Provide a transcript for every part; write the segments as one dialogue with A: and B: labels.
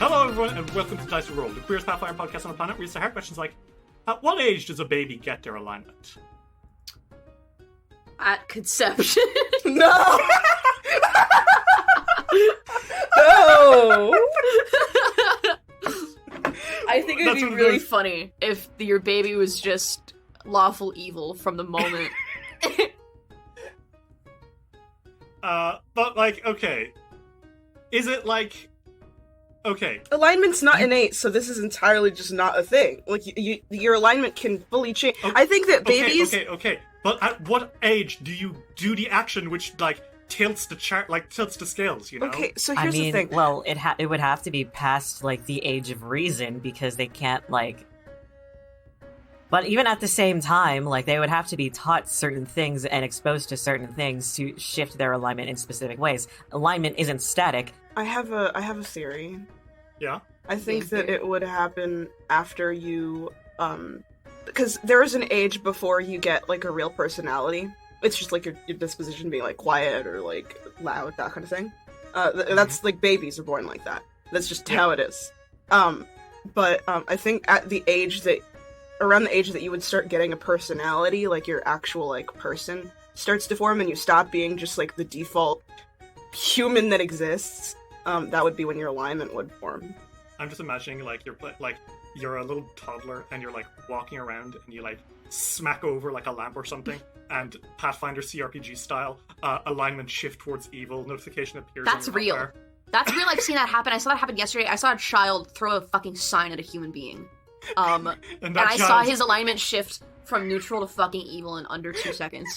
A: Hello, everyone, and welcome to Dice Roll, the Queerest Pathfinder Podcast on the planet. We used to have questions like, at what age does a baby get their alignment?
B: At conception.
C: No! No!
B: I think it'd be really funny if your baby was just lawful evil from the moment.
A: But, like, okay. Is it, like... Okay.
C: Alignment's not innate, so this is entirely just not a thing. Like, your alignment can fully change.
A: Okay.
C: I think that babies...
A: Okay. But at what age do you do the action which, like, tilts the scales, you know?
C: Okay, so here's the thing.
D: Well, it would have to be past, like, the age of reason, because they can't, like... But even at the same time, like, they would have to be taught certain things and exposed to certain things to shift their alignment in specific ways. Alignment isn't static.
C: I have a theory.
A: Yeah?
C: I think that it would happen after you, because there is an age before you get, like, a real personality. It's just, like, your disposition being, like, quiet or, like, loud, that kind of thing. That's, like, babies are born like that. That's just how it is. But I think around the age that you would start getting a personality, like, your actual, like, person starts to form and you stop being just, like, the default human that exists, that would be when your alignment would form.
A: I'm just imagining, like, you're a little toddler and you're, like, walking around and you, like, smack over, like, a lamp or something, and Pathfinder CRPG style, alignment shift towards evil, notification appears.
B: That's real.
A: Bar.
B: That's real. I've seen that happen. I saw that happen yesterday. I saw a child throw a fucking sign at a human being. And I saw his alignment shift from neutral to fucking evil in under 2 seconds.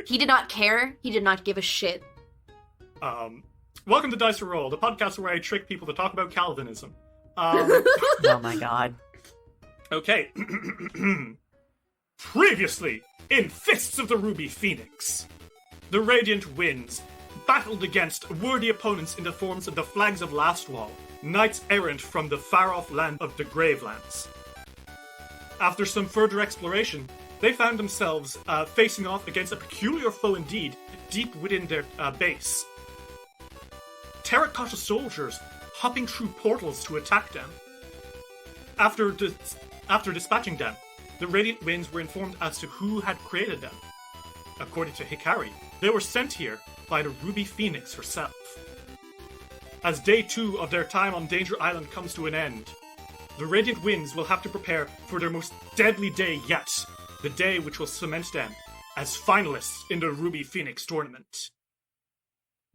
B: He did not care. He did not give a shit.
A: Welcome to Dice Roll, the podcast where I trick people to talk about Calvinism.
D: Oh my god.
A: Okay. Previously, in Fists of the Ruby Phoenix, the Radiant Winds battled against worthy opponents in the forms of the Flags of Lastwall, knights errant from the far-off land of the Gravelands. After some further exploration, they found themselves facing off against a peculiar foe indeed, deep within their base. Terracotta soldiers hopping through portals to attack them. After dispatching them, the Radiant Winds were informed as to who had created them. According to Hikari, they were sent here by the Ruby Phoenix herself. As day 2 of their time on Danger Island comes to an end, the Radiant Winds will have to prepare for their most deadly day yet, the day which will cement them as finalists in the Ruby Phoenix tournament.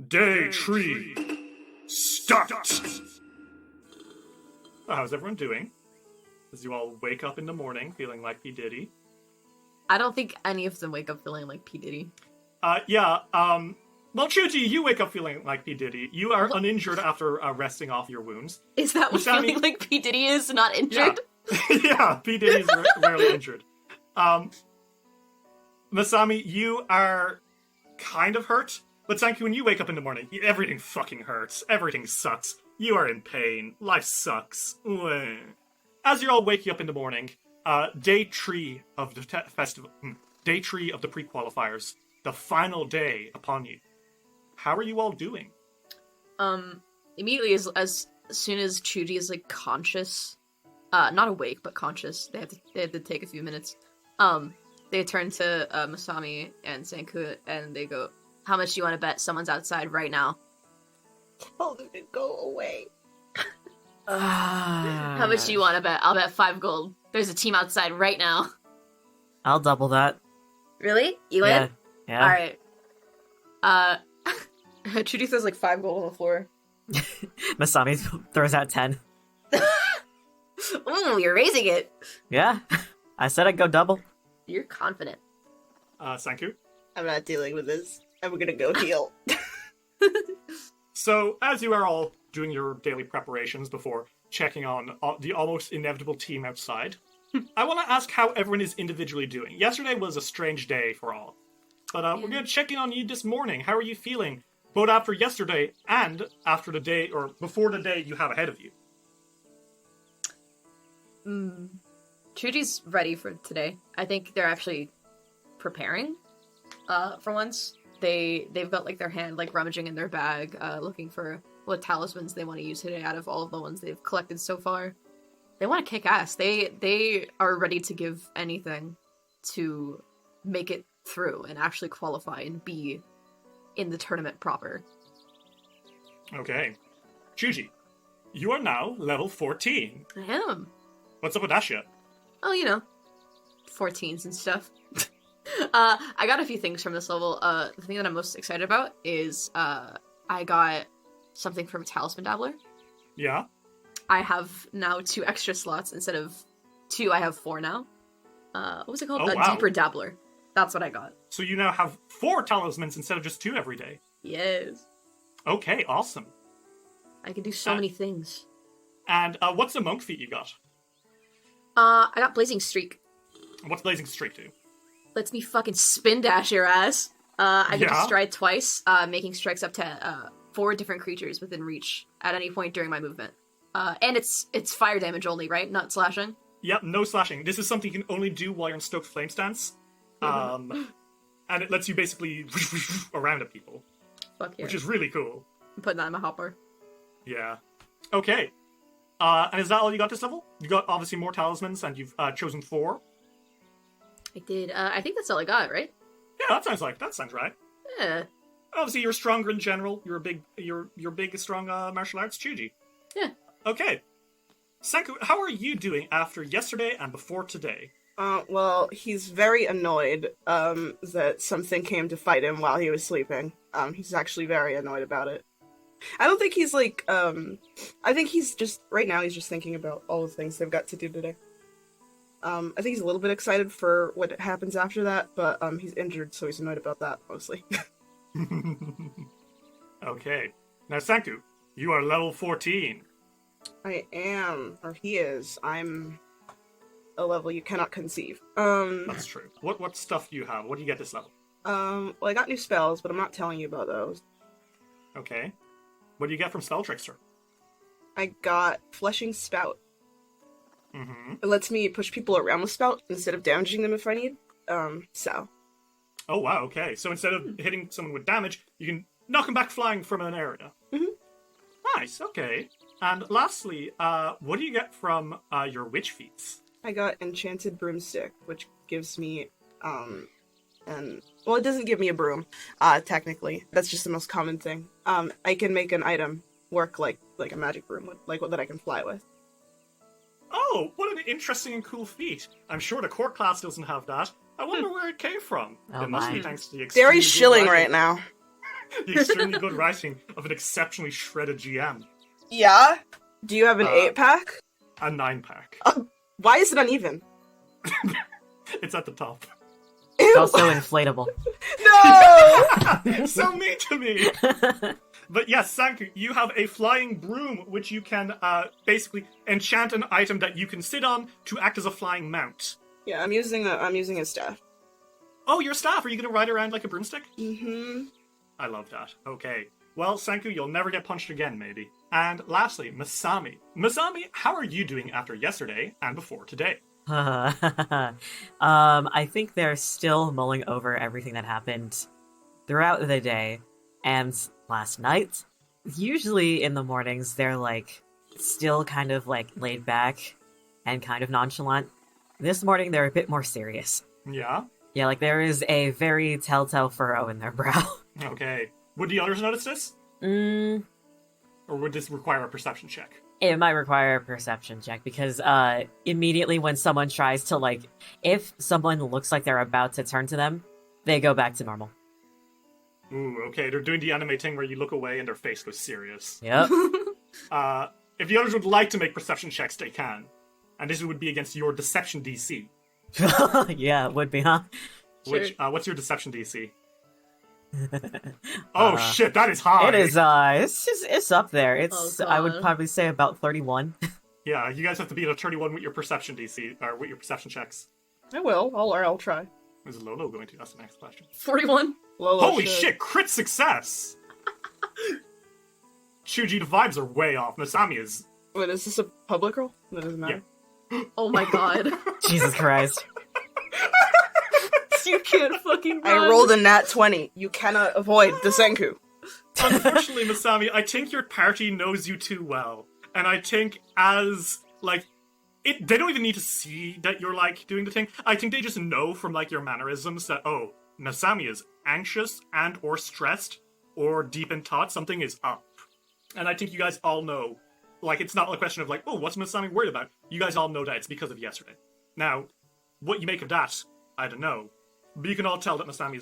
A: Day 3. Start! How's everyone doing? As you all wake up in the morning feeling like P. Diddy?
B: I don't think any of them wake up feeling like P. Diddy.
A: Well, Chuji, you wake up feeling like P. Diddy. You are uninjured after resting off your wounds.
B: Is that what feeling like P. Diddy is? Not injured?
A: Yeah, yeah, P. Diddy is rarely injured. Masami, you are kind of hurt, but Sanku, when you wake up in the morning, everything fucking hurts. Everything sucks. You are in pain. Life sucks. As you're all waking up in the morning, day 3 of the festival, day 3 of the pre-qualifiers, the final day upon you. How are you all doing?
B: Immediately as soon as Chuji is, like, conscious, not awake, but conscious, they have to take a few minutes, they turn to Masami and Sanku and they go, how much do you want to bet someone's outside right now?
C: Tell them to go away.
B: How much do you want to bet? I'll bet 5 gold. There's a team outside right now.
D: I'll double that.
B: Really? You in?
D: Yeah.
B: Alright. Chuji throws, like, 5 gold on the floor.
D: Masami throws out 10.
B: Ooh, you're raising it.
D: Yeah. I said I'd go double.
B: You're confident.
A: Sanku?
C: I'm not dealing with this. I'm gonna go heal.
A: So, as you are all doing your daily preparations before checking on the almost inevitable team outside, I want to ask how everyone is individually doing. Yesterday was a strange day for all. But we're going to check in on you this morning. How are you feeling? Both after yesterday and after the day, or before the day you have ahead of you.
B: Chuji's ready for today. I think they're actually preparing, for once. They've got, like, their hand, like, rummaging in their bag, looking for what talismans they want to use today out of all of the ones they've collected so far. They want to kick ass. They are ready to give anything to make it through and actually qualify and be in the tournament proper.
A: Okay. Chuji, you are now level 14.
B: I am.
A: What's up with that shit?
B: Oh, you know, 14s and stuff. I got a few things from this level. The thing that I'm most excited about is I got something from Talisman Dabbler.
A: Yeah?
B: I have now 2 extra slots instead of 2. I have 4 now. What was it called?
A: Oh, wow.
B: Deeper Dabbler. That's what I got.
A: So you now have 4 talismans instead of just 2 every day.
B: Yes.
A: Okay, awesome.
B: I can do so many things.
A: And what's the monk feat you got?
B: I got Blazing Streak.
A: What's Blazing Streak do?
B: Lets me fucking spin dash your ass. I get to
A: Yeah?
B: stride twice, making strikes up to 4 different creatures within reach at any point during my movement. And it's fire damage only, right? Not slashing?
A: Yep, no slashing. This is something you can only do while you're in Stoked Flame Stance. And it lets you basically around at people,
B: Fuck yeah.
A: which is really cool.
B: I'm putting that in my hopper.
A: Yeah. Okay. And is that all you got this level? You got obviously more talismans, and you've chosen 4.
B: I did. I think that's all I got, right?
A: Yeah, that sounds right.
B: Yeah.
A: Obviously, you're stronger in general. You're big, strong martial arts Chuji.
B: Yeah.
A: Okay. Senku, how are you doing after yesterday and before today?
C: Well, he's very annoyed, that something came to fight him while he was sleeping. He's actually very annoyed about it. I don't think he's like, I think he's just, right now he's just thinking about all the things they've got to do today. I think he's a little bit excited for what happens after that, but, he's injured, so he's annoyed about that, mostly.
A: Okay. Now, Senku, you are level 14.
C: I am, or he is. I'm a level you cannot conceive.
A: That's true. What stuff do you have? What do you get this level?
C: Well, I got new spells, but I'm not telling you about those.
A: Okay. What do you get from Spell Trickster?
C: I got Fleshing Spout.
A: Mm-hmm.
C: It lets me push people around with Spout instead of damaging them if I need. So.
A: Oh, wow, okay. So instead of hitting someone with damage, you can knock them back flying from an area.
C: Mm-hmm.
A: Nice, okay. And lastly, what do you get from your witch feats?
C: I got Enchanted Broomstick, which gives me, well, it doesn't give me a broom, technically. That's just the most common thing. I can make an item work like a magic broom would, like that I can fly with.
A: Oh, what an interesting and cool feat. I'm sure the core class doesn't have that. I wonder where it came from.
D: Oh
A: It must
D: my.
A: be thanks to the extremely
C: Gary's
A: good
C: shilling
A: writing-
C: right now.
A: The extremely good writing of an exceptionally shredded GM.
C: Yeah? Do you have an 8-pack?
A: A 9-pack.
C: Why is it uneven?
A: It's at the top.
D: It's also inflatable.
C: No!
A: So mean to me! But yes, Sanku, you have a flying broom, which you can basically enchant an item that you can sit on to act as a flying mount.
C: Yeah, I'm using a staff.
A: Oh, your staff! Are you going to ride around like a broomstick?
C: Mm-hmm.
A: I love that. Okay. Well, Sanku, you'll never get punched again, maybe. And lastly, Masami. Masami, how are you doing after yesterday and before today?
D: I think they're still mulling over everything that happened throughout the day. And last night, usually in the mornings, they're like still kind of like laid back and kind of nonchalant. This morning, they're a bit more serious.
A: Yeah?
D: Yeah, like there is a very telltale furrow in their brow.
A: Okay. Would the others notice this? Or would this require a perception check?
D: It might require a perception check because immediately when someone tries to like, if someone looks like they're about to turn to them, they go back to normal.
A: Ooh, okay. They're doing the anime thing where you look away and their face goes serious.
D: Yep.
A: If the others would like to make perception checks, they can. And this would be against your deception DC.
D: Yeah, it would be, huh?
B: Sure.
A: Which, what's your deception DC? Oh shit, that is high!
D: It is, it's up there. It's,
B: Oh,
D: I would
B: God.
D: probably say about 31.
A: Yeah, you guys have to be at a 31 with your perception DC, or with your perception checks.
C: I will. I'll try.
A: Where's Lolo going to? That's the next question.
B: 41?
C: Lolo
A: Holy
C: should.
A: shit, crit success! Shuji, the vibes are way off. Masami is...
C: Wait, is this a public roll? That doesn't matter.
B: Oh my god.
D: Jesus Christ.
B: You can't fucking
C: I
B: run.
C: rolled a nat 20. You cannot avoid the Senku.
A: Unfortunately, Masami, I think your party knows you too well. And I think as, like, they don't even need to see that you're, like, doing the thing. I think they just know from, like, your mannerisms that, oh, Masami is anxious and or stressed or deep in thought. Something is up. And I think you guys all know. Like, it's not a question of, like, oh, what's Masami worried about? You guys all know that it's because of yesterday. Now, what you make of that, I don't know. But you can all tell that Masami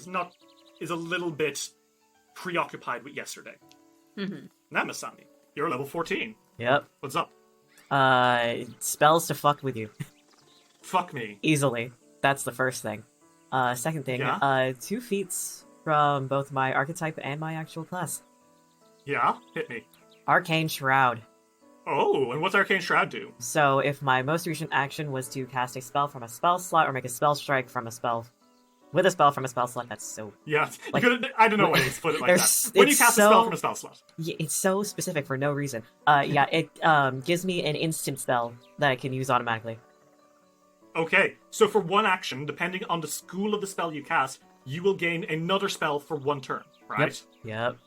A: is a little bit preoccupied with yesterday.
B: Mm-hmm.
A: Now, Masami, you're level 14.
D: Yep.
A: What's up?
D: Spells to fuck with you.
A: Fuck me.
D: Easily. That's the first thing. Second thing,
A: Yeah?
D: 2 feats from both my archetype and my actual class.
A: Yeah? Hit me.
D: Arcane Shroud.
A: Oh, and what's Arcane Shroud do?
D: So if my most recent action was to cast a spell from a spell slot or make a spell strike from a spell... With a spell from a spell slot, that's so...
A: Yeah,
D: Like,
A: I don't know why you split it like that. When you
D: it's
A: cast a spell from a spell slot.
D: Yeah, it's so specific for no reason. Yeah, it gives me an instant spell that I can use automatically.
A: Okay, so for one action, depending on the school of the spell you cast, you will gain another spell for one turn, right?
D: Yep.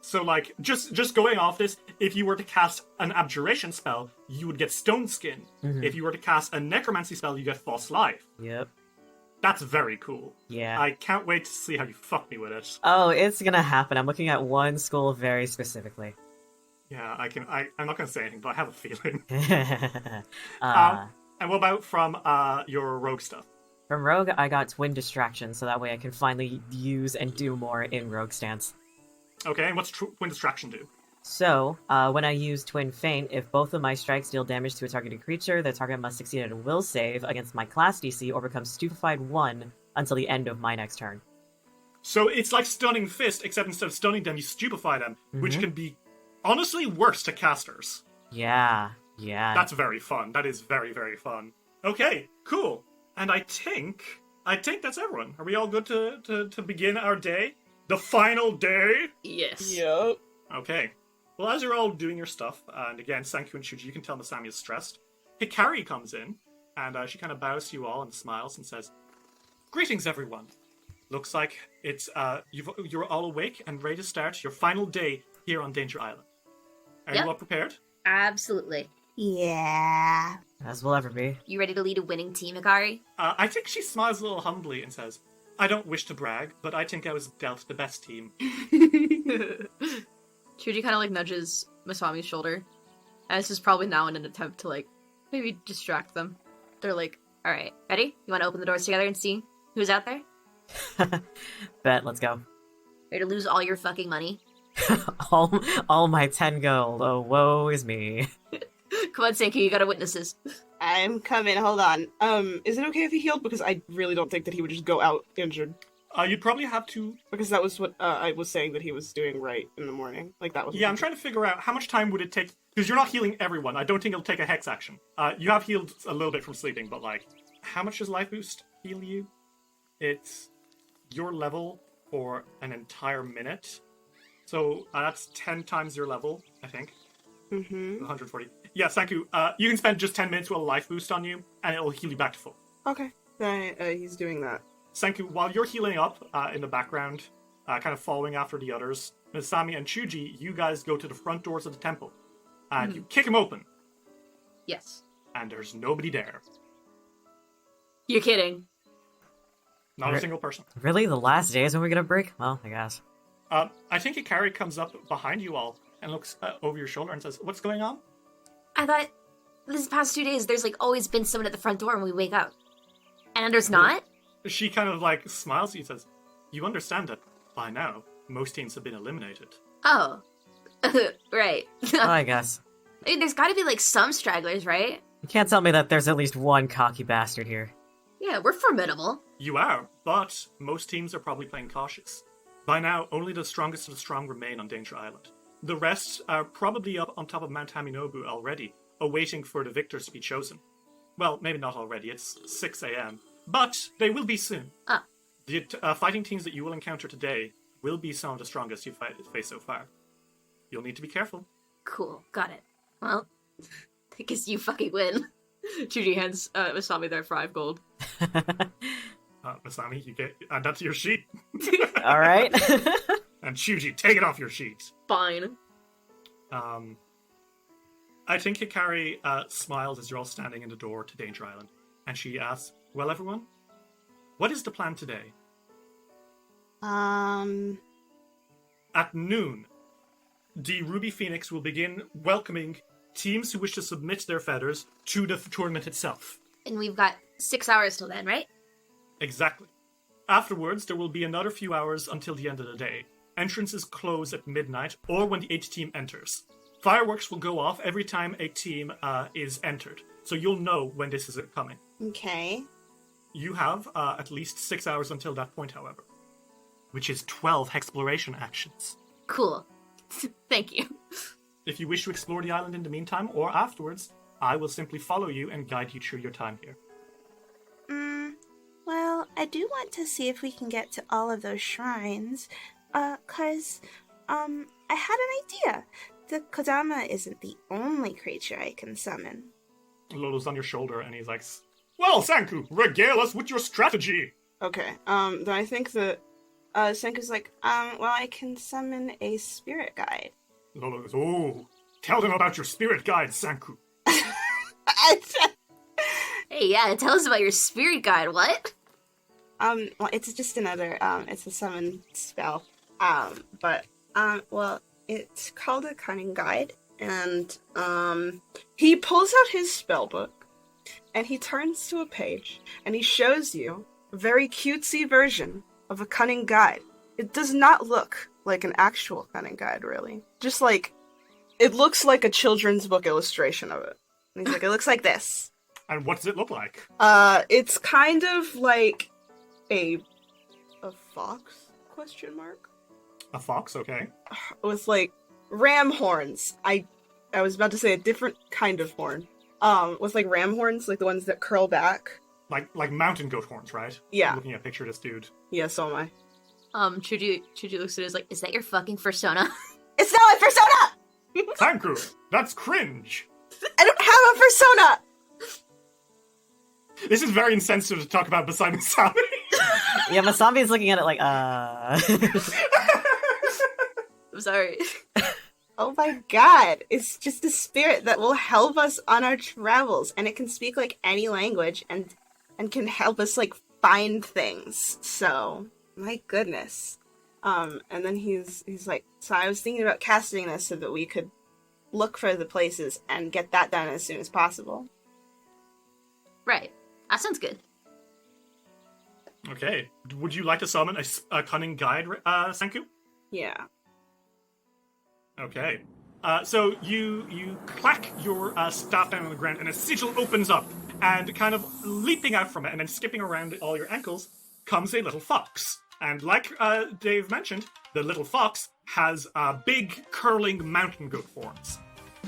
A: So, like, just going off this, if you were to cast an Abjuration spell, you would get Stone Skin.
D: Mhm.
A: If you were to cast a Necromancy spell, you get False Life.
D: Yep.
A: That's very cool.
D: Yeah.
A: I can't wait to see how you fuck me with it.
D: Oh, it's gonna happen. I'm looking at one school very specifically.
A: Yeah, I'm not gonna say anything, but I have a feeling.
D: uh,
A: And what about from your rogue stuff?
D: from Rogue, I got Twin Distraction, so that way I can finally use and do more in Rogue stance.
A: Okay, and what's Twin Distraction do?
D: So, when I use Twin Feint, if both of my strikes deal damage to a targeted creature, the target must succeed at a will save against my class DC or become stupefied 1 until the end of my next turn.
A: So it's like Stunning Fist, except instead of stunning them, you stupefy them, which
D: Mhm.
A: can be honestly worse to casters.
D: Yeah.
A: That's very fun. That is very, very fun. Okay, cool. And I think that's everyone. Are we all good to begin our day? The final day?
B: Yes.
C: Yep.
A: Okay. Well, as you're all doing your stuff, and again, Sanku and Shuji, you can tell Masami is stressed. Hikari comes in, and she kind of bows to you all and smiles and says, "Greetings, everyone. Looks like it's you're all awake and ready to start your final day here on Danger Island. Are
E: Yep.
A: you all prepared?"
E: Absolutely.
F: Yeah.
D: As will ever be.
E: You ready to lead a winning team, Hikari?
A: I think she smiles a little humbly and says, "I don't wish to brag, but I think I was dealt the best team."
B: Chuji kind of like nudges Masami's shoulder. And this is probably now in an attempt to like maybe distract them. They're like,
E: Alright, ready? You want to open the doors together and see who's out there?
D: Bet, let's go.
E: Ready to lose all your fucking money?
D: all my 10 gold. Oh, woe is me.
B: come on, Sanky, you gotta witness this.
C: I'm coming. Hold on. Is it okay if he healed? Because I really don't think that he would just go out injured.
A: You'd probably have to...
C: Because that was what I was saying that he was doing right in the morning. Like that was.
A: Yeah, I'm trying to figure out how much time would it take... Because you're not healing everyone. I don't think it'll take a hex action. You have healed a little bit from sleeping, but like, how much does Life Boost heal you? It's your level for an entire minute. So that's 10 times your level, I think.
C: Mm-hmm.
A: 140. Yeah, Sanku, you can spend just 10 minutes with a Life Boost on you, and it'll heal you back to full.
C: Okay. He's doing that.
A: Sanku, while you're healing up in the background, kind of following after the others, Misami and Chuji, you guys go to the front doors of the temple, and you kick them open,
B: Yes.
A: and there's nobody there.
B: You're kidding.
A: Not a
D: Right.
A: single person.
D: Really? The last day is when we're gonna break? Well, I guess.
A: I think Hikari comes up behind you all and looks over your shoulder and says, "What's going on?"
E: I thought this past 2 days there's like always been someone at the front door when we wake up. And there's not?
A: She kind of like smiles at you and says, "You understand that by now, most teams have been eliminated."
E: Oh. Right.
D: Well, I guess.
E: I mean, there's gotta be like some stragglers, right?
D: You can't tell me that there's at least one cocky bastard here.
E: Yeah, we're formidable.
A: You are, but most teams are probably playing cautious. By now, only the strongest of the strong remain on Danger Island. The rest are probably up on top of Mount Haminabu already, awaiting for the victors to be chosen. Well, maybe not already, it's 6 a.m., but they will be soon.
E: Ah.
A: The fighting teams that you will encounter today will be some of the strongest you've faced so far. You'll need to be careful.
E: Cool, got it. Well, I guess you fucking win.
B: Chuji hands Masami their 5 gold.
A: Masami, you get add that to your sheet.
D: Alright.
A: And Chuji, take it off your sheet.
B: Fine.
A: I think Hikari smiles as you're all standing in the door to Danger Island. And she asks, well, everyone, what is the plan today? At noon, the Ruby Phoenix will begin welcoming teams who wish to submit their feathers to the tournament itself.
E: And we've got 6 hours till then, right?
A: Exactly. Afterwards, there will be another few hours until the end of the day. Entrances close at midnight or when the 8th team enters. Fireworks will go off every time a team is entered, so you'll know when this is coming.
C: Okay.
A: You have at least 6 hours until that point, however, which is 12 exploration actions.
E: Cool. Thank you.
A: If you wish to explore the island in the meantime or afterwards, I will simply follow you and guide you through your time here.
F: Well, I do want to see if we can get to all of those shrines, I had an idea. The Kodama isn't the only creature I can summon.
A: Lolo's on your shoulder and he's like, well, Sanku, regale us with your strategy!
C: Okay, then I think that, Senku's like, well, I can summon a spirit guide.
A: Lolo goes, oh, tell them about your spirit guide, Sanku.
E: Hey, yeah, tell us about your spirit guide, what?
C: Well, it's just another, it's a summon spell. Well, it's called a cunning guide, and, he pulls out his spell book, and he turns to a page, and he shows you a very cutesy version of a cunning guide. It does not look like an actual cunning guide, really. Just like, it looks like a children's book illustration of it. And he's like, it looks like this.
A: And what does it look like?
C: It's kind of like a fox, question mark?
A: A fox, okay.
C: With, like, ram horns. I was about to say a different kind of horn. With, like, ram horns, like the ones that curl back.
A: Like mountain goat horns, right?
C: Yeah.
A: I'm looking at a picture of this dude.
C: Yeah, so am I.
B: Chuji looks at it as like,
E: Is that your fucking persona?
C: It's not my persona!
A: Sanku, that's cringe!
C: I don't have a persona!
A: This is very insensitive to talk about beside Masami.
D: Yeah, Masami's looking at it like,
B: I'm sorry.
C: Oh my god, it's just a spirit that will help us on our travels, and it can speak, like, any language, and can help us, like, find things. So, my goodness. And then he's like, so I was thinking about casting this so that we could look for the places and get that done as soon as possible.
E: Right. That sounds good.
A: Okay. Would you like to summon a cunning guide, Sanku?
C: Yeah.
A: Okay. So you clack your staff down on the ground, and a sigil opens up, and kind of leaping out from it, and then skipping around all your ankles, comes a little fox. And like Dave mentioned, the little fox has big, curling mountain goat horns.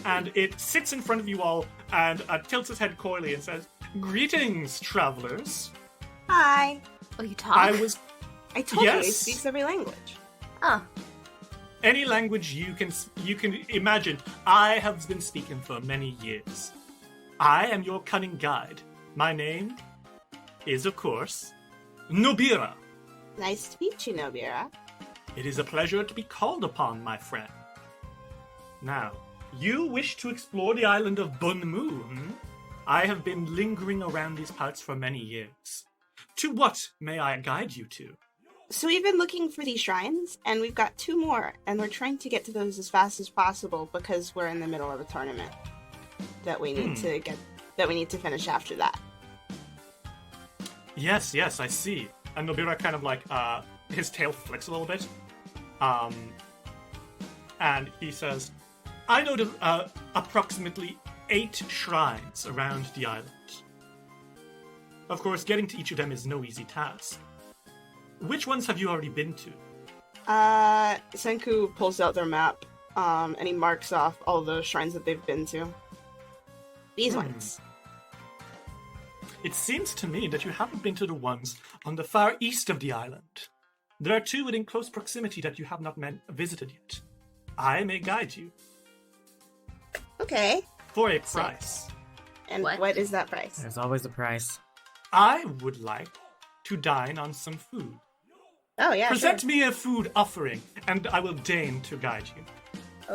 A: And it sits in front of you all, and tilts its head coyly and says, "Greetings, travelers."
F: Hi.
E: Oh, you talk?
C: I told you, he
A: Yes.
C: speaks every language.
E: Oh.
A: Any language you can imagine, I have been speaking for many years. I am your cunning guide. My name is, of course, Nobira.
C: Nice to meet you, Nobira.
A: It is a pleasure to be called upon, my friend. Now, you wish to explore the island of Bunmu, hmm? I have been lingering around these parts for many years. To what may I guide you to?
C: So we've been looking for these shrines, and we've got 2 more, and we're trying to get to those as fast as possible because we're in the middle of a tournament that we need to finish after that.
A: Yes, I see. And Nobira kind of like, his tail flicks a little bit. And he says, I know approximately 8 shrines around the island. Of course, getting to each of them is no easy task. Which ones have you already been to?
C: Senku pulls out their map, and he marks off all the shrines that they've been to. These ones.
A: It seems to me that you haven't been to the ones on the far east of the island. There are 2 within close proximity that you have not visited yet. I may guide you.
C: Okay.
A: For a price.
C: And
E: What?
C: what is that price?
D: there's always a price.
A: I would like to dine on some food.
F: Oh, yeah,
A: Present
F: sure.
A: me a food offering, and I will deign to guide you.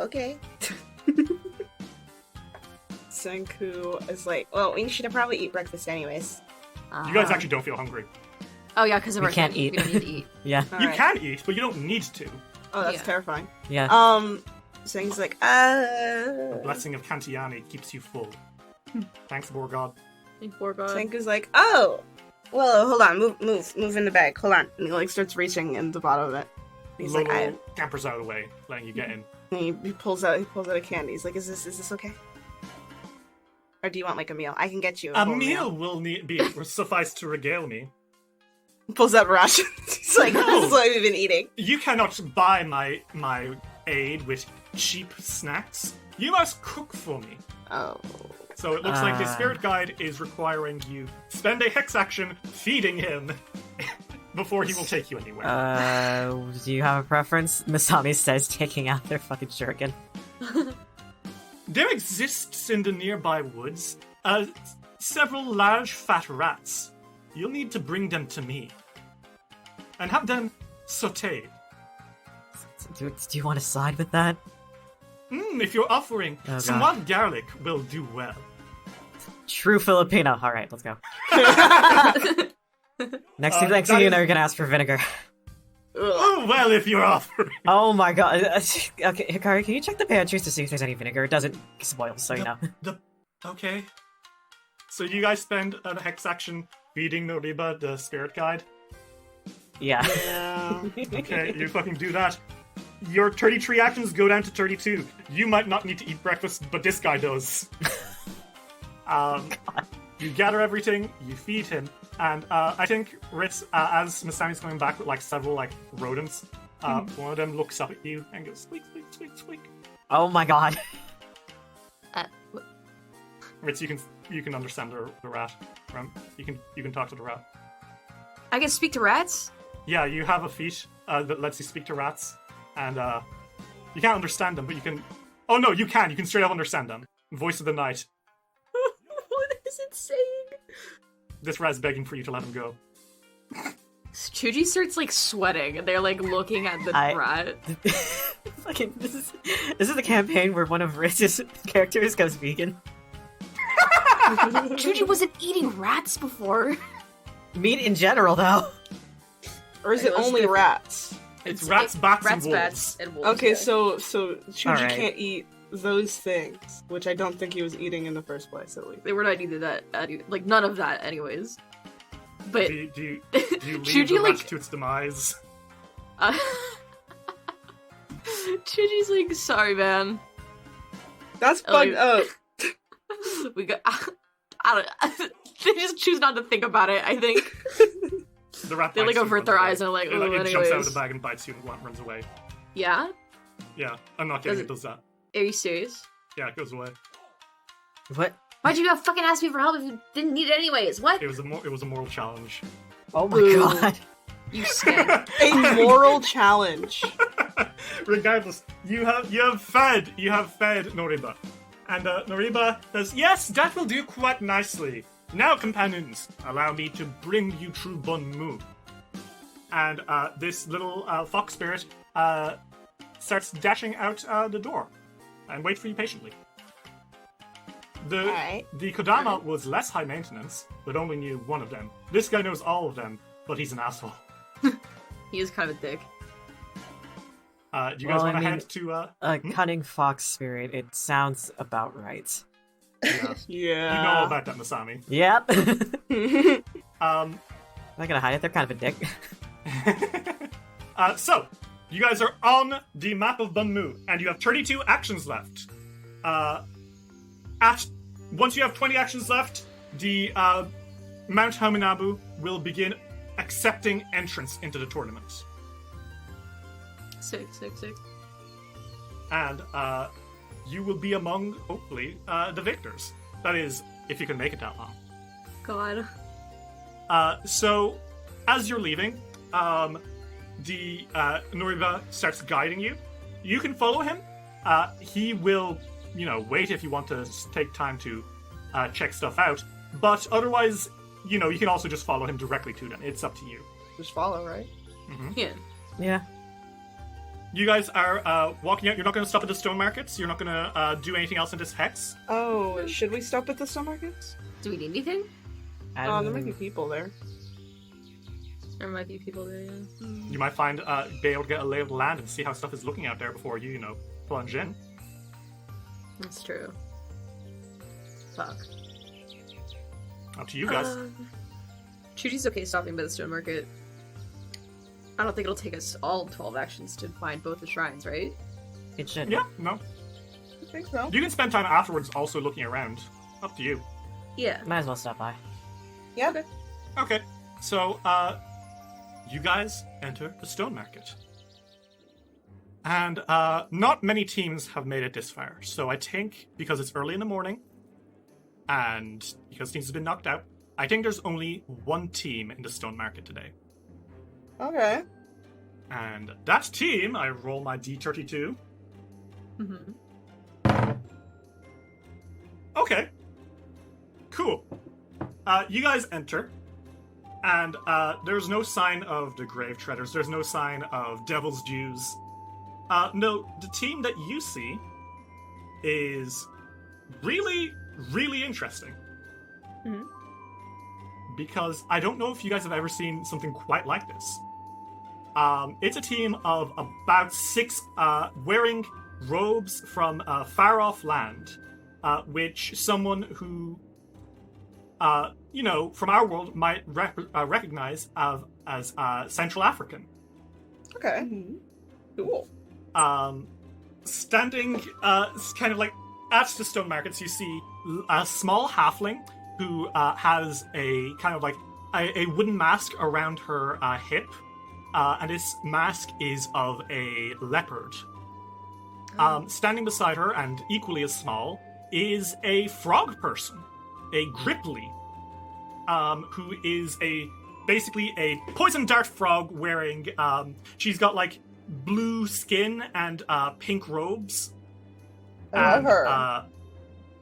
F: Okay.
C: Senku is like, well, we should probably eat breakfast anyways.
A: You guys actually don't feel hungry.
B: Oh yeah, because of
D: We
B: our
D: can't
B: thing.
D: eat.
B: We don't need to eat.
D: Yeah.
A: You
C: Alright.
A: can eat, but you don't need to.
C: Oh, that's
B: Yeah.
C: terrifying.
D: Yeah.
C: Senku's like,
A: The blessing of Kantiani keeps you full. Thanks, Borgod.
B: Thank God.
C: Senku's like, oh, well, hold on, move in the bag, hold on. And he like starts reaching in the bottom of it. He's
A: Lolo
C: like,
A: scampers out of the way, letting you get in.
C: and he pulls out a candy. He's like, is this okay? Or do you want like a meal? I can get you
A: A
C: whole
A: meal will suffice to regale me.
C: He pulls out rations. He's like,
A: No.
C: this is what we've been eating.
A: You cannot buy my aid with cheap snacks. You must cook for me.
C: Oh.
A: So it looks like the spirit guide is requiring you spend a hex action feeding him before he will take you anywhere.
D: Do you have a preference? Masami says, taking out their fucking shuriken.
A: There exists in the nearby woods several large fat rats. You'll need to bring them to me and have them sautéed.
D: Do you want to side with that?
A: If you're offering,
D: Oh,
A: some
D: God.
A: wild garlic will do well.
D: True Filipino. All right, let's go. Next
A: that
D: thing you
A: is-
D: know, you're gonna ask for vinegar.
A: Oh, well, if you're offering.
D: Oh my god. Okay, Hikari, can you check the pantries to see if there's any vinegar? It doesn't spoil, so you know.
A: Okay. So you guys spend a hex action feeding Noriba the spirit guide?
D: Yeah.
C: Yeah.
A: Okay, you fucking do that. Your 33 actions go down to 32. You might not need to eat breakfast, but this guy does. You gather everything, you feed him, and I think Ritz, as Masami's coming back with like several like rodents, one of them looks up at you and goes squeak, squeak, squeak, squeak.
D: Oh my god.
A: Ritz, you can understand the rat. You can talk to the rat.
B: I can speak to rats.
A: Yeah, you have a feat that lets you speak to rats, and you can't understand them, but you can. Oh no, you can. You can straight up understand them. Voice of the night.
B: What is it saying?
A: This rat's begging for you to let him go.
B: Chuji starts like sweating, and they're like looking at the rat.
D: Fucking, this is the campaign where one of Ritz's characters goes vegan.
B: Chuji wasn't eating rats before.
D: Meat in general, though.
C: Or is it
B: It was
C: only
B: different.
C: rats?
A: It's rats, bats,
B: rats,
A: and wolves.
B: bats, and wolves.
C: Okay,
B: yeah.
C: so Chuji
D: Alright.
C: can't eat those things, which I don't think he was eating in the first place, at least.
B: They were not either that, like none of that, anyways. But
A: Do you leave
B: Chuji,
A: the rat
B: like-
A: to its demise?
B: Chuji's like, sorry, man.
C: That's
B: Oh,
C: bugged
B: you-
C: up.
B: We got. I don't. They just choose not to think about it. I think
A: The rat
B: they
A: bites
B: like
A: you and
B: avert
A: runs
B: their
A: away.
B: eyes and are like,
A: It,
B: oh,
A: it jumps out of
B: anyways.
A: the bag and bites you and runs away.
B: Yeah.
A: Yeah, I'm not kidding.
B: Does
A: It does that.
B: Are you serious?
A: Yeah, it goes away.
D: What?
E: Why'd you fucking ask me for help if you didn't need it anyways? What?
A: It was a moral challenge.
D: Oh my
B: Boo.
D: god.
B: You scared.
C: A moral challenge.
A: Regardless, you have fed Noriba, and Noriba says, "Yes, that will do quite nicely. Now, companions, allow me to bring you true Bun Mu." And this little fox spirit starts dashing out the door, and wait for you patiently.
F: Alright.
A: The Kodama was less high maintenance, but only knew one of them. This guy knows all of them, but he's an asshole.
B: He is kind of a dick.
A: Do you guys
D: Well, I
A: want to
D: mean-
A: head to?
D: A cunning fox spirit, it sounds about right.
A: Yeah.
C: Yeah.
A: You know all about that, Masami.
D: Yep.
A: Um,
D: I'm not gonna hide it, they're kind of a dick.
A: So, you guys are on the map of Bunmu, and you have 32 actions left. Once you have 20 actions left, the Mount Haminabu will begin accepting entrance into the tournament.
B: Sick.
A: And you will be among, hopefully, the victors. That is, if you can make it that long.
B: God.
A: So, as you're leaving, the Noriba starts guiding you. You can follow him. He will, wait if you want to take time to check stuff out. But otherwise, you can also just follow him directly to them. It's up to you.
C: Just follow, right?
B: Yeah.
D: Yeah.
A: You guys are walking out. You're not going to stop at the stone markets. You're not going to do anything else in this hex.
C: Oh, should we stop at the stone markets?
B: Do we need anything?
C: There might be people there.
B: There might be people there, yeah.
A: You might find be able to get a lay of the land and see how stuff is looking out there before you plunge in.
B: That's true. Fuck.
A: Up to you guys.
B: Chuchi's okay stopping by the stone market. I don't think it'll take us all 12 actions to find both the shrines, right?
D: It should.
A: Yeah, no.
C: I think so.
A: You can spend time afterwards also looking around. Up to you.
B: Yeah.
D: Might as well stop by.
C: Yeah.
B: Okay.
A: Okay, so you guys enter the stone market. And not many teams have made it this far. So I think because it's early in the morning and because teams have been knocked out, I think there's only one team in the stone market today.
C: Okay.
A: And that team, I roll my D32.
B: Mm-hmm.
A: Okay. Cool. You guys enter, and there's no sign of the Grave Treaders. There's no sign of Devil's Jews. No, the team that you see is really, really interesting.
B: Mhm.
A: Because I don't know if you guys have ever seen something quite like this. It's a team of about 6 wearing robes from a far-off land, which someone who, from our world might recognize as Central African.
C: Okay. Cool.
A: Standing kind of like at the stone markets, you see a small halfling who has a kind of like a wooden mask around her hip, and this mask is of a leopard. Standing beside her, and equally as small, is a frog person, a Gripply, who is basically a poison dart frog wearing, she's got like blue skin and pink robes.
C: I love her.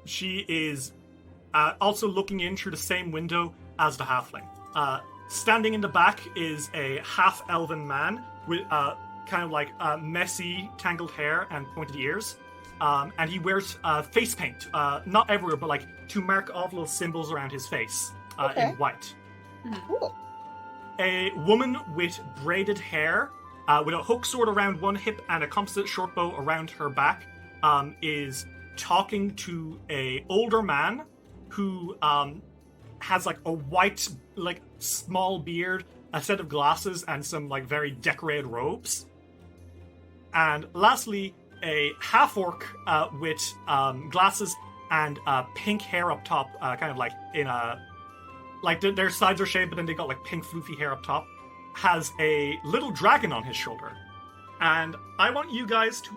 A: She is also looking in through the same window as the halfling. Standing in the back is a half-elven man with kind of like messy, tangled hair and pointed ears. And he wears face paint, not everywhere, but like to mark off little symbols around his face in white.
C: Cool.
A: A woman with braided hair, with a hook sword around one hip and a composite short bow around her back, is talking to a older man who has like a white, like small beard, a set of glasses, and some like very decorated robes. And lastly, a half-orc with glasses and pink hair up top, kind of like in a... Like their sides are shaved, but then they got like pink floofy hair up top, has a little dragon on his shoulder. And I want you guys to,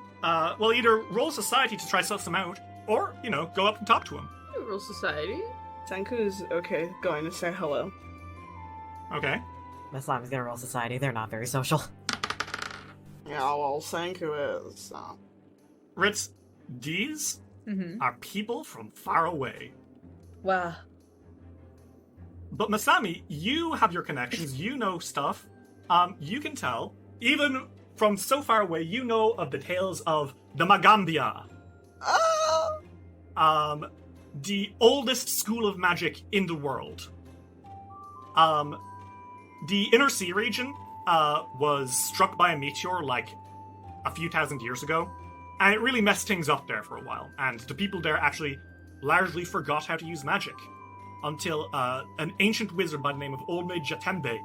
A: either roll society to try suss them out, or, go up and talk to them.
B: Rural Society.
C: Senku's okay going to say hello.
A: Okay.
D: My slime is gonna roll society. They're not very social.
C: Yeah, well, Senku is.
A: Ritz, these are people from far away.
B: Wow.
A: But Masami, you have your connections, you know stuff. You can tell, even from so far away, you know of the tales of the Magambia. The oldest school of magic in the world. The Inner Sea region was struck by a meteor like a few thousand years ago, and it really messed things up there for a while, and the people there actually largely forgot how to use magic until an ancient wizard by the name of Old Maid Jatembe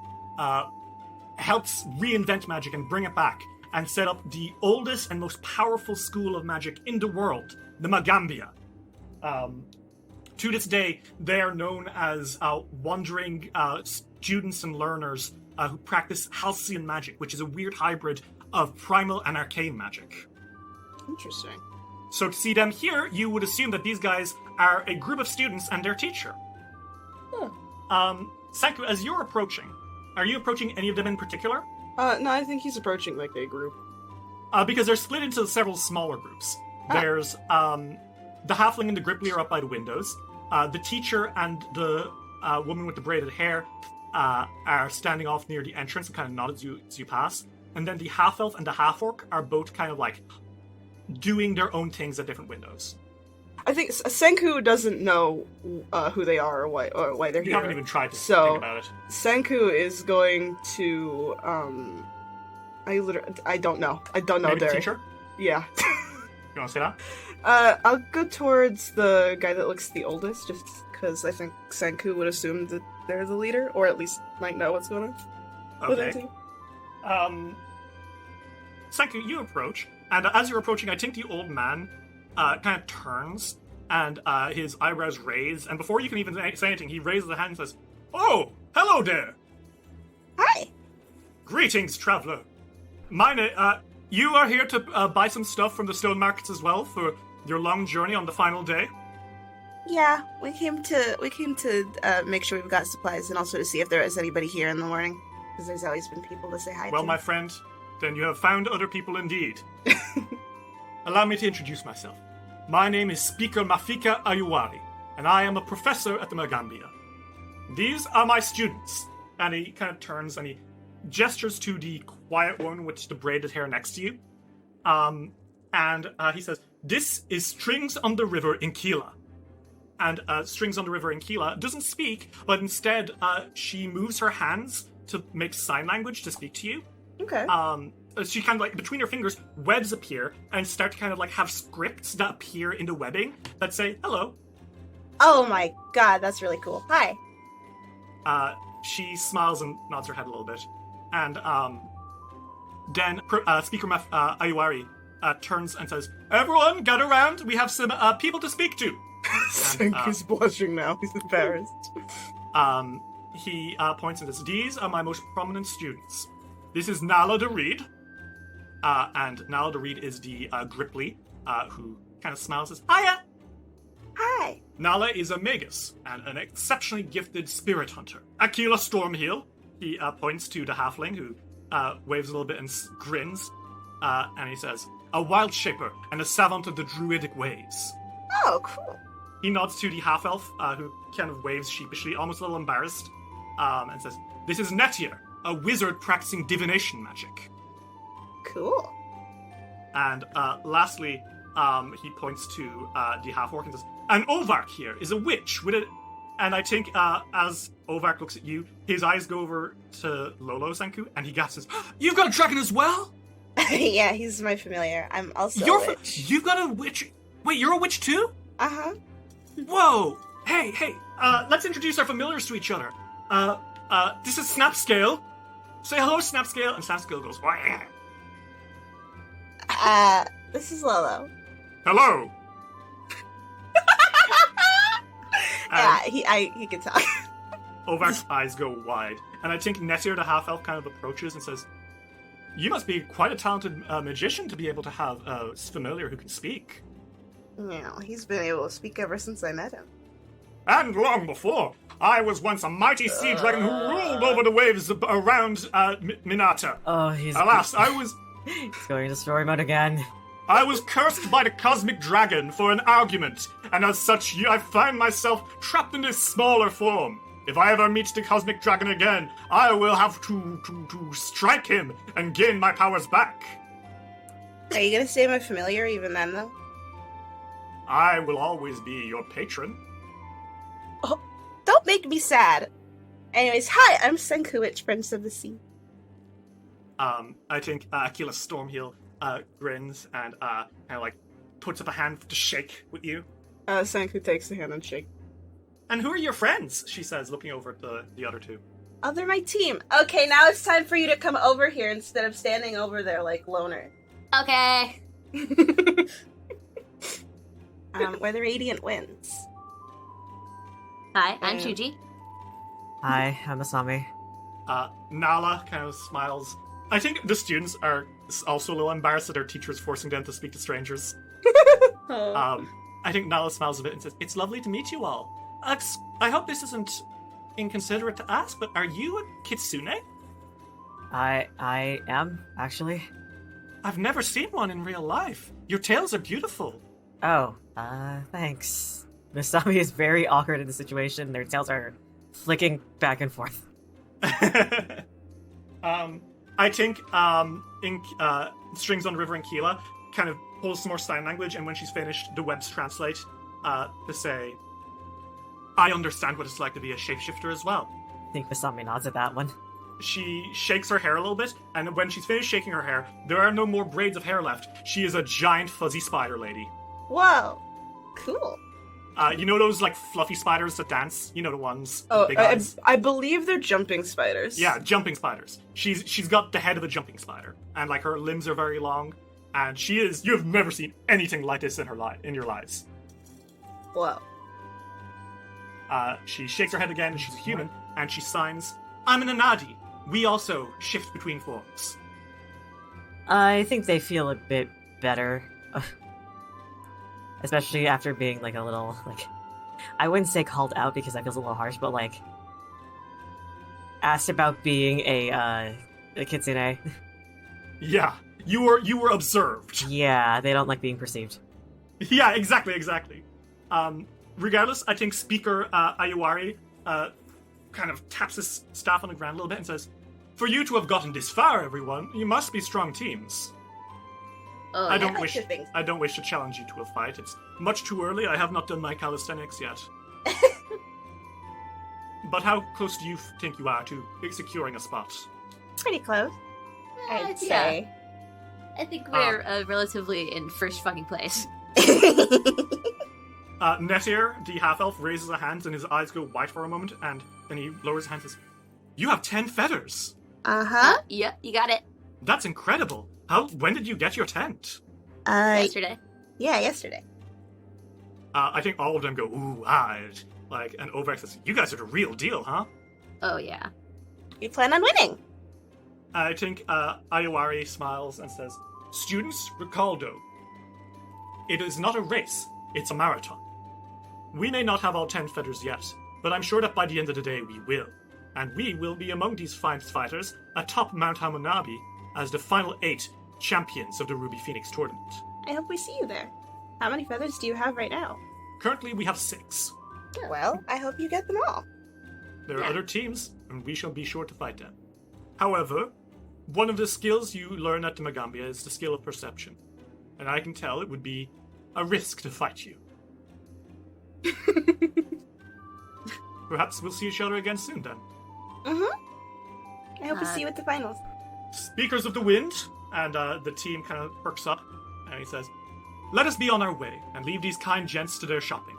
A: helps reinvent magic and bring it back, and set up the oldest and most powerful school of magic in the world, the Magambia. To this day, they are known as wandering students and learners who practice Halcyon magic, which is a weird hybrid of primal and arcane magic.
C: Interesting.
A: So to see them here, you would assume that these guys are a group of students and their teacher. Senku, as you're approaching, are you approaching any of them in particular?
C: No, I think he's approaching like a group.
A: Because they're split into several smaller groups. There's the halfling and the Gripply are up by the windows. The teacher and the woman with the braided hair are standing off near the entrance and kind of nod as you pass. And then the half-elf and the half-orc are both kind of like doing their own things at different windows.
C: I think Senku doesn't know who they are or why they're
A: You
C: here.
A: haven't even tried to think about it.
C: Senku is going to I don't know. I don't know,
A: Maybe the
C: Derek.
A: teacher?
C: Yeah.
A: You want to say that?
C: I'll go towards the guy that looks the oldest, just because I think Senku would assume that they're the leader, or at least might know what's going on. with their
A: Okay.
C: team.
A: Senku, you approach, and as you're approaching, I think the old man kind of turns, and his eyebrows raise, and before you can even say anything, he raises a hand and says, "Oh, hello there!
F: Hi.
A: Greetings, traveler. You are here to buy some stuff from the stone markets as well for your long journey on the final day?"
F: Yeah, we came to make sure we've got supplies and also to see if there is anybody here in the morning. Because there's always been people to say hi
A: Well,
F: to.
A: my friend, then you have found other people indeed. Allow me to introduce myself. My name is Speaker Mafika Ayuwari, and I am a professor at the Magambia. These are my students. And he kind of turns and he gestures to the quiet one with the braided hair next to you. And he says, "This is Strings on the River in Kila." And Strings on the River in Kila doesn't speak, but instead she moves her hands to make sign language to speak to you.
C: Okay.
A: She kind of like, between her fingers, webs appear and start to kind of like have scripts that appear in the webbing that say, "Hello."
F: Oh my god, that's really cool. Hi.
A: She smiles and nods her head a little bit. And then Speaker Ayuwari turns and says, "Everyone, gather around. We have some people to speak to."
C: Senku's blushing now. He's embarrassed.
A: He points and says, "These are my most prominent students. This is Nala the Reed." And Nala the Reed is the Gripply, who kind of smiles and says, "Hiya!"
F: Hi.
A: Nala is a magus and an exceptionally gifted spirit hunter. Aquila Stormheal, he points to the halfling who waves a little bit and grins, and he says, "A wild shaper and a savant of the druidic ways."
F: Oh, cool.
A: He nods to the half-elf, who kind of waves sheepishly, almost a little embarrassed, and says, "This is Netier, a wizard practicing divination magic."
F: Cool.
A: And lastly, he points to the half-orc and says, "And Ovark here is a witch with a..." And I think as Ovark looks at you, his eyes go over to Lolo Senku, and he gasps, "You've got a dragon as well?"
F: Yeah, he's my familiar. I'm also
A: You're
F: a witch.
A: You've got a witch? Wait, you're a witch too?
F: Uh-huh.
A: Whoa! Hey, let's introduce our familiars to each other. This is Snapscale. Say hello, Snapscale. And Snapscale goes, "Wah."
F: This is Lolo.
A: "Hello."
F: Yeah, he can talk.
A: Ovark's eyes go wide, and I think Netier the half-elf kind of approaches and says, "You must be quite a talented magician to be able to have a familiar who can speak."
F: Yeah, he's been able to speak ever since I met him.
A: "And long before, I was once a mighty sea dragon who ruled over the waves around Minata.
D: Oh, he's
A: Alas, I was
D: going into story mode again.
A: cursed by the cosmic dragon for an argument, and as such, I find myself trapped in this smaller form. If I ever meet the cosmic dragon again, I will have to strike him and gain my powers back.
F: Are you gonna say my familiar even then, though?
A: I will always be your patron."
F: Oh, don't make me sad. Anyways, hi, I'm Senku, Witch Prince of the Sea.
A: I think Aquila Stormheal grins and kind of like puts up a hand to shake with you.
C: Senku takes the hand and shakes.
A: "And who are your friends?" she says, looking over at the other two.
F: Oh, they're my team. Okay, now it's time for you to come over here instead of standing over there like loner.
E: Okay.
F: We're the Radiant Winds.
E: Hi, I'm Shuji.
D: Hi, I'm Asami.
A: Nala kind of smiles. I think the students are also a little embarrassed that their teacher is forcing them to speak to strangers. I think Nala smiles a bit and says, "It's lovely to meet you all. I hope this isn't inconsiderate to ask, but are you a kitsune?"
D: I am, actually.
A: "I've never seen one in real life. Your tails are beautiful."
D: Oh, thanks. Misami is very awkward in the situation. Their tails are flicking back and forth.
A: I think Strings on River and Keela kind of pulls some more sign language, and when she's finished, the webs translate to say, I understand what it's like to be a shapeshifter as well.
D: I think Masami nods at that one.
A: She shakes her hair a little bit, and when she's finished shaking her hair, there are no more braids of hair left. She is a giant fuzzy spider lady.
F: Whoa. Cool.
A: You know those like fluffy spiders that dance? You know the ones.
C: Oh,
A: with big eyes?
C: I believe they're jumping spiders.
A: Yeah, jumping spiders. She's got the head of a jumping spider, and like her limbs are very long, and you have never seen anything like this in your lives.
C: Whoa.
A: She shakes her head again, and she's a human, and she signs, I'm an Anadi. We also shift between forms.
D: I think they feel a bit better. Especially after being, like, a little, like... I wouldn't say called out because that feels a little harsh, but, like... asked about being a kitsune.
A: Yeah, you were observed.
D: Yeah, they don't like being perceived.
A: Yeah, exactly. Regardless, I think Speaker Ayuwari kind of taps his staff on the ground a little bit and says, for you to have gotten this far, everyone, you must be strong teams.
E: Oh,
A: I
E: yeah.
A: don't
F: like to think so.
A: I don't wish to challenge you to a fight. It's much too early. I have not done my calisthenics yet. But how close do you think you are to securing a spot?
F: Pretty close, I'd
E: Yeah.
F: say.
E: I think we're relatively in first fucking place.
A: Netir, the half-elf, raises a hand and his eyes go white for a moment, and then he lowers his hand and says, you have 10 feathers!
F: Uh-huh.
E: Yeah, you got it.
A: That's incredible! When did you get your tent?
E: Yesterday.
F: Yeah, yesterday.
A: I think all of them go, ooh, and Overx says, you guys are the real deal, huh?
E: Oh, yeah.
F: We plan on winning.
A: I think Ayuwari smiles and says, students, recall though, it is not a race, it's a marathon. We may not have all 10 feathers yet, but I'm sure that by the end of the day we will. And we will be among these finest fighters atop Mount Haminabu as the final 8 champions of the Ruby Phoenix tournament.
F: I hope we see you there. How many feathers do you have right now?
A: Currently we have 6.
F: Well, I hope you get them all.
A: There are other teams, and we shall be sure to fight them. However, one of the skills you learn at the Magambia is the skill of perception. And I can tell it would be a risk to fight you. Perhaps we'll see each other again soon then.
F: I hope we see you at the finals.
A: Speakers of the Wind, and the team kind of perks up, and he says, let us be on our way, and leave these kind gents to their shopping.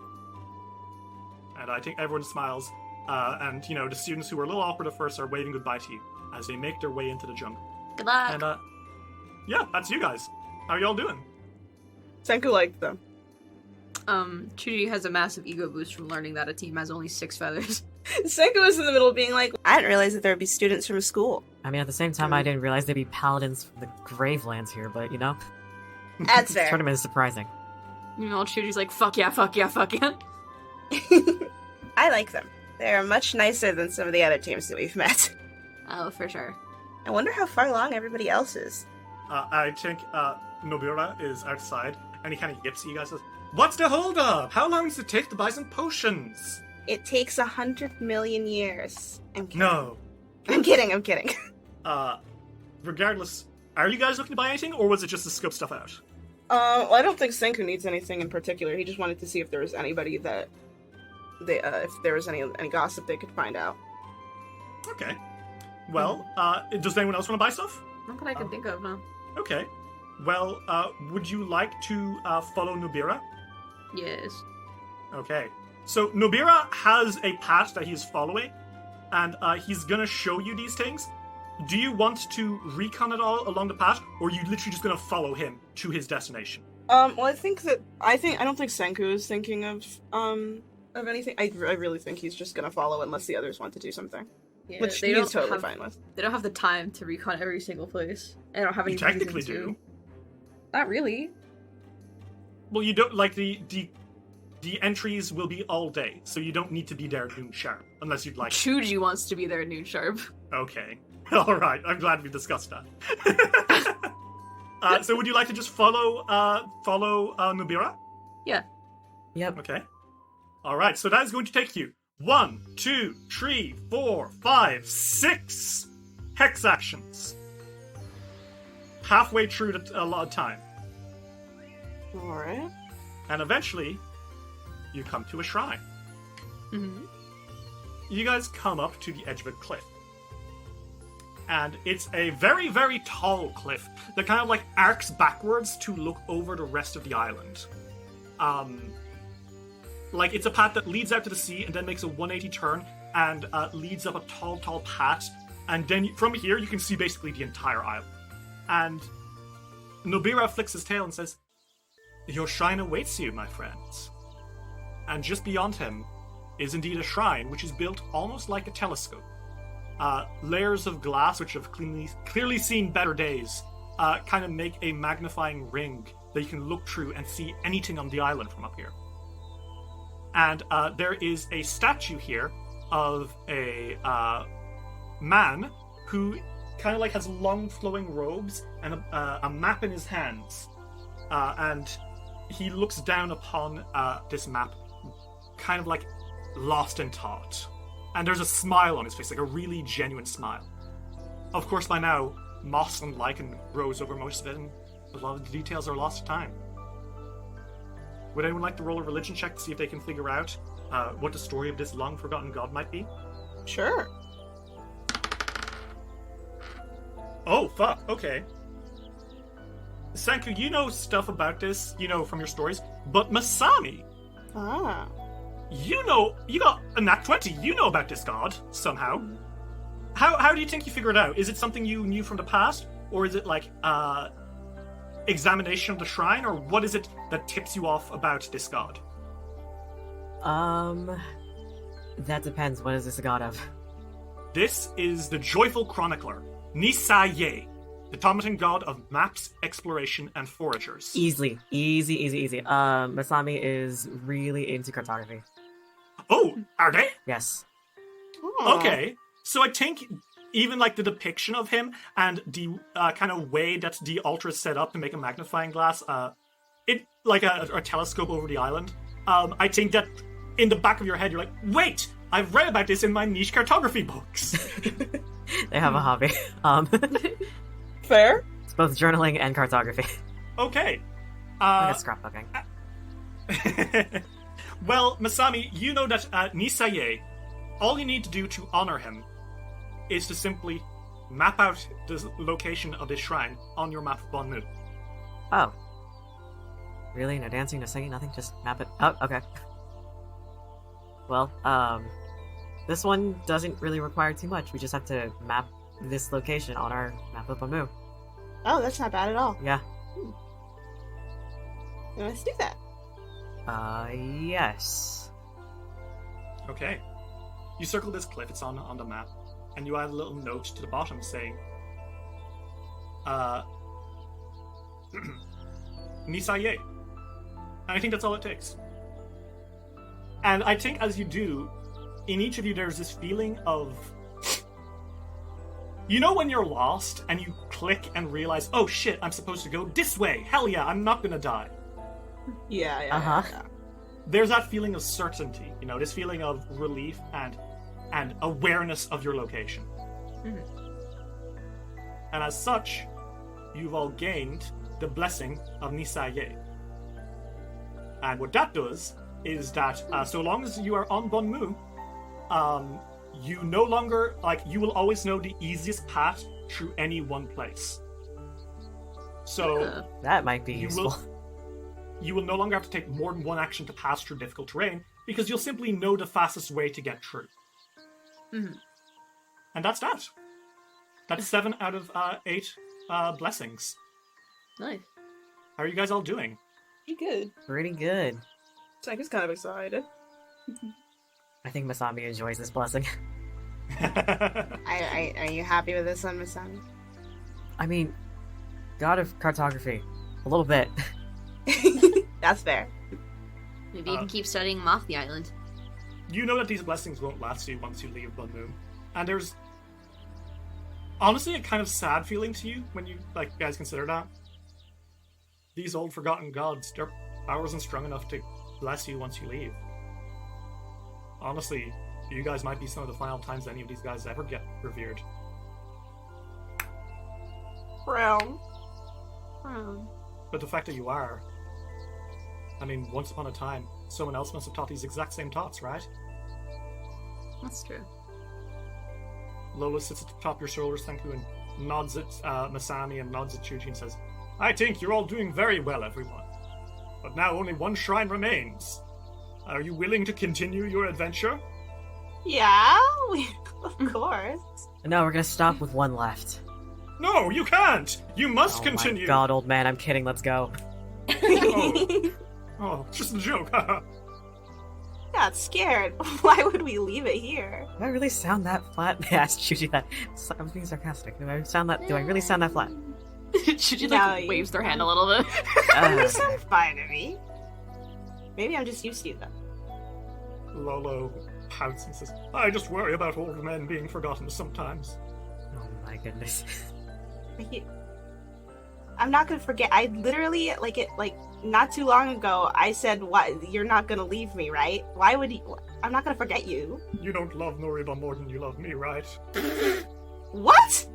A: And I think everyone smiles, and, the students who were a little awkward at first are waving goodbye to you as they make their way into the jungle.
E: Good luck.
A: And, yeah, that's you guys. How are y'all doing?
C: Senku liked them.
B: Chuji has a massive ego boost from learning that a team has only 6 feathers.
C: Senku was in the middle being like,
F: I didn't realize that there would be students from school.
D: I mean, at the same time, I didn't realize there'd be paladins from the Gravelands here, but,
F: That's
D: this
F: fair.
D: tournament is surprising.
B: Chuji's like, fuck yeah, fuck yeah, fuck yeah.
F: I like them. They're much nicer than some of the other teams that we've met.
E: Oh, for sure.
F: I wonder how far along everybody else is.
A: I think Nobura is outside, and he kind of yips at you guys and says, what's the hold up? How long does it take to buy some potions?
F: It takes 100 million years. I'm kidding.
A: No.
F: I'm kidding.
A: Regardless, are you guys looking to buy anything, or was it just to scope stuff out?
C: well, I don't think Senku needs anything in particular. He just wanted to see if there was anybody that if there was any gossip they could find out.
A: Okay. Well, does anyone else want to buy stuff?
B: Not that I can think of, no.
A: Okay. Well, would you like to follow Nobira?
B: Yes.
A: Okay. So Nobira has a path that he's following, and he's gonna show you these things. Do you want to recon it all along the path, or are you literally just gonna follow him to his destination?
C: Well, I don't think Senku is thinking of anything. I really think he's just gonna follow unless the others want to do something,
B: Yeah,
C: which
B: they
C: he's
B: don't
C: totally
B: have-
C: fine with.
B: They don't have the time to recon every single place. They don't have any
A: You technically
B: reason to.
A: do.
B: Not really.
A: Well, you don't like the entries will be all day, so you don't need to be there noon sharp unless you'd like.
B: Chuji wants to be there at noon sharp.
A: Okay. All right. I'm glad we discussed that. So would you like to just follow Nobira?
B: Yeah.
D: Yep.
A: Okay. All right. So that is going to take you 1, 2, 3, 4, 5, 6 hex actions. Halfway through the allotted time.
C: Alright.
A: And eventually, you come to a shrine.
B: Mm-hmm.
A: You guys come up to the edge of a cliff. And it's a very, very tall cliff that kind of like arcs backwards to look over the rest of the island. Like it's a path that leads out to the sea and then makes a 180 turn and leads up a tall, tall path. And then from here, you can see basically the entire island. And Nobira flicks his tail and says, "Your shrine awaits you, my friends." And just beyond him is indeed a shrine, which is built almost like a telescope. Layers of glass, which have clearly seen better days, kind of make a magnifying ring that you can look through and see anything on the island from up here. And there is a statue here of a man who kind of like has long flowing robes and a map in his hands. And he looks down upon this map, kind of like lost in thought. And there's a smile on his face, like a really genuine smile. Of course, by now, moss and lichen grows over most of it, and a lot of the details are lost to time. Would anyone like to roll a religion check to see if they can figure out what the story of this long-forgotten god might be?
C: Sure.
A: Oh, fuck, okay. Sanku, you know stuff about this, you know, from your stories, but Masami,
C: Ah.
A: you know, you got a nat 20, you know about this god, somehow. How do you think you figured it out? Is it something you knew from the past, or is it like, examination of the shrine, or what is it that tips you off about this god?
D: That depends. What is this a god of?
A: This is the joyful chronicler, Nisaye, the Tomatin god of maps, exploration, and foragers.
D: Easy. Masami is really into cartography.
A: Oh, are they?
D: Yes.
C: Oh.
A: Okay, so I think even like the depiction of him and the kind of way that the altar is set up to make a magnifying glass, it like a telescope over the island. I think that in the back of your head you're like, wait, I've read about this in my niche cartography books.
D: They have a hobby.
C: Fair.
D: It's both journaling and cartography.
A: Okay.
D: Like a scrapbooking.
A: Well, Masami, you know that Nisaye, all you need to do to honor him is to simply map out the location of this shrine on your map of Bonmu.
D: Oh. Really? No dancing, no singing, nothing? Just map it? Oh, okay. Well, this one doesn't really require too much. We just have to map this location on our map of Bonmu.
C: Oh, that's not bad at all.
D: Yeah.
C: Then let's do that.
D: Yes.
A: Okay. You circle this cliff, it's on the map, and you add a little note to the bottom saying, Nisaye. And I think that's all it takes. And I think as you do, in each of you there's this feeling of... You know when you're lost and you click and realize, oh shit, I'm supposed to go this way. Hell yeah, I'm not gonna die.
C: Yeah.
D: Uh-huh.
A: There's that feeling of certainty, you know, this feeling of relief and awareness of your location.
B: Mm-hmm.
A: And as such, you've all gained the blessing of Nisaye. And what that does is that so long as you are on Bonmu, you no longer, you will always know the easiest path through any one place. So
D: That might be useful.
A: You will no longer have to take more than one action to pass through difficult terrain, because you'll simply know the fastest way to get through.
B: Mm-hmm.
A: And that's that. That's 7 out of 8 blessings.
B: Nice.
A: How are you guys all doing?
C: Pretty good.
D: Pretty good.
C: Sanka's kind of excited.
D: I think Masami enjoys this blessing.
C: Are you happy with this one, Masami?
D: I mean, god of cartography. A little bit.
C: That's fair.
B: Maybe you can keep studying him off the island.
A: You know that these blessings won't last you once you leave Bunmoon. And there's honestly a kind of sad feeling to you when you guys consider that. These old forgotten gods, their power isn't strong enough to bless you once you leave. Honestly, You guys might be some of the final times any of these guys ever get revered.
C: Brown.
A: But the fact that you are, I mean, once upon a time, someone else must have taught these exact same thoughts, right?
B: That's true.
A: Lola sits at the top of your shoulders, thank you, and nods at Masami and nods at Chuji and says, I think you're all doing very well, everyone. But now only one shrine remains. Are you willing to continue your adventure?
F: Yeah, of course.
D: No, we're gonna stop with one left.
A: No, you can't! You must
D: Oh
A: continue!
D: my god, old man, I'm kidding, let's go.
A: Oh, it's just a joke.
F: Got scared. Why would we leave it here?
D: Do I really sound that flat? I asked Chuji that. I'm being sarcastic. Do I really sound that flat?
B: She
F: No,
B: like
F: you-
B: waves their hand a little bit.
F: You
D: Okay.
F: sound fine to me. Maybe I'm just used to you though.
A: Lolo pouts and says, I just worry about old men being forgotten sometimes.
D: Oh my goodness.
F: I'm not gonna forget. I literally not too long ago. I said, "What? You're not gonna leave me, right? Why would you? I'm not gonna forget you."
A: You don't love Noriba more than you love me, right?
F: What?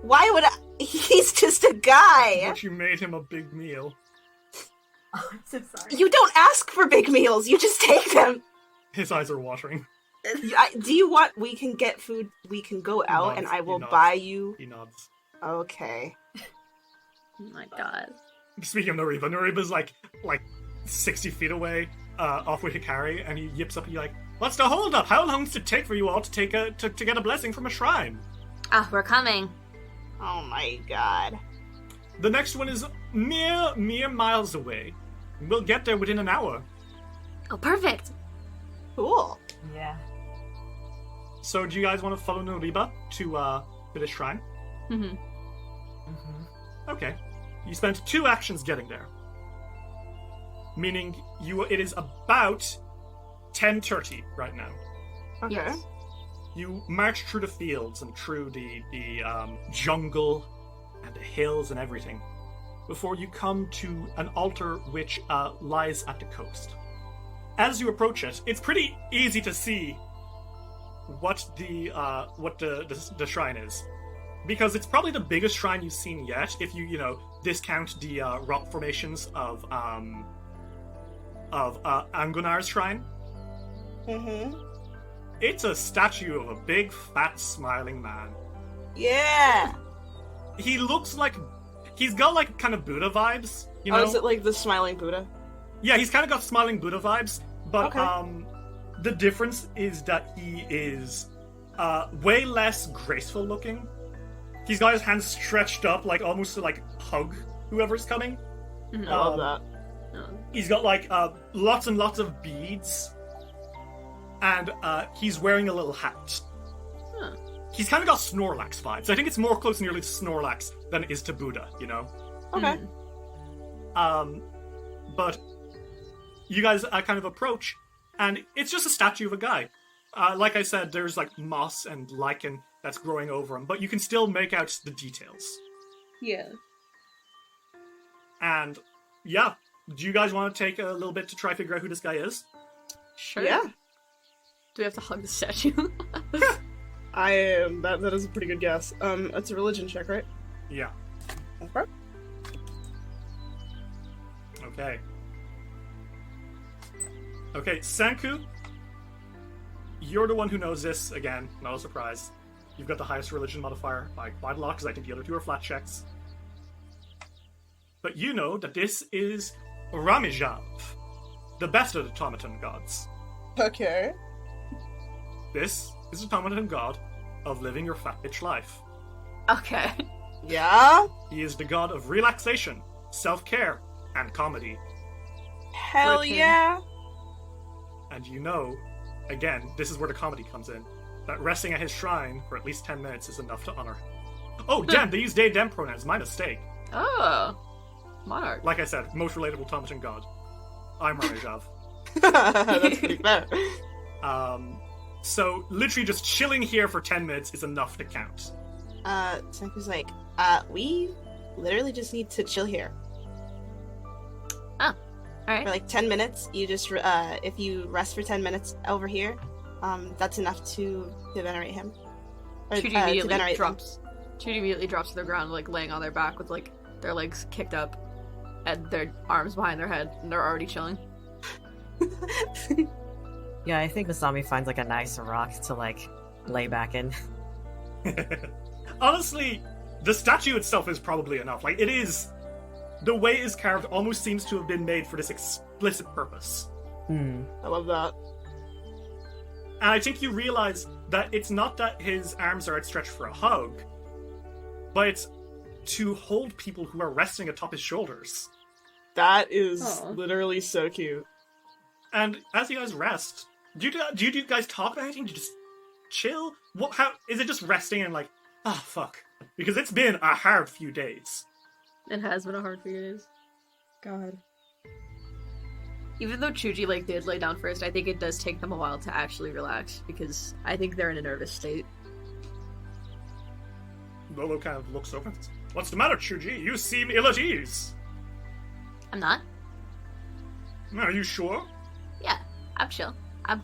F: Why would I? He's just a guy.
A: But you made him a big meal.
D: Oh, I'm so sorry.
F: You don't ask for big meals. You just take them.
A: His eyes are watering.
F: Do you want? We can get food. We can go out, and
A: nods,
F: I will
A: he nods.
F: buy you.
A: He nods.
F: Okay.
B: Oh my god.
A: Speaking of Noriba's like 60 feet away, off with Hikari, and he yips up and you're like, what's the hold up? How long does it take for you all to take to get a blessing from a shrine?
E: Ah, we're coming.
F: Oh my god.
A: The next one is mere miles away. We'll get there within an hour.
E: Oh, perfect.
F: Cool.
D: Yeah.
A: So do you guys want to follow Noriba to the shrine?
B: Mm-hmm.
A: Okay. You spent 2 actions getting there. Meaning it is about 10:30 right now.
F: Okay.
B: Yes.
A: You march through the fields and through the jungle and the hills and everything before you come to an altar which lies at the coast. As you approach it, it's pretty easy to see what the shrine is, because it's probably the biggest shrine you've seen yet. If you discount the rock formations of Angunar's shrine.
F: Mm-hmm.
A: It's a statue of a big, fat, smiling man.
F: Yeah.
A: He looks like he's got like kind of Buddha vibes, you know?
C: Oh, is it like the smiling Buddha?
A: Yeah, he's kind of got smiling Buddha vibes, but
C: Okay.
A: the difference is that he is way less graceful looking. He's got his hands stretched up, like almost to like hug whoever's coming.
C: I love that.
A: He's got like lots and lots of beads, and he's wearing a little hat.
B: Huh.
A: He's kind of got Snorlax vibes. I think it's more close nearly to Snorlax than it is to Buddha, you know?
C: Okay.
A: But you guys kind of approach, and it's just a statue of a guy. Like I said, there's like moss and lichen that's growing over him, but you can still make out the details.
B: Yeah.
A: And yeah, do you guys want to take a little bit to try figure out who this guy is?
B: Sure.
C: Yeah.
B: Do we have to hug the statue?
C: I am. That is a pretty good guess. It's a religion check, right?
A: Yeah.
C: Okay.
A: Okay. Okay, Sanku, you're the one who knows this. Again, not a surprise. You've got the highest religion modifier by quite a lot, because I think the other 2 are flat checks. But you know that this is Ramijav, the best of the automaton gods.
C: Okay.
A: This is the automaton god of living your fat bitch life.
B: Okay.
C: Yeah.
A: He is the god of relaxation, self-care, and comedy.
C: Hell
B: Working.
C: yeah.
A: And you know, again, this is where the comedy comes in, that resting at his shrine for at least 10 minutes is enough to honor. Oh, damn, they use they, them pronouns. My mistake.
B: Oh. Monarch.
A: Like I said, most relatable automaton god. I'm Ramijav.
C: That's pretty fair.
A: So, literally just chilling here for 10 minutes is enough to count.
F: Senku's like, we literally just need to chill here.
E: All right.
F: For like 10 minutes. You just, if you rest for 10 minutes over here,
C: that's enough to venerate him. Or,
B: Chuji
C: to
B: immediately
C: venerate them.
B: drops. Chuji immediately drops to the ground, like laying on their back with like their legs kicked up and their arms behind their head, and they're already chilling.
D: Yeah, I think Masami finds like a nice rock to like lay back in.
A: Honestly, the statue itself is probably enough. Like, it is... The way it's carved almost seems to have been made for this explicit purpose.
C: I love that.
A: And I think you realize that it's not that his arms are outstretched for a hug, but it's to hold people who are resting atop his shoulders.
C: That is
B: Aw.
C: literally so cute.
A: And as you guys rest, do you guys talk about anything? Do you just chill? What? How is it? Just resting and like, ah, fuck, because it's been a hard few days.
B: It has been a hard few days. God. Even though Chuji like did lay down first, I think it does take them a while to actually relax because I think they're in a nervous state.
A: Lolo kind of looks over and says, "What's the matter, Chuji? You seem ill at ease.
E: I'm not.
A: Are you sure?"
E: Yeah, I'm chill. I'm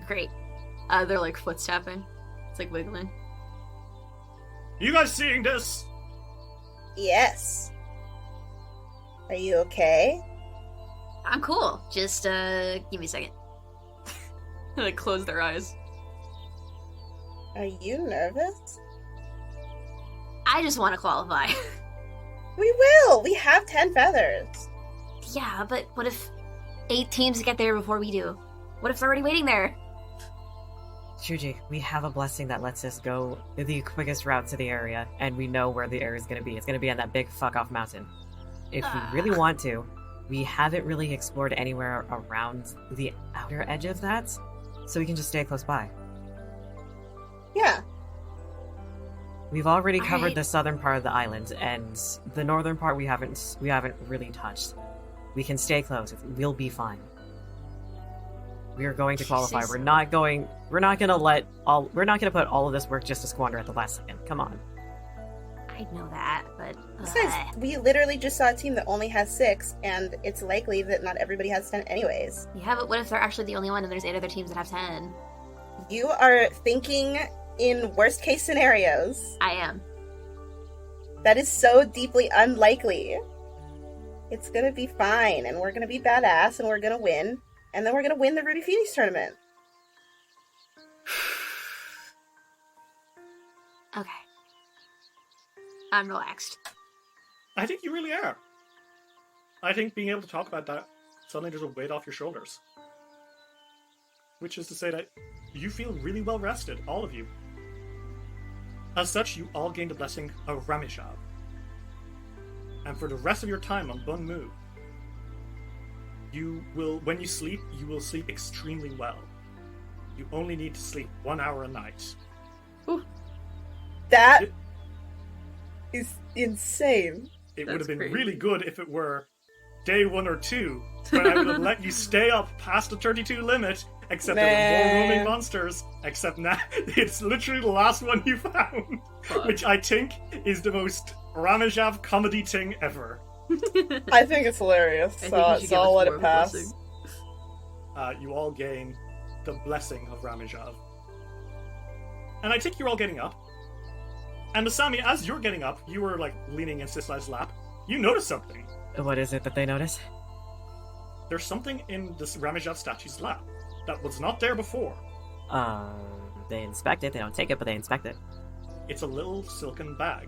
E: great.
B: They're like foot tapping. It's like wiggling.
A: You guys seeing this?
F: Yes. Are you okay?
E: I'm cool. Just give me a second.
B: They like close their eyes.
F: Are you nervous?
E: I just want to qualify.
F: We will! We have 10 feathers.
E: Yeah, but what if 8 teams get there before we do? What if they're already waiting there?
D: Chuji, we have a blessing that lets us go the quickest route to the area, and we know where the area is going to be. It's going to be on that big fuck-off mountain. If we really want to, we haven't really explored anywhere around the outer edge of that, so we can just stay close by.
F: Yeah.
D: We've already
E: All
D: covered
E: right.
D: the southern part of the island, and the northern part we haven't really touched. We can stay close. We'll be fine. We are going to qualify.
E: Jesus.
D: We're not gonna put all of this work just to squander at the last second. Come on.
E: I know that, but
F: Besides, we literally just saw a team that only has 6, and it's likely that not everybody has 10 anyways.
E: yeah, but what if they're actually the only one and there's 8 other teams that have 10?
F: You are thinking in worst case scenarios.
E: I am.
F: That is so deeply unlikely. It's gonna be fine, and we're gonna be badass, and we're gonna win, and then we're gonna win the Ruby Phoenix tournament.
E: Okay. I'm relaxed.
A: I think you really are. I think being able to talk about that, suddenly there's a weight off your shoulders. Which is to say that you feel really well rested, all of you. As such, you all gained a blessing of Rameshav. And for the rest of your time on Bun Mu, when you sleep, you will sleep extremely well. You only need to sleep 1 hour a night.
F: That
A: It-
F: is insane.
A: It would
B: That's
A: have been
B: crazy.
A: really good if it were day 1 or 2, when I would have let you stay up past the 32 limit, except there were more roaming
F: Man.
A: monsters, except now it's literally the last one you found,
B: Fuck.
A: which I think is the most Rameshav comedy thing ever.
F: I think it's hilarious,
B: I think
F: so,
B: we should
F: so
B: give
F: I'll let
B: Thor
F: it
B: a
F: pass.
B: blessing.
A: You all gain the blessing of Rameshav. And I think you're all getting up. And Masami, as you're getting up, you were like leaning in Sislai's lap. You notice something.
D: What is it that they notice?
A: There's something in this Rameshav statue's lap that was not there before.
D: They inspect it. They don't take it, but they inspect it.
A: It's a little silken bag,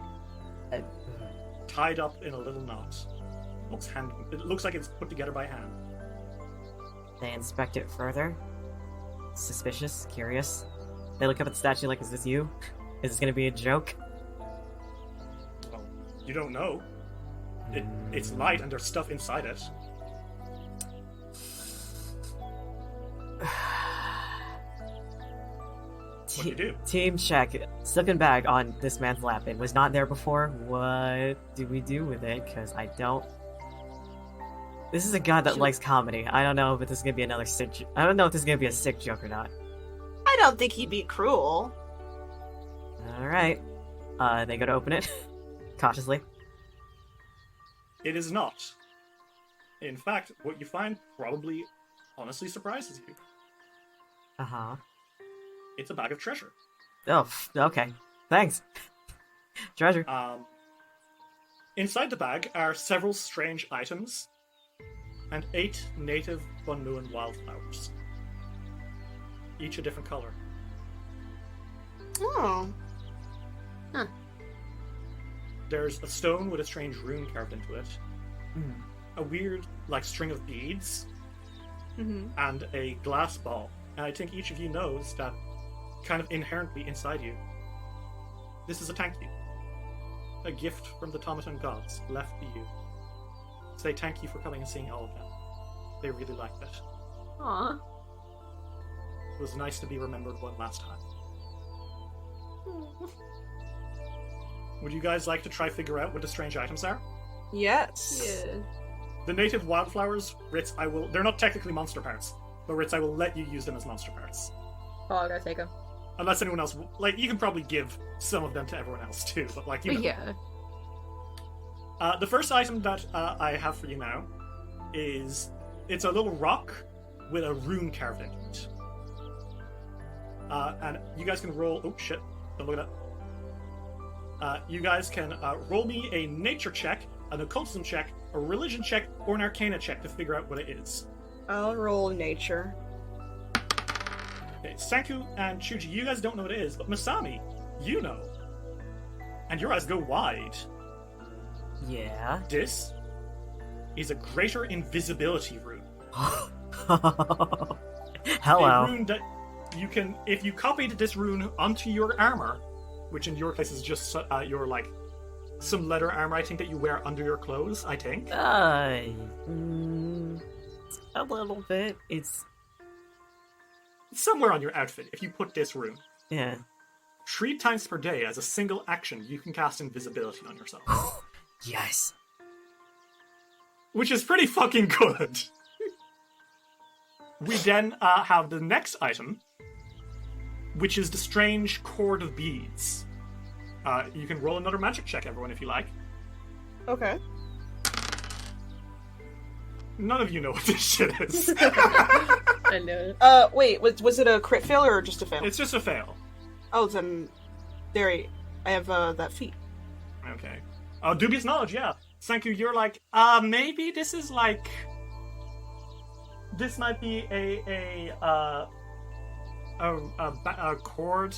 A: tied up in a little knot. It looks like it's put together by hand.
D: They inspect it further. Suspicious, curious. They look up at the statue like, is this you? Is this gonna be a joke?
A: Well, you don't know. It's light and there's stuff inside it. What do you do?
D: Team check. Silken bag on this man's lap. It was not there before. What do we do with it? Because I don't... This is a god that likes comedy. I don't know if this is gonna be another sick... I don't know if this is gonna be a sick joke or not.
C: I don't think he'd be cruel.
D: Alright. They go to open it. Cautiously.
A: It is not. In fact, what you find probably honestly surprises you.
D: Uh-huh.
A: It's a bag of treasure.
D: Oh, okay. Thanks. Treasure.
A: Inside the bag are several strange items and 8 native Bunmuan wildflowers, each a different color.
C: Oh.
B: Huh.
A: There's a stone with a strange rune carved into it, a weird, like, string of beads, and a glass ball. And I think each of you knows that, kind of inherently inside you, this is a thank you. A gift from the Tomatan gods left to you. Say thank you for coming and seeing all of them. They really liked it.
B: Aww.
A: It was nice to be remembered one last time. Would you guys like to try figure out what the strange items are?
C: Yes.
B: Yeah.
A: The native wildflowers, Ritz, they're not technically monster parts, but Ritz, I will let you use them as monster parts.
B: Oh, I gotta take them.
A: Unless anyone else, like, you can probably give some of them to everyone else too, but like, you know.
B: Yeah.
A: The first item that I have for you now is, it's a little rock with a rune carved into it. And you guys can roll, oh shit, don't look at that. You guys can roll me a nature check, an occultism check, a religion check, or an arcana check to figure out what it is.
C: I'll roll nature.
A: Okay, Sanku and Chuji, you guys don't know what it is, but Masami, you know. And your eyes go wide.
D: Yeah.
A: This is a greater invisibility rune.
D: Hello.
A: A rune that you can, if you copied this rune onto your armor, which in your case is just your, like, some leather armor, I think, that you wear under your clothes, I think.
D: A little bit. It's
A: somewhere on your outfit, if you put this rune.
D: yeah.
A: 3 times per day, as a single action, you can cast invisibility on yourself.
D: Yes.
A: Which is pretty fucking good. We then have the next item, which is the strange cord of beads. You can roll another magic check, everyone, if you like.
C: Okay.
A: None of you know what this shit is.
B: I know.
C: Wait, was it a crit fail or just a fail?
A: It's just a fail.
C: Oh, then I have that feat.
A: Okay. Dubious knowledge, yeah. Sanku, you're like, maybe this is like, this might be a cord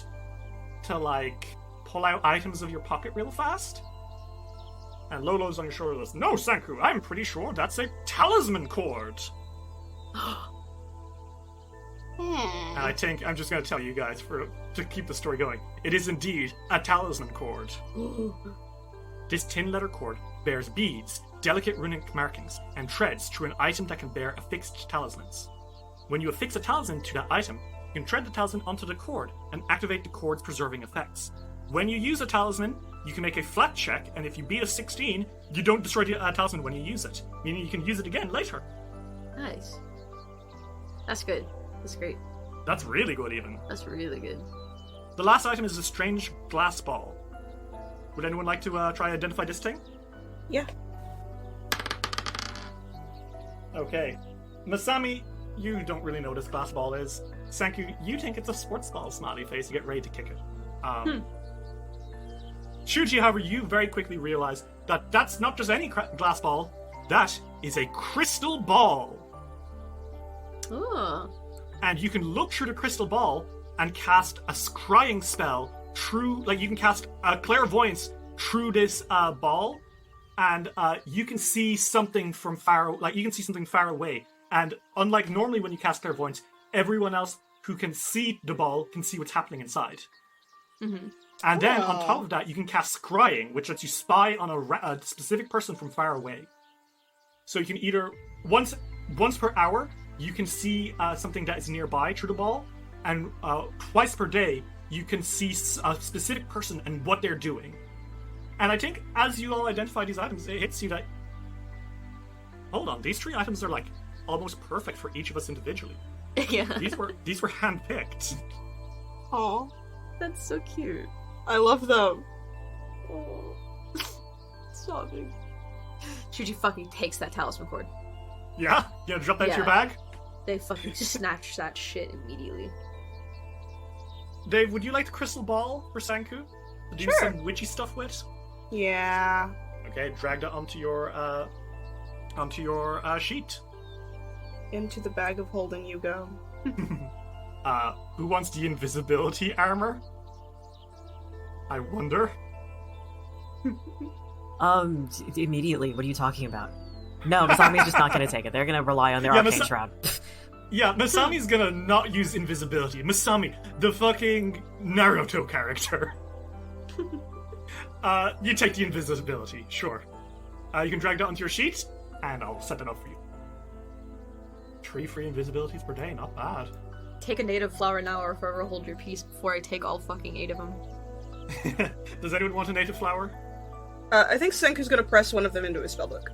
A: to, like, pull out items of your pocket real fast. And Lolo's on your shoulder list. No, Sanku, I'm pretty sure that's a talisman cord. And I think I'm just going to tell you guys to keep the story going. It is indeed a talisman cord. This tin leather cord bears beads, delicate runic markings, and treads through an item that can bear affixed talismans. When you affix a talisman to that item, you can tread the talisman onto the cord and activate the cord's preserving effects. When you use a talisman, you can make a flat check, and if you beat a 16, you don't destroy the talisman when you use it, meaning you can use it again later.
B: Nice. That's good. That's great.
A: That's really good, even.
B: That's really good.
A: The last item is a strange glass ball. Would anyone like to try and identify this thing?
C: Yeah.
A: Okay. Masami, you don't really know what this glass ball is. Sanku, you think it's a sports ball, smiley face. You get ready to kick it. Shuji, however, you very quickly realize that that's not just any glass ball. That is a crystal ball.
B: Oh.
A: And you can look through the crystal ball and cast a scrying spell through, like, you can cast a clairvoyance through this ball, and you can see something from far, like, you can see something far away. And unlike normally when you cast clairvoyance, everyone else who can see the ball can see what's happening inside.
B: Mm-hmm.
A: And then on top of that, you can cast scrying, which lets you spy on a specific person from far away. So you can either once per hour, you can see something that is nearby through the ball, and twice per day, you can see a specific person and what they're doing. And I think as you all identify these items, it hits you that, hold on, these 3 items are, like, almost perfect for each of us individually.
B: Yeah.
A: These were handpicked.
C: Aw,
B: That's so cute.
C: I love them.
B: Oh. Sobbing. Shuji fucking takes that talisman cord.
A: Yeah? You gonna drop that into your
B: Yeah.
A: bag?
B: They fucking snatch that shit immediately.
A: Dave, would you like the crystal ball for Sanku? To do
C: Sure.
A: some witchy stuff with?
C: Yeah.
A: Okay, drag that onto your sheet.
C: Into the bag of holding you go.
A: Who wants the invisibility armor? I wonder.
D: Immediately, what are you talking about? No, Masami's just not gonna take it. They're gonna rely on their arcane shroud.
A: Yeah, Masami's gonna not use invisibility. Masami, the fucking Naruto character. You take the invisibility, sure. You can drag that onto your sheet, and I'll set that up for you. 3 free invisibilities per day, not bad.
B: Take a native flower now or forever hold your peace before I take all fucking 8 of them.
A: Does anyone want a native flower?
C: I think Senku's gonna press one of them into his spellbook.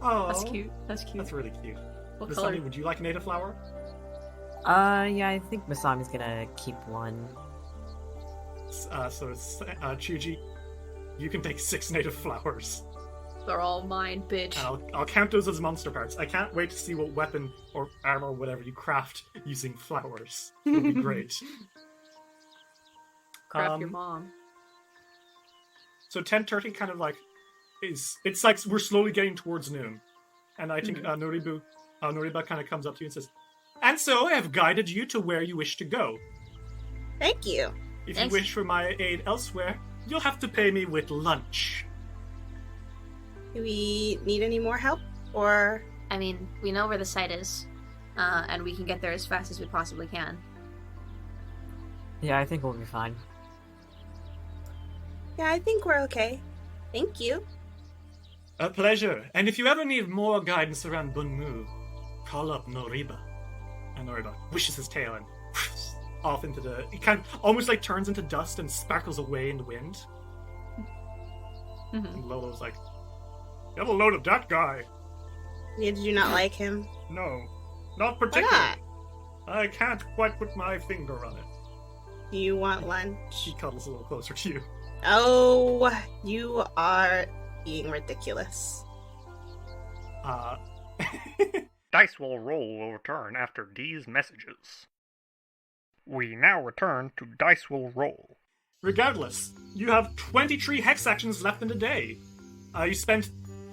A: Oh,
B: That's cute. That's cute.
A: That's really cute.
B: What
A: Masami,
B: color?
A: would you like a native flower?
D: Yeah, I think Masami's gonna keep one.
A: Chuji, you can take 6 native flowers.
B: They're all mine, bitch.
A: And I'll count those as monster parts. I can't wait to see what weapon or armor or whatever you craft using flowers. It'll be great.
B: Crap your mom.
A: So 10:30 kind of like it's like we're slowly getting towards noon. And I think Noriba kind of comes up to you and says, "And so I have guided you to where you wish to go.
F: Thank you.
A: If
E: Thanks.
A: you wish for my aid elsewhere, you'll have to pay me with lunch."
F: Do we need any more help? Or
E: I mean, we know where the site is, and we can get there as fast as we possibly can.
D: Yeah, I think we'll be fine.
F: yeah, I think we're okay. Thank you.
A: A pleasure. And if you ever need more guidance around Bunmu, call up Noriba. And Noriba wishes his tail and off into the... It kind of almost like turns into dust and sparkles away in the wind. And Lolo's like, "Get a load of that guy."
F: Did you not like him?
A: No, not
F: Why
A: particularly.
F: not?
A: I can't quite put my finger on it.
F: Do you want lunch?
A: She cuddles a little closer to you.
F: Oh, you are being ridiculous.
G: Dice will roll will return after these messages. We now return to Dice will roll.
A: Regardless, you have 23 hex actions left in the day. You spent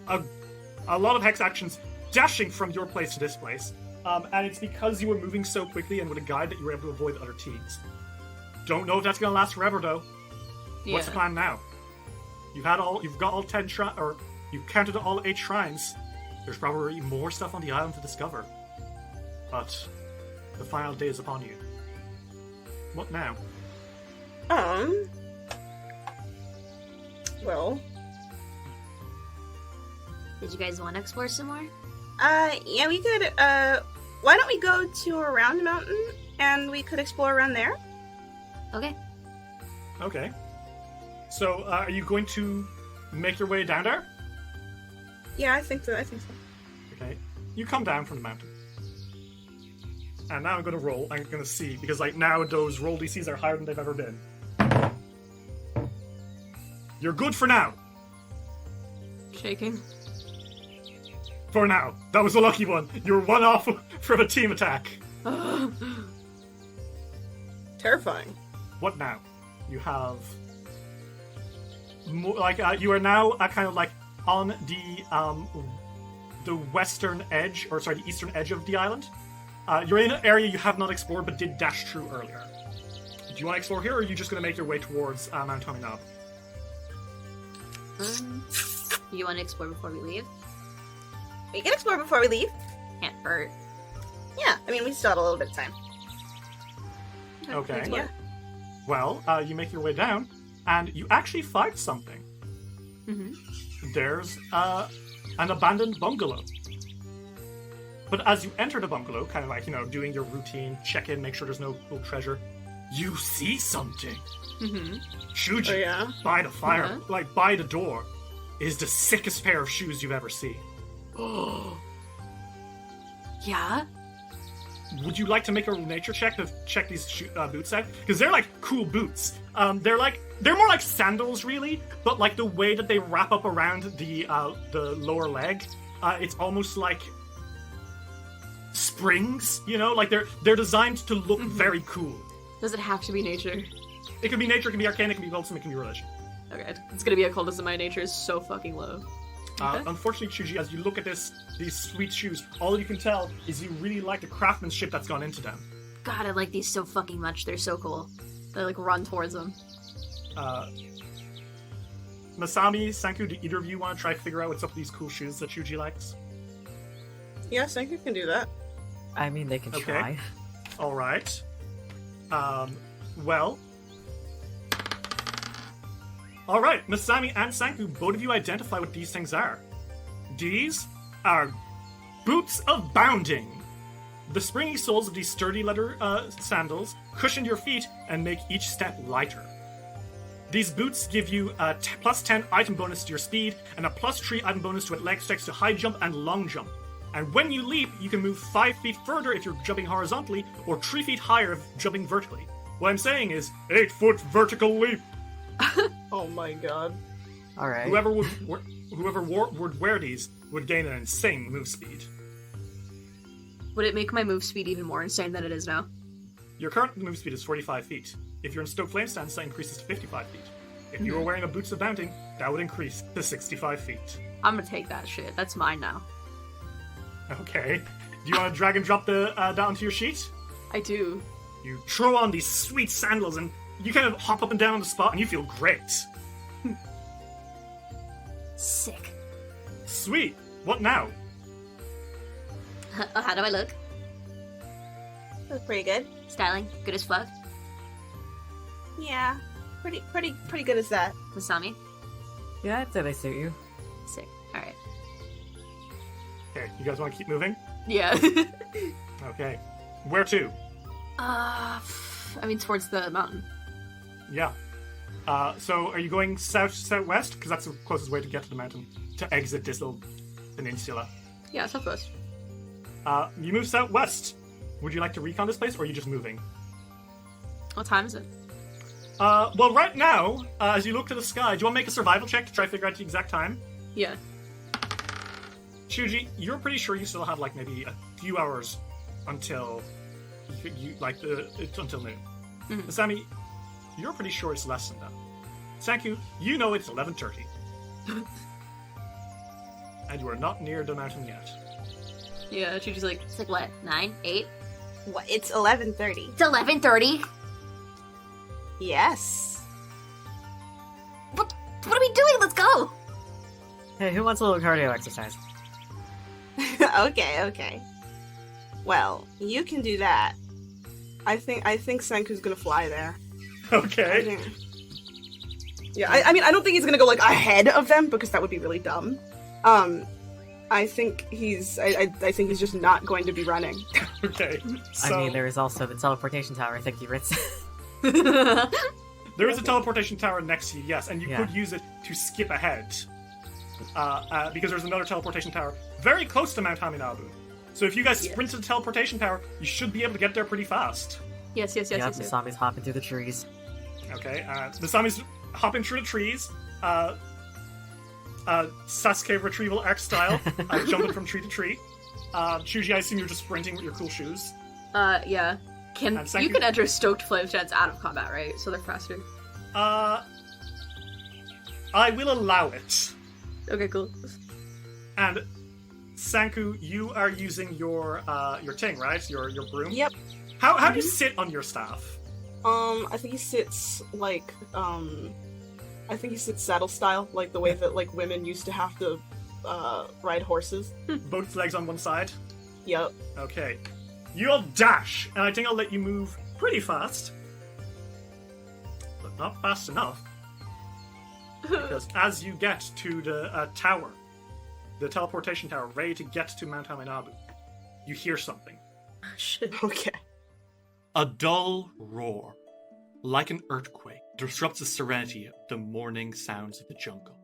A: a lot of hex actions dashing from your place to this place, and it's because you were moving so quickly and with a guide that you were able to avoid other teams. Don't know if that's going to last forever, though. What's the plan now? You've got all 10 or you've counted all 8 shrines. There's probably more stuff on the island to discover. But the final day is upon you. What now?
F: Well,
E: Did you guys want to explore some more?
F: yeah, we could, why don't we go to Around Mountain, and we could explore around there?
E: Okay.
A: Okay. So, are you going to make your way down there?
C: Yeah, I think so.
A: Okay. You come down from the mountain. And now I'm going to roll. I'm going to see, because like now those roll DCs are higher than they've ever been. You're good for now.
B: Shaking.
A: For now. That was a lucky one. You're one off from a team attack.
C: Terrifying.
A: What now? You have... you are now kind of like on the western edge, or sorry, the eastern edge of the island. You're in an area you have not explored but did dash through earlier. Do you want to explore here, or are you just going to make your way towards Mount Haminabu?
E: You want to explore before we leave?
F: We can explore before we leave.
E: Can't hurt.
F: Yeah, I mean, we still have a little bit of time.
A: Okay.
F: Yeah.
A: Well, you make your way down, and you actually find something. There's an abandoned bungalow. But as you enter the bungalow, kind of like, doing your routine, check in, make sure there's no cool treasure, you see something. Shuji,
C: Oh, yeah?
A: by the fire, like by the door, is the sickest pair of shoes you've ever seen.
B: Yeah?
A: Would you like to make a nature check to check these boots out? Because they're like cool boots. They're more like sandals, really, but like the way that they wrap up around the lower leg, it's almost like springs. Like they're designed to look very cool.
B: Does it have to be nature?
A: It can be nature, it can be arcane, it can be occultism, it can be religion.
B: Okay, it's gonna be occultism. My nature is so fucking low. Okay.
A: Unfortunately, Chuji, as you look at these sweet shoes, all you can tell is you really like the craftsmanship that's gone into them.
B: God, I like these so fucking much. They're so cool. I like run towards them.
A: Masami, Sanku, do either of you want to try to figure out what's up with these cool shoes that Chuji likes?
C: Yes, I think you can do that.
D: I mean, they can
A: Okay.
D: try.
A: Alright. Well. Alright, Masami and Sanku, both of you identify what these things are. These are boots of bounding. The springy soles of these sturdy leather sandals cushion your feet and make each step lighter. These boots give you a plus 10 item bonus to your speed and a plus 3 item bonus to athletics checks to high jump and long jump. And when you leap, you can move 5 feet further if you're jumping horizontally, or 3 feet higher if jumping vertically. What I'm saying is, 8-foot vertical leap!
C: Oh my god.
D: All right.
A: Whoever would wear these would gain an insane move speed.
B: Would it make my move speed even more insane than it is now?
A: Your current move speed is 45 feet. If you're in Stoke Flame stance, that increases to 55 feet. If you were wearing a Boots of Bounding, that would increase to 65 feet.
B: I'm gonna take that shit. That's mine now.
A: Okay. Do you want to drag and drop that onto your sheet?
B: I do.
A: You throw on these sweet sandals and you kind of hop up and down on the spot and you feel great.
E: Sick.
A: Sweet. What now?
E: How do I look?
F: That's pretty good.
E: Styling? Good as fuck?
F: Yeah, pretty good as that.
E: Masami?
D: Yeah, I'd say they suit you.
E: Sick. Alright.
A: Okay, you guys want to keep moving?
B: Yeah.
A: Okay. Where to?
B: I mean, towards the mountain.
A: Yeah. So are you going southwest? Because that's the closest way to get to the mountain. To exit this little peninsula.
B: Yeah, southwest.
A: You move southwest. Would you like to recon this place, or are you just moving?
B: What time is it?
A: Well, right now, as you look to the sky, do you want to make a survival check to try to figure out the exact time?
B: Yeah.
A: Shuji, you're pretty sure you still have, like, maybe a few hours until until noon.
B: Mhm.
A: Masami, you're pretty sure it's less than that. Sanku, you know it's 11:30. And you are not near the mountain yet.
B: Yeah, she's like,
E: It's like what? 9? 8?
F: What? It's 11:30.
E: It's 11:30?
F: Yes.
E: What are we doing? Let's go!
D: Hey, who wants a little cardio exercise?
F: Okay. Well, you can do that.
C: I think Senku's gonna fly there.
A: Okay.
C: Yeah, I mean, I don't think he's gonna go like ahead of them because that would be really dumb. I think he's just not going to be running.
A: Okay. So,
D: I mean, there is also the teleportation tower. Thank you, Ritz.
A: there is a teleportation tower next to you, yes, and you
D: Yeah.
A: could use it to skip ahead. Because there's another teleportation tower very close to Mount Haminabu. So if you guys sprint to the teleportation tower, you should be able to get there pretty fast.
B: yes.
D: Yeah, the zombies hopping through the trees.
A: Okay, the zombies hopping through the trees, Sasuke retrieval arc style, jumping from tree to tree. Shuji, I assume you're just sprinting with your cool shoes.
B: Yeah.
A: And
B: You
A: Sanku-
B: can enter stoked flame chants out of combat, right? So they're faster.
A: I will allow it.
B: Okay, cool.
A: And Sanku, you are using your ting, right? Your broom.
C: Yep.
A: How do you sit on your staff?
C: I think he sits like I think he sits saddle style, like the way that like women used to have to ride horses.
A: Both legs on one side.
C: Yep.
A: Okay. You'll dash, and I think I'll let you move pretty fast, but not fast enough. Because as you get to the tower, the teleportation tower, ready to get to Mount Haminabu, you hear something.
B: Shit.
C: Okay.
A: A dull roar, like an earthquake, disrupts the serenity of the morning sounds of the jungle.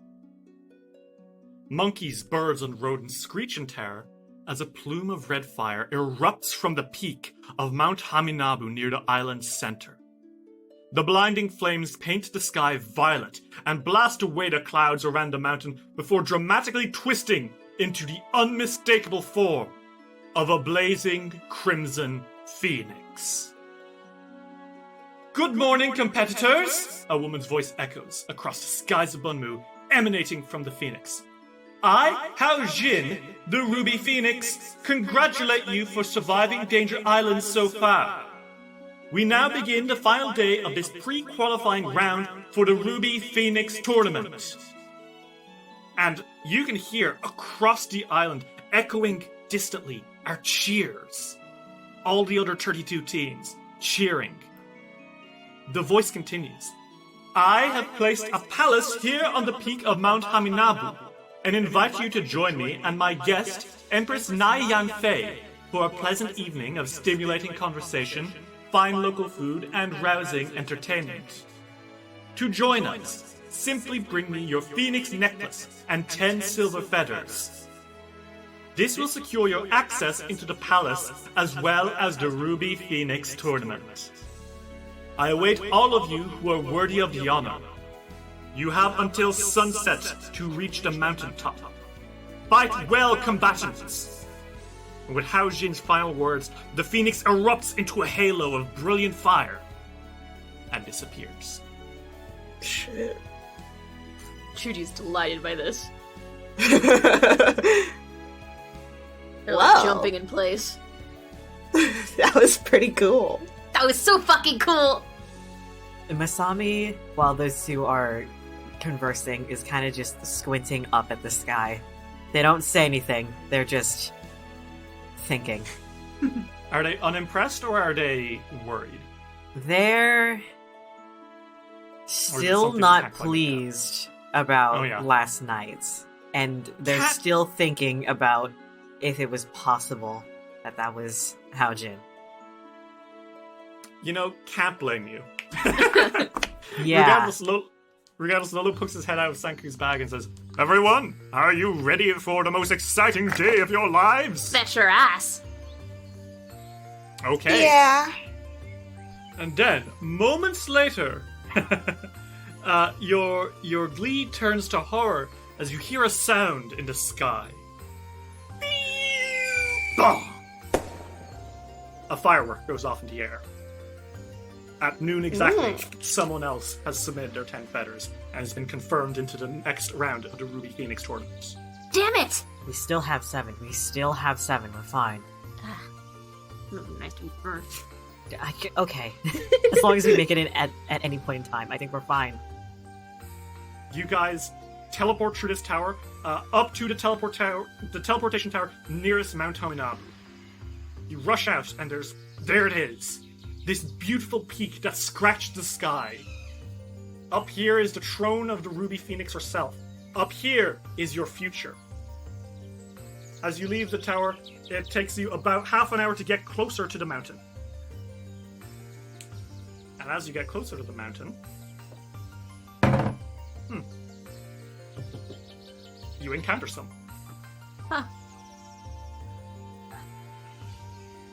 A: Monkeys, birds, and rodents screech in terror as a plume of red fire erupts from the peak of Mount Haminabu near the island's center. The blinding flames paint the sky violet and blast away the clouds around the mountain before dramatically twisting into the unmistakable form of a blazing crimson phoenix. Good morning, competitors! A woman's voice echoes across the skies of Bunmu, emanating from the Phoenix. I, Hao Jin, the Ruby Phoenix, congratulate you for surviving Danger Island so far. We now begin the final day of this pre-qualifying round for the Ruby Phoenix tournament. And you can hear across the island, echoing distantly, are cheers. All the other 32 teams cheering. The voice continues. I have placed a palace here on the peak of Mount Haminabu and invite you to join me and my guest, Empress Nai Yan Fei, for a pleasant evening of stimulating conversation, fine local food, and rousing entertainment. To join us, simply bring me your phoenix necklace and 10 silver feathers. This will secure your access into the palace as well as the Ruby Phoenix tournament. I await all of you who are worthy of the honor. You have until sunset to reach the mountaintop. Fight well, combatants! And with Hao Jin's final words, the phoenix erupts into a halo of brilliant fire and disappears.
C: Shit.
B: Chuji's delighted by this. They're
C: Wow.
B: like jumping in place.
C: That was pretty cool.
E: That was so fucking cool.
D: Masami, while those two are conversing, is kind of just squinting up at the sky. They don't say anything, they're just thinking.
A: Are they unimpressed or are they worried?
D: They're still
A: something
D: not
A: act like
D: pleased about
A: Oh, yeah.
D: last night. And they're
A: Cat-
D: still thinking about if it was possible that was Haojin.
A: You know, can't blame you.
D: Yeah.
A: Regardless, Lolo pokes his head out of Sanku's bag and says, Everyone, are you ready for the most exciting day of your lives?
E: Bet your ass.
A: Okay.
F: Yeah.
A: And then, moments later, your glee turns to horror as you hear a sound in the sky. Bah! A firework goes off in the air. At noon exactly, someone else has submitted their 10 feathers and has been confirmed into the next round of the Ruby Phoenix tournament.
E: Damn it.
D: We still have 7. We're fine.
E: Nice to be first.
D: Okay. As long as we make it in at any point in time, I think we're fine.
A: You guys teleport through this tower up to the teleportation tower nearest Mount Haminabu. You rush out, and there it is. This beautiful peak that scratched the sky. Up here is the throne of the Ruby Phoenix herself. Up here is your future. As you leave the tower, it takes you about half an hour to get closer to the mountain. And as you get closer to the mountain, you encounter someone.
B: Huh.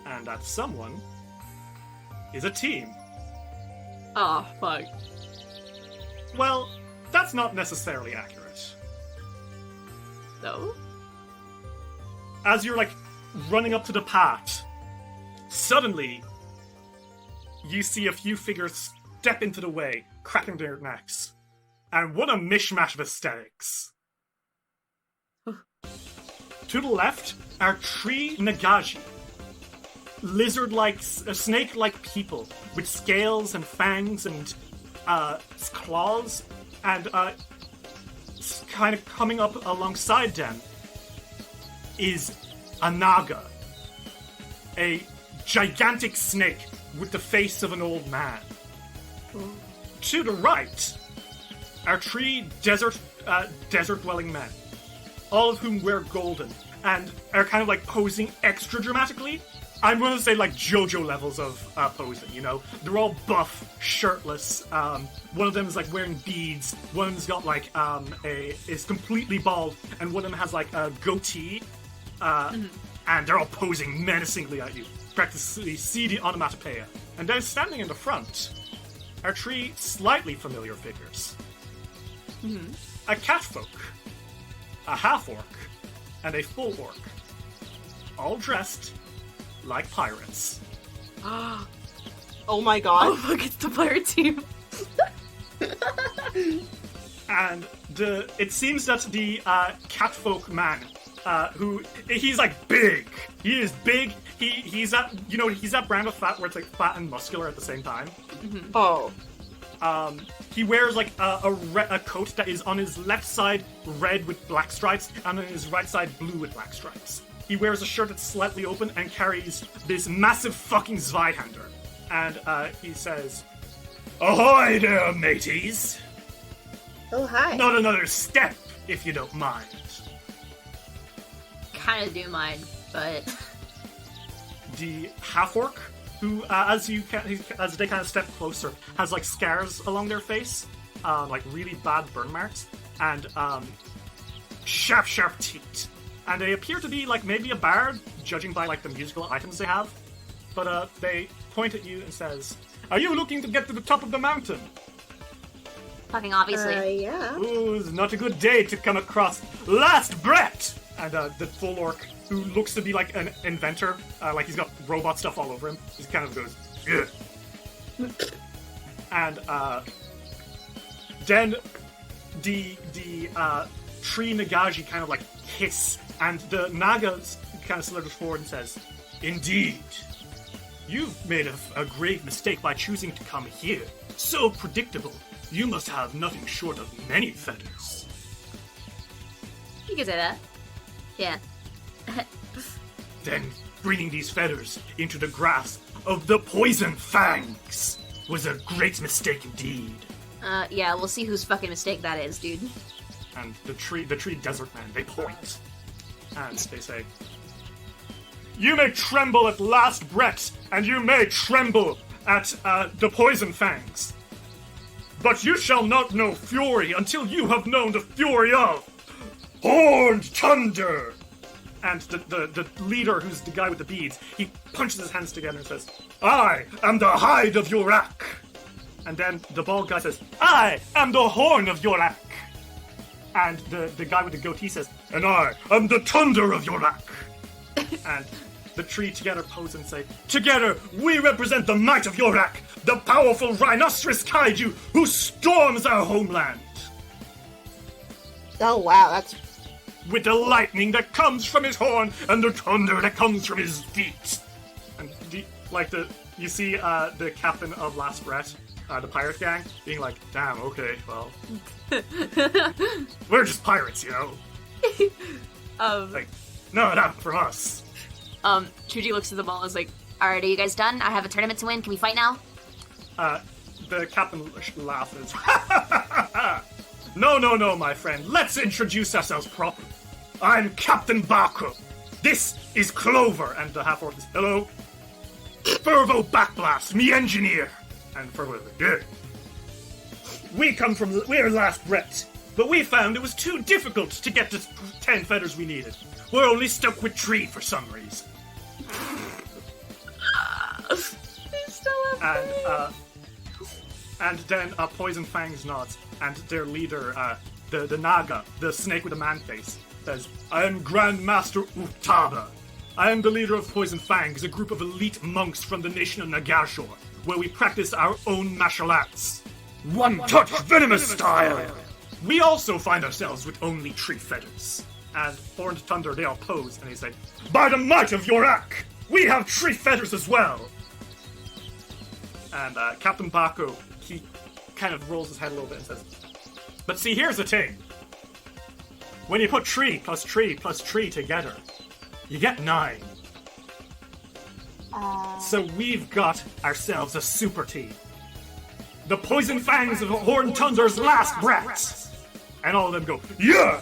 A: And that someone is a team.
B: Oh, fuck.
A: Well, that's not necessarily accurate.
B: No?
A: As you're, running up to the path, suddenly, you see a few figures step into the way, cracking their necks. And what a mishmash of aesthetics. To the left are 3 Nagaji. Lizard-like, snake-like people with scales and fangs and claws, and kind of coming up alongside them is a Naga, a gigantic snake with the face of an old man. To the right are 3 desert-dwelling men, all of whom wear golden and are kind of posing extra dramatically. I'm going to say JoJo levels of posing, you know? They're all buff, shirtless. One of them is wearing beads. One of them's got is completely bald, and one of them has a goatee. And they're all posing menacingly at you. Practically see the onomatopoeia. And then standing in the front are 3 slightly familiar figures. A catfolk, a half-orc, and a full orc. All dressed like pirates.
C: Oh my god.
B: Oh fuck, it's the pirate team.
A: And it seems that the catfolk man, who he's like big. He is big. He's that brand of fat where it's like fat and muscular at the same time.
B: Mm-hmm.
C: Oh.
A: He wears like a coat that is on his left side red with black stripes, and on his right side blue with black stripes. He wears a shirt that's slightly open and carries this massive fucking Zweihander. And he says, "Ahoy there, mateys!
F: Oh, hi.
A: Not another step, if you don't mind."
B: Kinda do mind, but...
A: The half-orc, who, as they kind of step closer, has like scars along their face, like really bad burn marks, and sharp teeth. And they appear to be like maybe a bard, judging by like the musical items they have. But they point at you and says, "Are you looking to get to the top of the mountain?"
E: Fucking obviously.
F: Yeah.
A: Ooh, it's not a good day to come across Last Brett! And the full orc, who looks to be like an inventor, like he's got robot stuff all over him, just kind of goes, "Yeah." And then the tree Nagaji kind of like hiss, and the Naga kind of slithers forward and says, "Indeed, you've made a grave mistake by choosing to come here. So predictable. You must have nothing short of many feathers."
E: You can say that. Yeah.
A: "Then bringing these feathers into the grasp of the Poison Fangs was a great mistake indeed."
E: Yeah, we'll see whose fucking mistake that is, dude.
A: And the tree desert man, they point. And they say, "You may tremble at Last Brett, and you may tremble at the Poison Fangs. But you shall not know fury until you have known the fury of Horned Thunder." And the leader, who's the guy with the beads, he punches his hands together and says, "I am the hide of Yorak." And then the bald guy says, "I am the horn of Yorak." And the guy with the goatee says, "And I am the thunder of Yorak." And the tree together pose and say, "Together we represent the might of Yorak, the powerful rhinoceros kaiju who storms our homeland.
F: Oh, wow, that's...
A: With the lightning that comes from his horn and the thunder that comes from his feet." And you see the captain of Last Brett, the pirate gang, being like, "Damn, okay, well, we're just pirates, you know." Like, no, not from us.
B: Chuji looks at them all and is like,
E: Alright, are you guys done? I have a tournament to win. Can we fight now?
A: The captain laughs. No, my friend. Let's introduce ourselves properly. I'm Captain Baku. This is Clover. And the half-orc is, "Hello. Fervo Backblast, me engineer." And Fervo is like, "Yeah. We're Last Brett, but we found it was too difficult to get the 10 feathers we needed. We're only stuck with 3 for some reason." And then Poison Fangs nods, and their leader, the Naga, the snake with a man face, says, "I am Grand Master Utaba. I am the leader of Poison Fangs, a group of elite monks from the nation of Nagashore, where we practice our own martial arts. One-touch venomous style! We also find ourselves with only 3 feathers." And Horned Thunder, they all pose, and they say, "By the might of Yorak, we have 3 feathers as well." And Captain Baku, he kind of rolls his head a little bit and says, "But see, here's the thing. When you put 3 plus 3 plus 3 together, you get 9. So we've got ourselves a super team. The Poison Fangs of Horned Thunder's Last Brett." And all of them go, "Yeah!"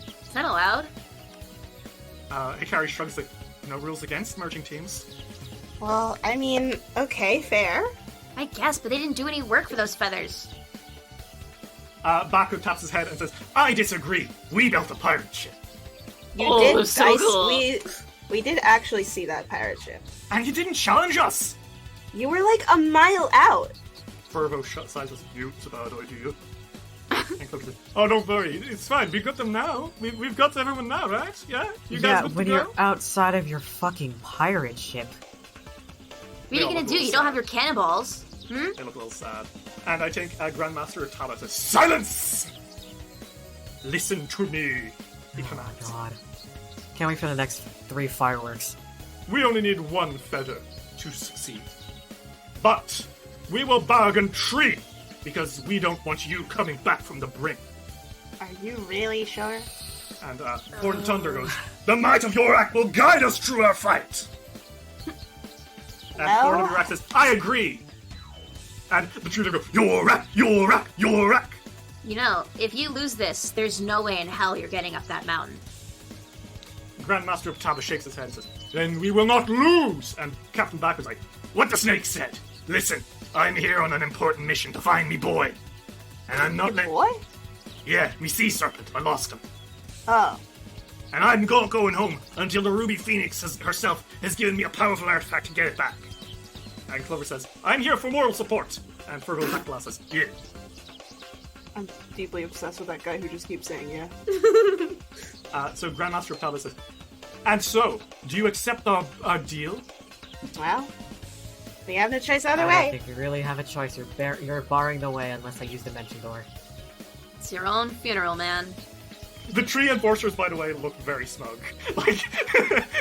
E: Is that allowed?
A: Hikari shrugs like, "No rules against merging teams."
F: Well, I mean, okay, fair.
E: I guess, but they didn't do any work for those feathers.
A: Baku taps his head and says, "I disagree. We built a pirate ship."
F: You
B: Oh,
F: did,
B: that's so
F: I-
B: cool.
F: we did actually see that pirate ship.
A: And you didn't challenge us!
F: You were like a mile out.
A: Fervo sighs with, "It's a bad idea." And Cloak says, "Oh, don't worry. It's fine. We've got them now. We've got everyone now, right? Yeah? You guys
D: Yeah,
A: good to
D: when
A: go?"
D: you're outside of your fucking pirate ship.
E: What are you gonna do? You don't have your cannonballs.
A: They look a little sad. And I think Grandmaster Atop says, "Silence! Listen to me," he commands.
D: God. Can't wait for the next 3 fireworks.
A: We only need one feather to succeed. But we will bargain 3, because we don't want you coming back from the brink.
F: Are you really sure?
A: And Lord Thunder goes, "The might of your act will guide us through our fight." And Lord of your act says, "I agree." And the Trooper goes, "Your act, your act, your act."
E: You know, if you lose this, there's no way in hell you're getting up that mountain.
A: Grandmaster of Taba shakes his head and says, "Then we will not lose." And Captain Black was like, "What the snake said. Listen, I'm here on an important mission to find me boy. And I'm not
F: Boy?
A: Yeah, me sea serpent. I lost him.
F: Oh.
A: And I'm not going home until the Ruby Phoenix herself has given me a powerful artifact to get it back." And Clover says, "I'm here for moral support." And Fergal Blackglass says, "Yeah."
C: I'm deeply obsessed with that guy who just keeps saying yeah.
A: So Grandmaster of Talbot says, "And so, do you accept our deal?"
F: Well, we have no choice either
D: I
F: way.
D: don't think we really have a choice. You're barring the way unless I use Dimension Door.
B: It's your own funeral, man.
A: The tree enforcers, by the way, look very smug. Like,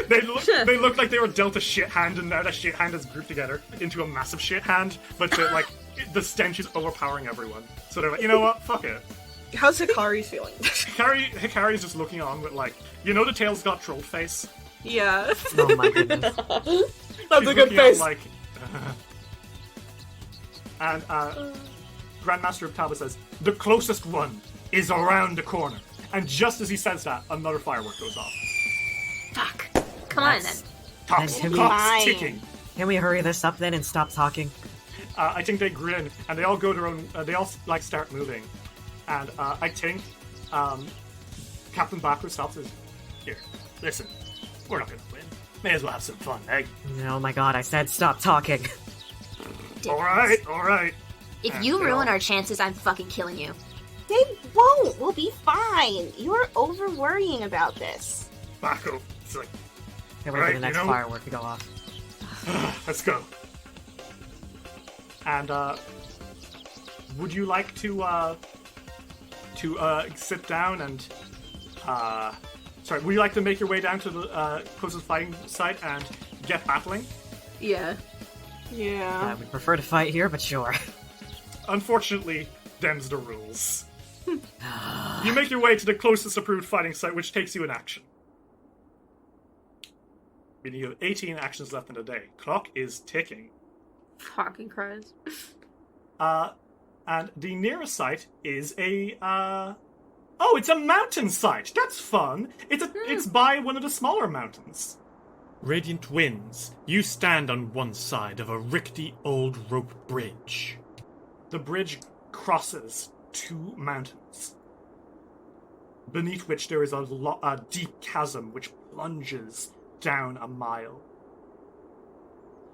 A: they look like they were dealt a shit hand, and now that shit hand is grouped together into a massive shit hand, but the stench is overpowering everyone. So they're like, you know what? Fuck it.
C: How's Hikari's feeling?
A: Hikari's just looking on with, like, you know the tail's got troll face?
C: Yeah.
D: Oh my goodness.
C: That's a good face.
A: Like, and Grandmaster of Talbot says, "The closest one is around the corner." And just as he says that, another firework goes off.
E: Fuck. Come on, then.
A: Clock's
F: Fine.
A: ticking.
D: Can we hurry this up then and stop talking?
A: I think they grin, and they all go their own. They all start moving, and I think Captain Backer stops and says, "Here, listen, we're not gonna win. May as well have some fun, eh?"
D: Oh my god, I said stop talking.
A: All right.
E: If you ruin our chances, I'm fucking killing you.
F: They won't. We'll be fine. You're over worrying about this.
A: Baco, it's like,
D: Can't wait
A: Right,
D: for the next
A: you know-
D: firework to go off.
A: let's go. And would you like to sit down and would you like to make your way down to the closest fighting site and get battling?
B: Yeah.
C: Yeah.
D: I would prefer to fight here, but sure.
A: Unfortunately, them's the rules. You make your way to the closest approved fighting site, which takes you an action. Meaning you have 18 actions left in the day. Clock is ticking.
B: Fucking Christ.
A: And the nearest site is a it's a mountain site. That's fun. It's by one of the smaller mountains. Radiant winds. You stand on one side of a rickety old rope bridge. The bridge crosses 2 mountains, beneath which there is a deep chasm which plunges down a mile.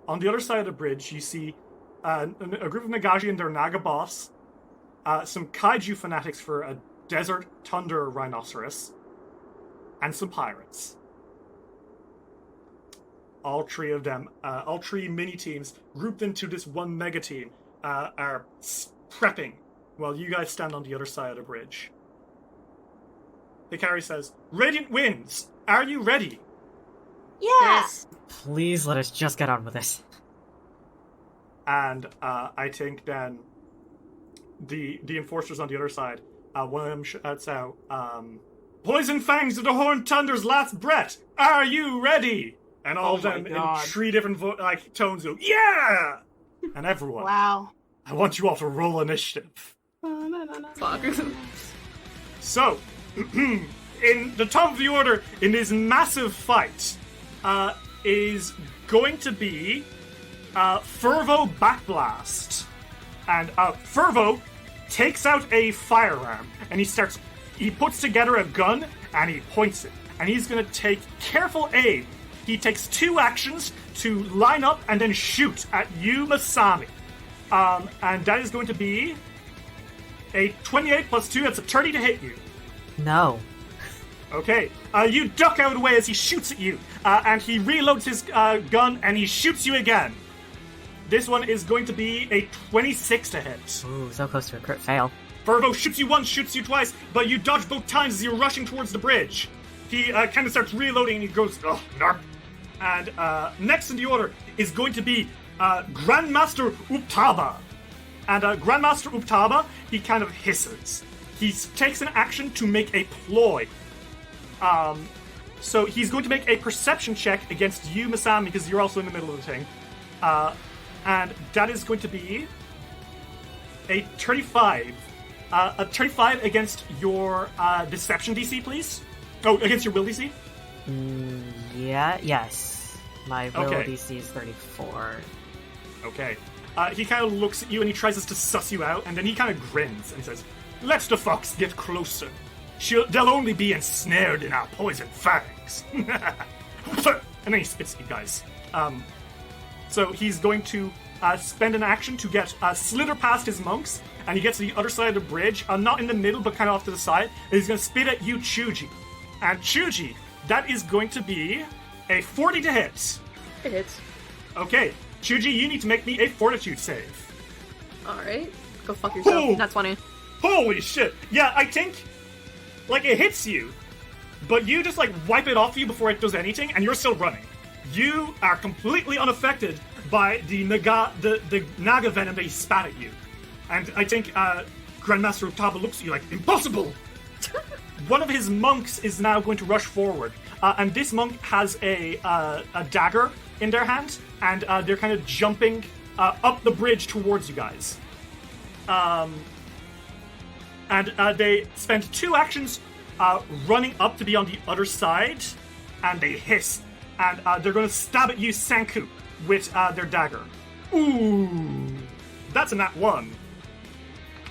A: On the other side of the bridge, you see a group of Nagaji and their Naga boss, some kaiju fanatics for a desert tundra rhinoceros, and some pirates. All 3 of them, all 3 mini-teams, grouped into this one mega-team, are prepping while you guys stand on the other side of the bridge. Hikari says, "Radiant winds, are you ready?"
F: Yes.
D: Please let us just get on with this.
A: And I think then the enforcers on the other side, one of them shouts out, "Poison fangs of the horned tunder's last breath, are you ready?" And all of them in 3 different tones go, "Yeah!" And everyone,
F: Wow.
A: I want you all to roll initiative.
B: Fuck.
A: So, in the top of the order in this massive fight is going to be Fervo Backblast. And Fervo takes out a firearm and he puts together a gun and he points it. And he's going to take careful aim. He takes 2 actions to line up and then shoot at you, Masami. And that is going to be a 28 plus 2, that's a 30 to hit you.
D: No.
A: Okay, you duck out of the way as he shoots at you, and he reloads his gun and he shoots you again. This one is going to be a 26 to hit.
D: Ooh, so close to a crit fail.
A: Vervo shoots you once, shoots you twice, but you dodge both times as you're rushing towards the bridge. He kind of starts reloading and he goes, oh, narp. And next in the order is going to be Grandmaster Uptaba. And Grandmaster Uptaba, he kind of hisses. He takes an action to make a ploy. So he's going to make a perception check against you, Masami, because you're also in the middle of the thing. And that is going to be a 35. A 35 against your deception DC, please. Oh, against your will DC?
D: Yes. My will
A: Okay.
D: DC is 34.
A: Okay. He kind of looks at you and he tries to suss you out, and then he kind of grins and says, "Let the fox get closer. They'll only be ensnared in our poison fangs." And then he spits at you guys. So he's going to spend an action to get slither past his monks, and he gets to the other side of the bridge, not in the middle, but kind of off to the side, and he's going to spit at you, Chuji. And Chuji, that is going to be a 40 to hit.
B: It hits.
A: Okay, Chuji, you need to make me a fortitude save.
B: Alright. Go fuck yourself.
A: Oh.
B: That's funny.
A: Holy shit! Yeah, I think, like, it hits you, but you just, like, wipe it off you before it does anything, and you're still running. You are completely unaffected by the naga venom that he spat at you. And I think Grandmaster Utaba looks at you like, impossible! One of his monks is now going to rush forward, and this monk has a dagger in their hand, and they're kind of jumping up the bridge towards you guys. And they spend 2 actions running up to be on the other side, and they hiss, and they're going to stab at you, Sanku, with their dagger. Ooh, that's a nat 1.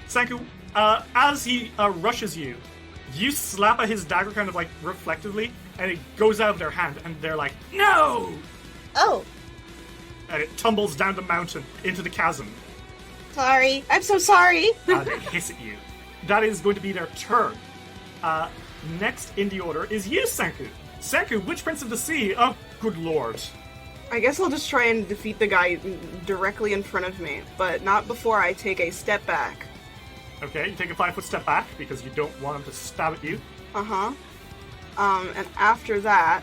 A: Sanku, as he rushes you, you slap at his dagger kind of like reflectively, and it goes out of their hand, and they're like, "No!"
F: Oh,
A: And it tumbles down the mountain into the chasm.
F: sorry. I'm so sorry.
A: They hiss at you. That is going to be their turn. Next in the order is you, Sanku. Sanku, which Prince of the Sea? Oh, good lord.
C: I guess I'll just try and defeat the guy directly in front of me, but not before I take a step back.
A: Okay, you take a 5-foot step back because you don't want him to stab at you.
C: Uh-huh. And after that,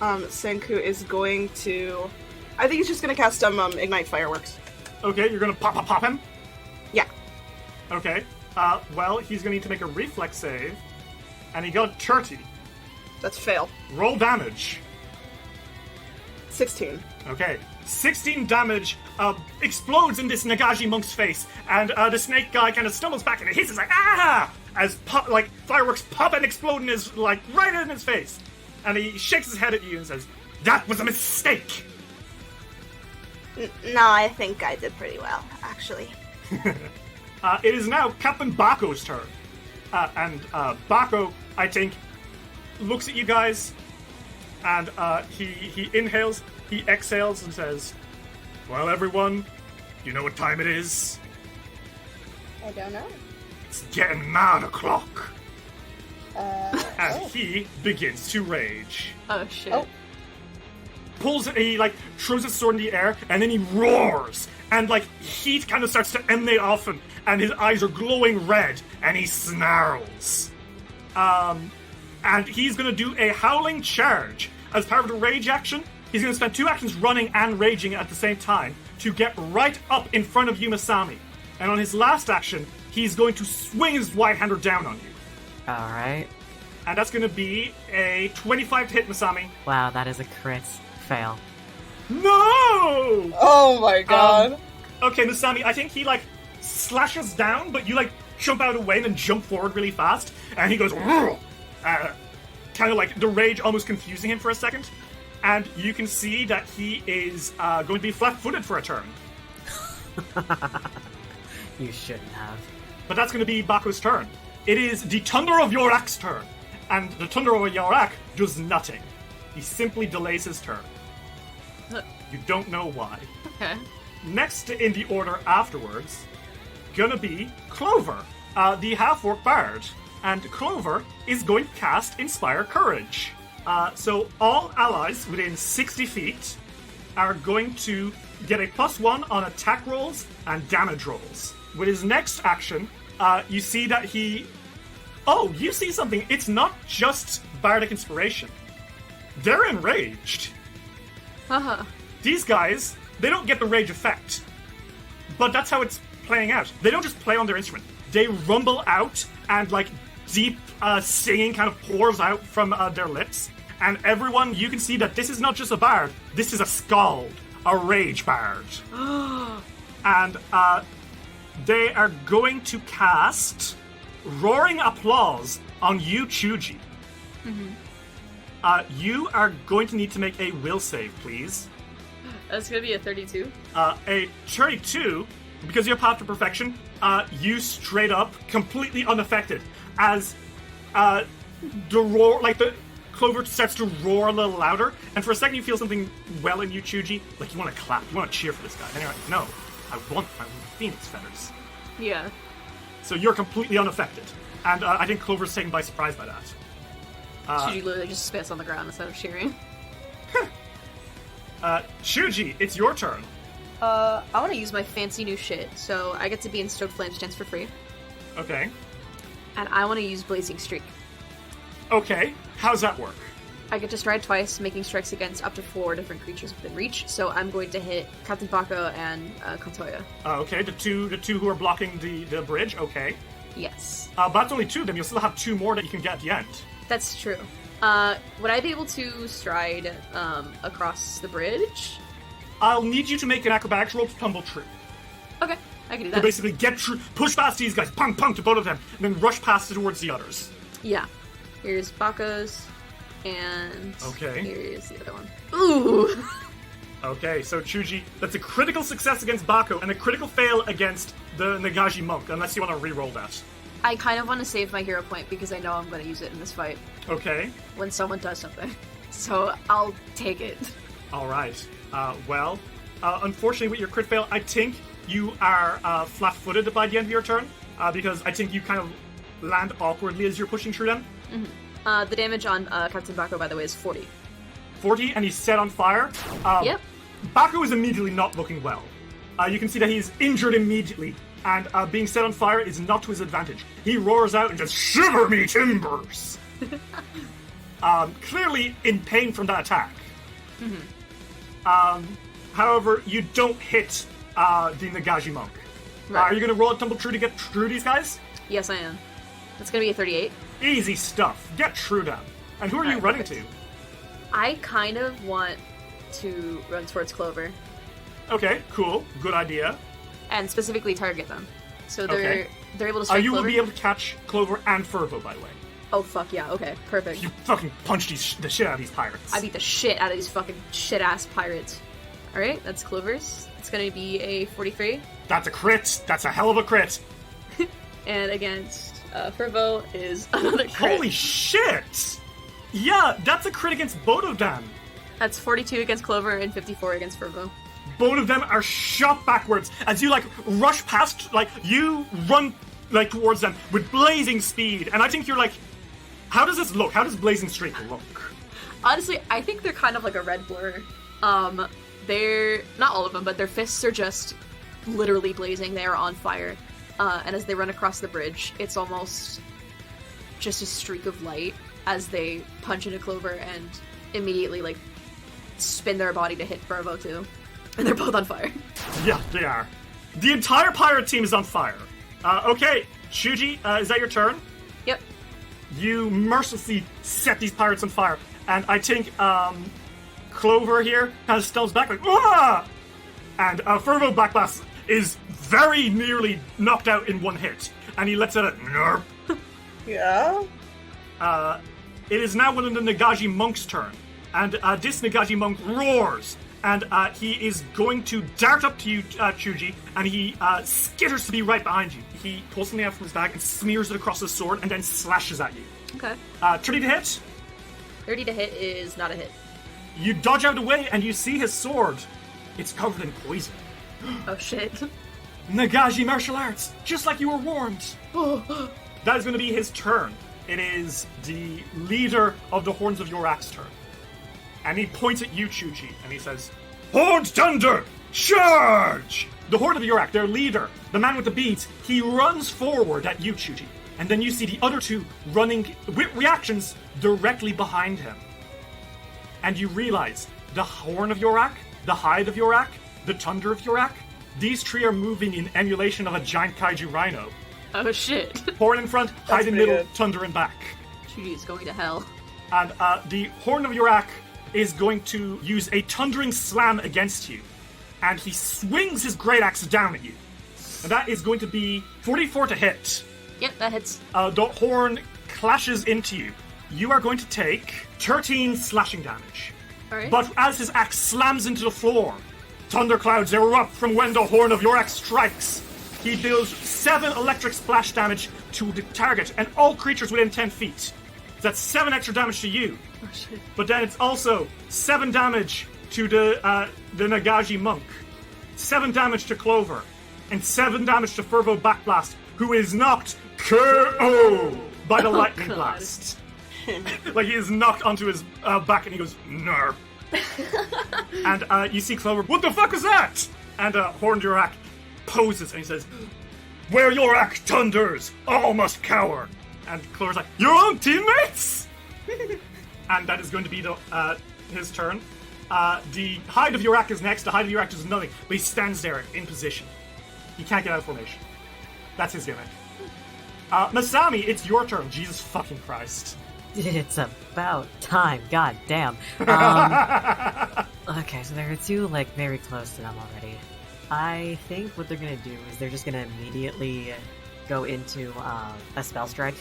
C: Senku is going to... I think he's just going to cast some Ignite Fireworks.
A: Okay, you're going to pop him?
C: Yeah.
A: Okay. Well, he's going to need to make a reflex save, and he got 30.
C: That's fail.
A: Roll damage.
C: 16.
A: Okay. 16 damage explodes in this Nagashi monk's face, and the snake guy kind of stumbles back and it hisses like, "Ah!" As fireworks pop and explode in his, right in his face. And he shakes his head at you and says, "That was a mistake!"
F: No, I think I did pretty well, actually.
A: It is now Captain Bako's turn. And Bako, I think, looks at you guys, and he inhales, he exhales, and says, "Well, everyone, you know what time it is?
F: I don't know.
A: It's getting 9 o'clock." And he begins to rage.
B: Oh shit.
F: Oh.
A: He throws his sword in the air, and then he roars, and heat kind of starts to emanate off him, and his eyes are glowing red, and he snarls. And he's gonna do a howling charge. As part of the rage action, he's gonna spend 2 actions running and raging at the same time to get right up in front of you, Masami. And on his last action, he's going to swing his right-hander down on you.
D: Alright.
A: And that's gonna be a 25 to hit, Masami.
D: Wow, that is a crit fail.
A: No!
C: Oh my god.
A: Okay, Masami, I think he, slashes down, but you, jump out of the way and then jump forward really fast, and he goes, kind of the rage almost confusing him for a second, and you can see that he is going to be flat-footed for a turn.
D: You shouldn't have.
A: But that's going to be Bako's turn. It is the Thunder of Yorak's turn, and the Thunder of Yorak does nothing. He simply delays his turn. You don't know why.
B: Okay.
A: Next in the order afterwards, gonna be Clover, the half-orc bard. And Clover is going to cast Inspire Courage. So all allies within 60 feet are going to get a +1 on attack rolls and damage rolls. With his next action, you see that he... Oh, you see something. It's not just Bardic Inspiration. They're enraged.
B: Haha.
A: These guys, they don't get the rage effect. But that's how it's playing out. They don't just play on their instrument. They rumble out and, like, deep singing kind of pours out from their lips. And everyone, you can see that this is not just a bard. This is a skald. A rage bard. And they are going to cast Roaring Applause on you, Chuji. You are going to need to make a will save, please.
B: That's gonna be a 32.
A: A 32, because you have Path to Perfection, you straight up, completely unaffected, as the roar, like the Clover starts to roar a little louder, and for a second you feel something well in you, Chuji, like you want to clap, you want to cheer for this guy. And you're like, no, I want my phoenix feathers.
B: Yeah.
A: So you're completely unaffected, and I think Clover's taken by surprise by that.
B: Chuji literally just spits on the ground instead of cheering.
A: Chuji, it's your turn.
B: I want to use my fancy new shit, so I get to be in Stoked Flames chance for free.
A: Okay.
B: And I want to use Blazing Streak.
A: Okay, how's that work?
B: I get to stride twice, making strikes against up to 4 different creatures within reach, so I'm going to hit Captain Bako and Kantoya.
A: Okay, the two who are blocking the bridge, okay.
B: Yes.
A: But that's only 2 of them, you'll still have 2 more that you can get at the end.
B: That's true. Would I be able to stride across the bridge?
A: I'll need you to make an acrobatics roll to tumble true.
B: Okay, I can do
A: To
B: that.
A: basically get through, push past these guys, punk to both of them, and then rush past towards the others.
B: Yeah. Here's Bako's, and
A: Okay.
B: here's the other one. Ooh!
A: Okay, so Chuji, that's a critical success against Bako, and a critical fail against the Nagaji monk, unless you want to re-roll that.
B: I kind of want to save my hero point because I know I'm going to use it in this fight
A: Okay,
B: when someone does something. So I'll take it.
A: alright. Unfortunately with your crit fail, I think you are flat-footed by the end of your turn, because I think you kind of land awkwardly as you're pushing through them.
B: The damage on Captain Bako, by the way, is 40.
A: 40, and he's set on fire.
B: Yep.
A: Bako is immediately not looking well. You can see that he's injured immediately, and being set on fire is not to his advantage. He roars out and just, "Shiver me timbers!" Clearly in pain from that attack. However, you don't hit the Nagaji monk.
B: Right.
A: Are you going to roll a tumble true to get through these guys?
B: Yes, I am. That's going to be a 38.
A: Easy stuff. Get through them. And who are you
B: Alright,
A: running
B: perfect.
A: to?
B: I kind of want to run towards Clover
A: Okay, cool. Good idea.
B: and specifically target them. So
A: Okay.
B: they're able to strike
A: You will
B: Clover.
A: be able to catch Clover and Furbo, by the way.
B: Oh fuck yeah! Okay, perfect.
A: You fucking punch the shit out of these pirates.
B: I beat the shit out of these fucking shit ass pirates. All right, that's Clover's. It's gonna be a 43,
A: That's a crit. That's a hell of a crit.
B: and against Furbo is another crit.
A: Holy shit! Yeah, that's a crit against both of them.
B: That's 42 against Clover and 54 against Furbo.
A: Both of them are shot backwards as you like rush past, like you run like towards them with blazing speed. And I think you're like, how does this look? How does Blazing Streak look?
B: Honestly, I think they're kind of like a red blur. They're not all of them, but their fists are just literally blazing. They are on fire. And as they run across the bridge, it's almost just a streak of light as they punch into Clover and immediately like spin their body to hit Furbo too. And they're both on fire.
A: Yeah, they are. The entire pirate team is on fire. Okay, Shuji, is that your turn?
B: Yep.
A: You mercilessly set these pirates on fire, and I think Clover here kind of stumbles back like, "Ah!" And Furbo Backblast is very nearly knocked out in one hit, and he lets out a nerp.
C: Yeah?
A: It is now one of the Nagaji monk's turn, and this Nagaji monk roars, and he is going to dart up to you, Chuji, and he skitters to be right behind you. He pulls something out from his bag and smears it across his sword, and then slashes at you.
B: Okay.
A: 30 to hit.
B: 30 to hit is not a hit.
A: You dodge out of the way, and you see his sword. It's covered in poison.
B: Oh shit.
A: Nagaji martial arts, just like you were warned. That is going to be his turn. It is the leader of the Horns of Yorak's turn. And he points at you, Chuji, and he says, Horned Thunder, charge! The Horn of Yurak, their leader, the man with the beads, he runs forward at you, Chuji. And then you see the other two running with reactions directly behind him. And you realize the Horn of Yurak, the Hide of Yurak, the Thunder of Yurak, these three are moving in emulation of a giant kaiju rhino.
B: Oh shit.
A: Horn in front, Hide in
C: pretty
A: middle,
C: good.
A: Thunder in back.
B: Chuji is going to hell.
A: And the Horn of Yurak is going to use a Thundering Slam against you. And he swings his great axe down at you. And that is going to be 44 to hit.
B: Yep, that hits.
A: The horn clashes into you. You are going to take 13 slashing damage.
B: Alright.
A: But as his axe slams into the floor, thunderclouds erupt from when the Horn of Yurak strikes. He deals 7 electric splash damage to the target and all creatures within 10 feet. That's 7 extra damage to you.
B: Oh shit.
A: But then it's also 7 damage to the Nagaji monk, 7 damage to Clover, and 7 damage to Fervo Backblast, who is knocked KO by the lightning
B: God.
A: blast. Like he is knocked onto his back and he goes, nerp. And you see Clover, what the fuck is that? And Horned Yurak poses and he says, where Yurak thunders, all must cower. And Clover's like, your own teammates? And that is going to be his turn. The Hide of Yurak is next. The Hide of Yurak does nothing, but he stands there in position. He can't get out of formation. That's his gimmick. Masami, it's your turn. Jesus fucking Christ.
D: It's about time. God damn. Okay, so there are two, like, very close to them already. I think what they're gonna do is they're just gonna immediately go into a spell strike.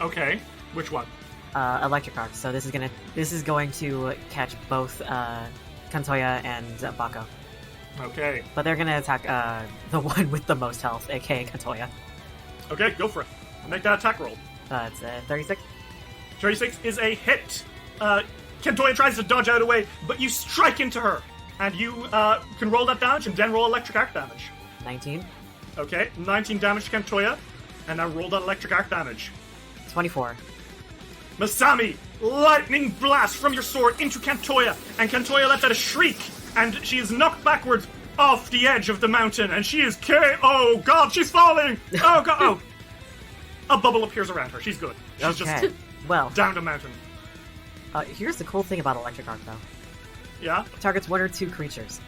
A: Okay, which one?
D: Electric arc. So this is going to catch both Kantoya and Bako.
A: Okay.
D: But they're gonna attack the one with the most health, aka Kantoya.
A: Okay, go for it. Make that attack roll.
D: It's 36.
A: 36 is a hit. Kentoya tries to dodge out of the way, but you strike into her. And you can roll that damage and then roll electric arc damage.
D: 19.
A: Okay, 19 damage to Kentoya. And now roll that electric arc damage.
D: 24.
A: Masami, lightning blast from your sword into Kantoya, and Kantoya lets out a shriek, and she is knocked backwards off the edge of the mountain, and she is Oh God, she's falling! Oh God! Oh, a bubble appears around her. She's good. She's
D: Okay.
A: just
D: Well,
A: down the mountain.
D: here's the cool thing about electric arc, though.
A: Yeah.
D: Targets 1 or 2 creatures.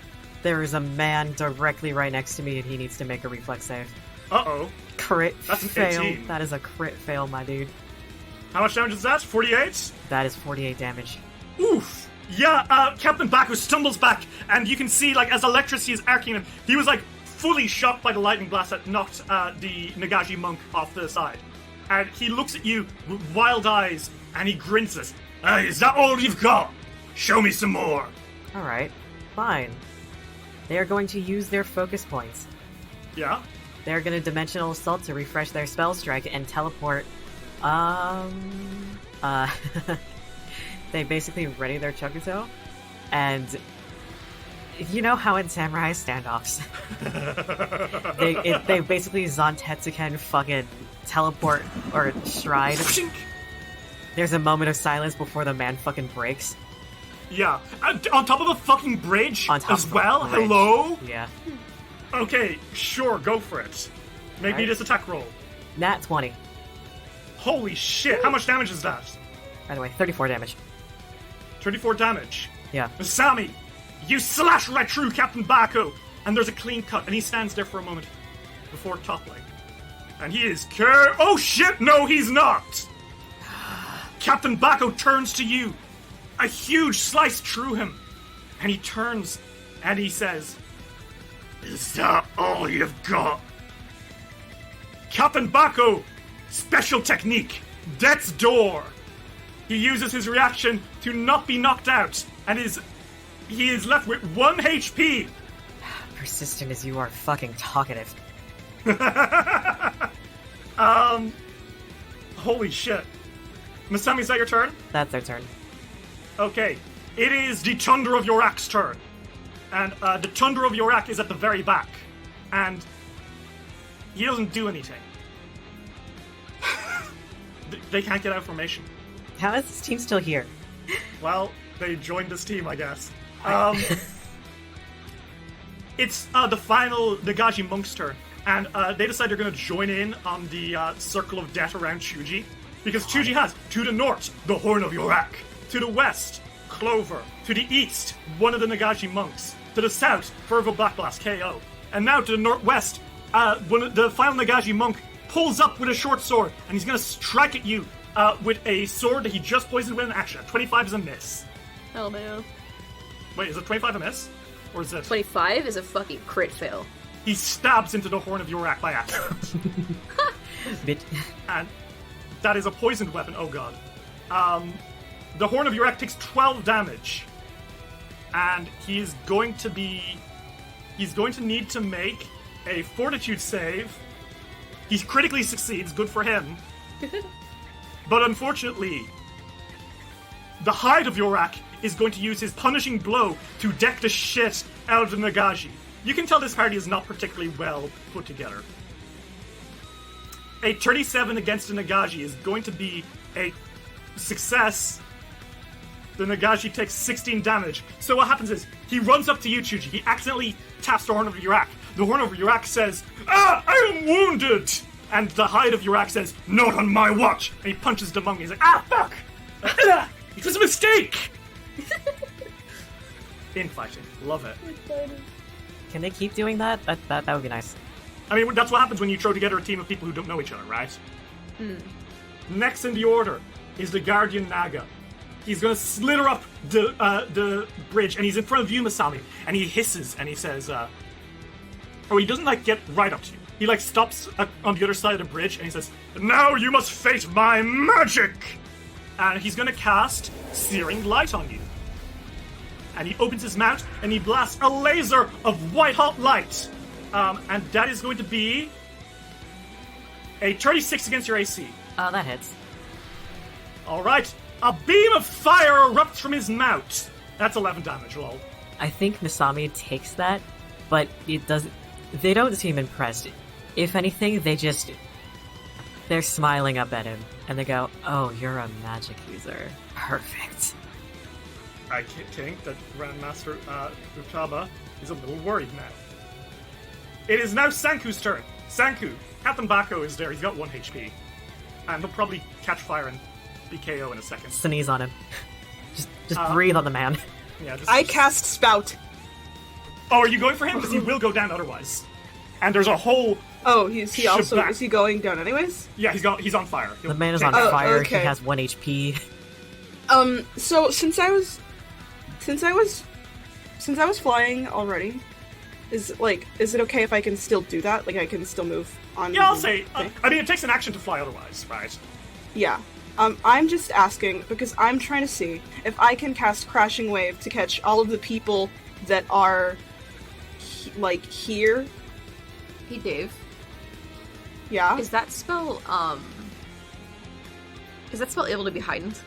D: There is a man directly right next to me, and he needs to make a reflex save.
A: Uh-oh.
D: Crit
A: That's a
D: fail.
A: 15.
D: That is a crit fail, my dude.
A: How much damage is that? 48?
D: That is 48 damage.
A: Oof. Yeah. Captain Baku stumbles back, and you can see, like, as electricity is arcing him, he was like fully shocked by the lightning blast that knocked the Nagaji monk off to the side. And he looks at you with wild eyes, and he grins. Is that all you've got? Show me some more.
D: Alright, fine. They are going to use their focus points.
A: Yeah?
D: They're going to Dimensional Assault to refresh their spell strike and teleport. They basically ready their Chokuto, and you know how in samurai standoffs, they basically Zantetsuken fucking teleport or stride. There's a moment of silence before the man fucking breaks.
A: Yeah. On top of a fucking bridge
D: On top
A: as
D: of a
A: well?
D: bridge.
A: Hello?
D: Yeah.
A: Okay, sure, go for it. Make me
D: Alright.
A: this attack roll.
D: Nat 20.
A: Holy shit, how much damage is that?
D: By the way, 34 damage.
A: 34 damage.
D: Yeah.
A: Masami, you slash right through Captain Baku, and there's a clean cut, and he stands there for a moment before toppling. And he is oh shit, no he's not! Captain Baku turns to you, a huge slice through him, and he turns and he says, is that all you've got? Captain Baku, special technique, Death's Door. He uses his reaction to not be knocked out, and he is left with 1 HP.
D: Persistent as you are fucking talkative.
A: Holy shit. Masami, is that your turn?
D: That's their turn.
A: Okay. It is the Thunder of Yurak's turn. And the Thunder of Yurak is at the very back. And he doesn't do anything. They can't get out of formation.
D: How is this team still here?
A: Well, they joined this team, I guess. it's the final Nagashi monk's turn, and they decide they're going to join in on the circle of death around Chuji, because Chuji has, to the north, the Horn of Yorak, to the west, Clover, to the east, one of the Nagashi monks, to the south, Fervo Black Blast, KO, and now to the northwest, the final Nagashi monk pulls up with a short sword, and he's going to strike at you with a sword that he just poisoned with an action. 25 is a miss.
B: Hell no.
A: Wait, is it 25 a miss? Or is it...
B: 25 is a fucking crit fail.
A: He stabs into the Horn of Yorak by accident. And that is a poisoned weapon, oh god. The Horn of Yorak takes 12 damage. And he's going to need to make a fortitude save. He critically succeeds, good for him. But unfortunately, the Hide of Yorak is going to use his punishing blow to deck the shit out of the Nagashi. You can tell this party is not particularly well put together. A 37 against the Nagashi is going to be a success. The Nagashi takes 16 damage. So what happens is, he runs up to you, Chuji. He accidentally taps the Horn of Yorak. The Horn of Yorak says, "Ah, I am wounded!" And the Hide of Yorak says, "Not on my watch!" And he punches the monk. He's like, "Ah, fuck! It was a mistake!" Infighting. Love it.
D: Can they keep doing that? That would be nice.
A: I mean, that's what happens when you throw together a team of people who don't know each other, right? Next in the order is the Guardian Naga. He's gonna slither up the bridge, and he's in front of you, Masami, and he hisses, and he says, he doesn't, get right up to you. He, stops on the other side of the bridge, and he says, "Now you must face my magic!" And he's gonna cast Searing Light on you. And he opens his mouth, and he blasts a laser of white-hot light. And that is going to be a 36 against your AC.
D: Oh, that hits.
A: Alright. A beam of fire erupts from his mouth. That's 11 damage, lol.
D: I think Misami takes that, but it doesn't... They don't seem impressed. If anything, they're smiling up at him, and they go, "Oh, you're a magic user. Perfect."
A: I think that Grandmaster Utaba is a little worried now. It is now Sanku's turn. Sanku, Captain Bako is there. He's got 1 HP. And he'll probably catch fire and be KO in a second.
D: Sneeze on him. Just breathe on the man.
A: Yeah,
C: I cast Spout.
A: Oh, are you going for him? Because he will go down otherwise. And there's a whole...
C: Oh, is he
A: shebang.
C: going down anyways?
A: Yeah, he's on fire.
D: The man is on
C: Oh,
D: fire.
C: okay.
D: He has 1 HP.
C: So since I was flying already, is it okay if I can still do that? I can still move on.
A: Yeah, I'll say. It takes an action to fly otherwise, right?
C: Yeah. I'm just asking because I'm trying to see if I can cast Crashing Wave to catch all of the people that are here.
B: Hey, Dave.
C: Yeah.
B: Is that spell able to be heightened?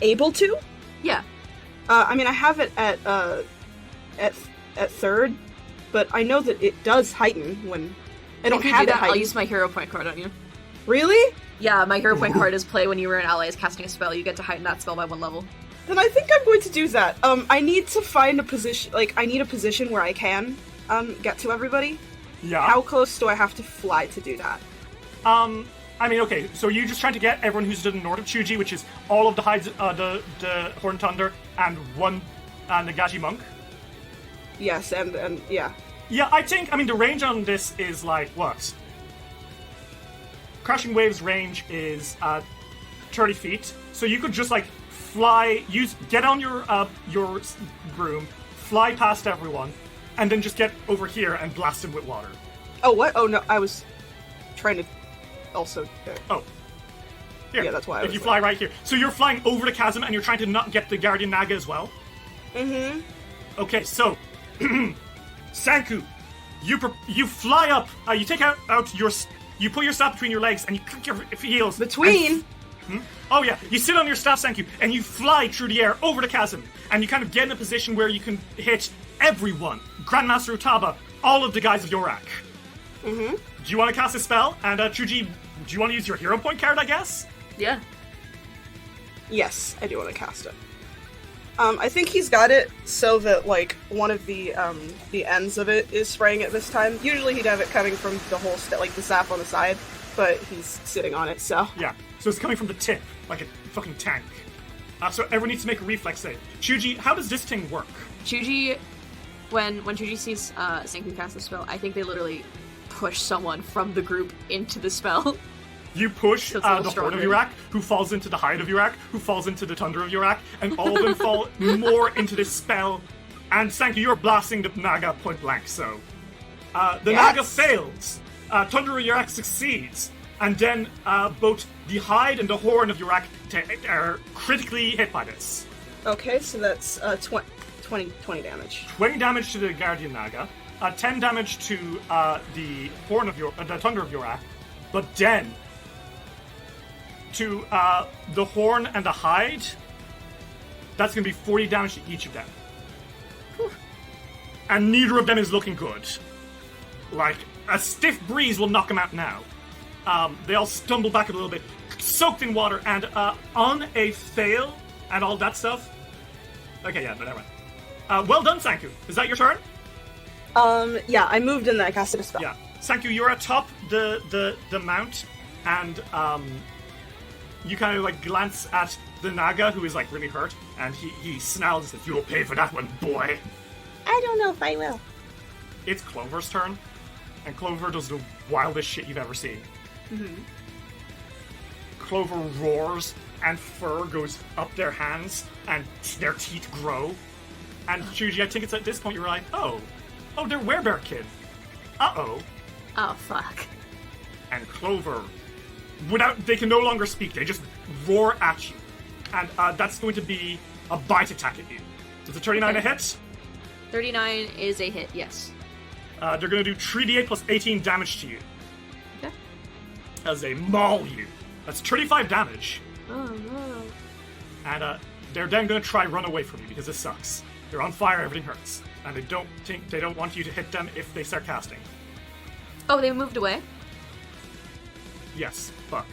C: Able to?
B: Yeah.
C: I have it at third, but I know that it does heighten when I don't
B: if you
C: have
B: do
C: it
B: that,
C: heightened.
B: I'll use my hero point card on you.
C: Really?
B: Yeah, my hero point card is play when you were an ally is casting a spell. You get to heighten that spell by 1 level.
C: Then I think I'm going to do that. I need to find a position. I need a position where I can get to everybody.
A: Yeah.
C: How close do I have to fly to do that?
A: Okay, so you're just trying to get everyone who's to the north of Chuji, which is all of the hides, the Horned Thunder, and 1 Nagashi Monk?
C: Yes, and yeah.
A: Yeah, I think, the range on this is what? Crashing Wave's range is 30 feet, so you could just, fly, get on your broom, fly past everyone, and then just get over here and blast him with water.
C: Oh, what? Oh, no, I was trying to also...
A: Oh. Here,
C: yeah, that's why I
A: if
C: was
A: you fly right here. So you're flying over the chasm and you're trying to not get the Guardian Naga as well?
C: Mm-hmm.
A: Okay, so... Sanku, you fly up, you take out your... You put your staff between your legs and you click your heels.
C: Between?
A: Oh yeah, you sit on your staff, Sanku, and you fly through the air over the chasm. And you kind of get in a position where you can hit everyone. Grandmaster Utaba, all of the guys of Yorak.
C: Mm-hmm.
A: Do you want to cast a spell? And Chuji, do you want to use your hero point card, I guess?
B: Yeah.
C: Yes, I do want to cast it. I think he's got it so that, like, one of the ends of it is spraying it this time. Usually he'd have it coming from the whole, like, the sap on the side, but he's sitting on it, so...
A: Yeah, so it's coming from the tip, like a fucking tank. So everyone needs to make a reflex save. Chuji, how does this thing work?
B: Chuji, when Chuji sees Senku cast the spell, I think they literally push someone from the group into the spell.
A: You push
B: So
A: the
B: it's a little
A: horn of
B: stronger.
A: Urak, who falls into the hide of Urak, who falls into the thunder of Urak, and all of them fall more into this spell. And Sanku, you're blasting the Naga point blank, so... the Naga fails. Thunder of Urak succeeds. And then both the hide and the horn of Urak are critically hit by this.
C: Okay, so that's 20 damage.
A: 20 damage to the Guardian Naga, 10 damage to the horn of the thunder of Urak, but then to the horn and the hide, that's going to be 40 damage to each of them. Whew. And neither of them is looking good. Like, a stiff breeze will knock them out now. They all stumble back a little bit, soaked in water, and on a fail and all that stuff. Okay, yeah, but never mind. Well done, Sanku. Is that your turn?
C: Yeah, I moved and then I casted a spell.
A: Yeah. Sanku, you're atop the mount, and you kind of like glance at the Naga, who is like really hurt, and he snarls and says, "You'll pay for that one, boy."
F: I don't know if I will.
A: It's Clover's turn, and Clover does the wildest shit you've ever seen.
C: Mm-hmm.
A: Clover roars, and fur goes up their hands, and their teeth grow. And Chuji, I think it's at this point you're like, oh, they're werebear kid. Uh-oh.
B: Oh, fuck.
A: And Clover, they can no longer speak, they just roar at you. And that's going to be a bite attack at you. Does a 39 a hit?
B: 39 is a hit, yes.
A: They're going to do 3d8 plus 18 damage to you.
B: Okay.
A: As they maul you. That's 35 damage.
B: Oh, no.
A: And they're then going to try run away from you because this sucks. They're on fire, everything hurts. And they don't want you to hit them if they start casting.
B: Oh, they moved away?
A: Yes, fuck.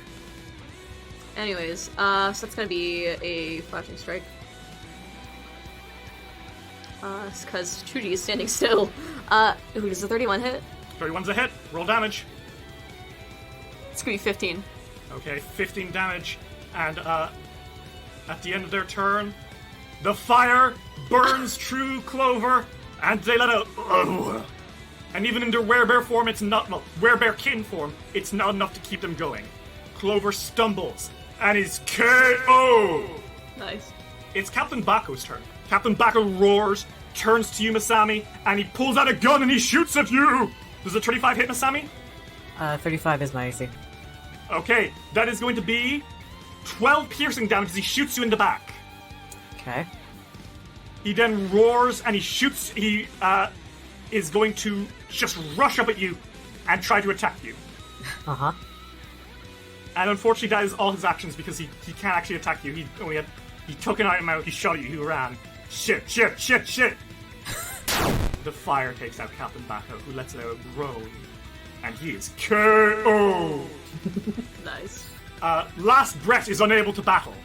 B: Anyways, so that's gonna be a flashing strike. It's because Chuji is standing still. Ooh, does the 31 hit?
A: 31's a hit. Roll damage.
B: It's gonna be 15.
A: Okay, 15 damage. And at the end of their turn, the fire burns through Clover, and they let out. And even in their werebear form, werebear kin form, it's not enough to keep them going. Clover stumbles and is KO.
B: Nice.
A: It's Captain Bako's turn. Captain Bako roars, turns to you, Masami, and he pulls out a gun and he shoots at you. Does a 35 hit, Masami?
D: 35 is my AC.
A: Okay, that is going to be 12 piercing damage as he shoots you in the back.
D: Okay.
A: He then roars and he shoots. He is going to just rush up at you and try to attack you.
D: Uh-huh.
A: And unfortunately, that is all his actions because he can't actually attack you. He took an item out, he shot at you, he ran. Shit. The fire takes out Captain Bako, who lets out a groan. And he is KO!
B: Nice.
A: Last Breath is unable to battle.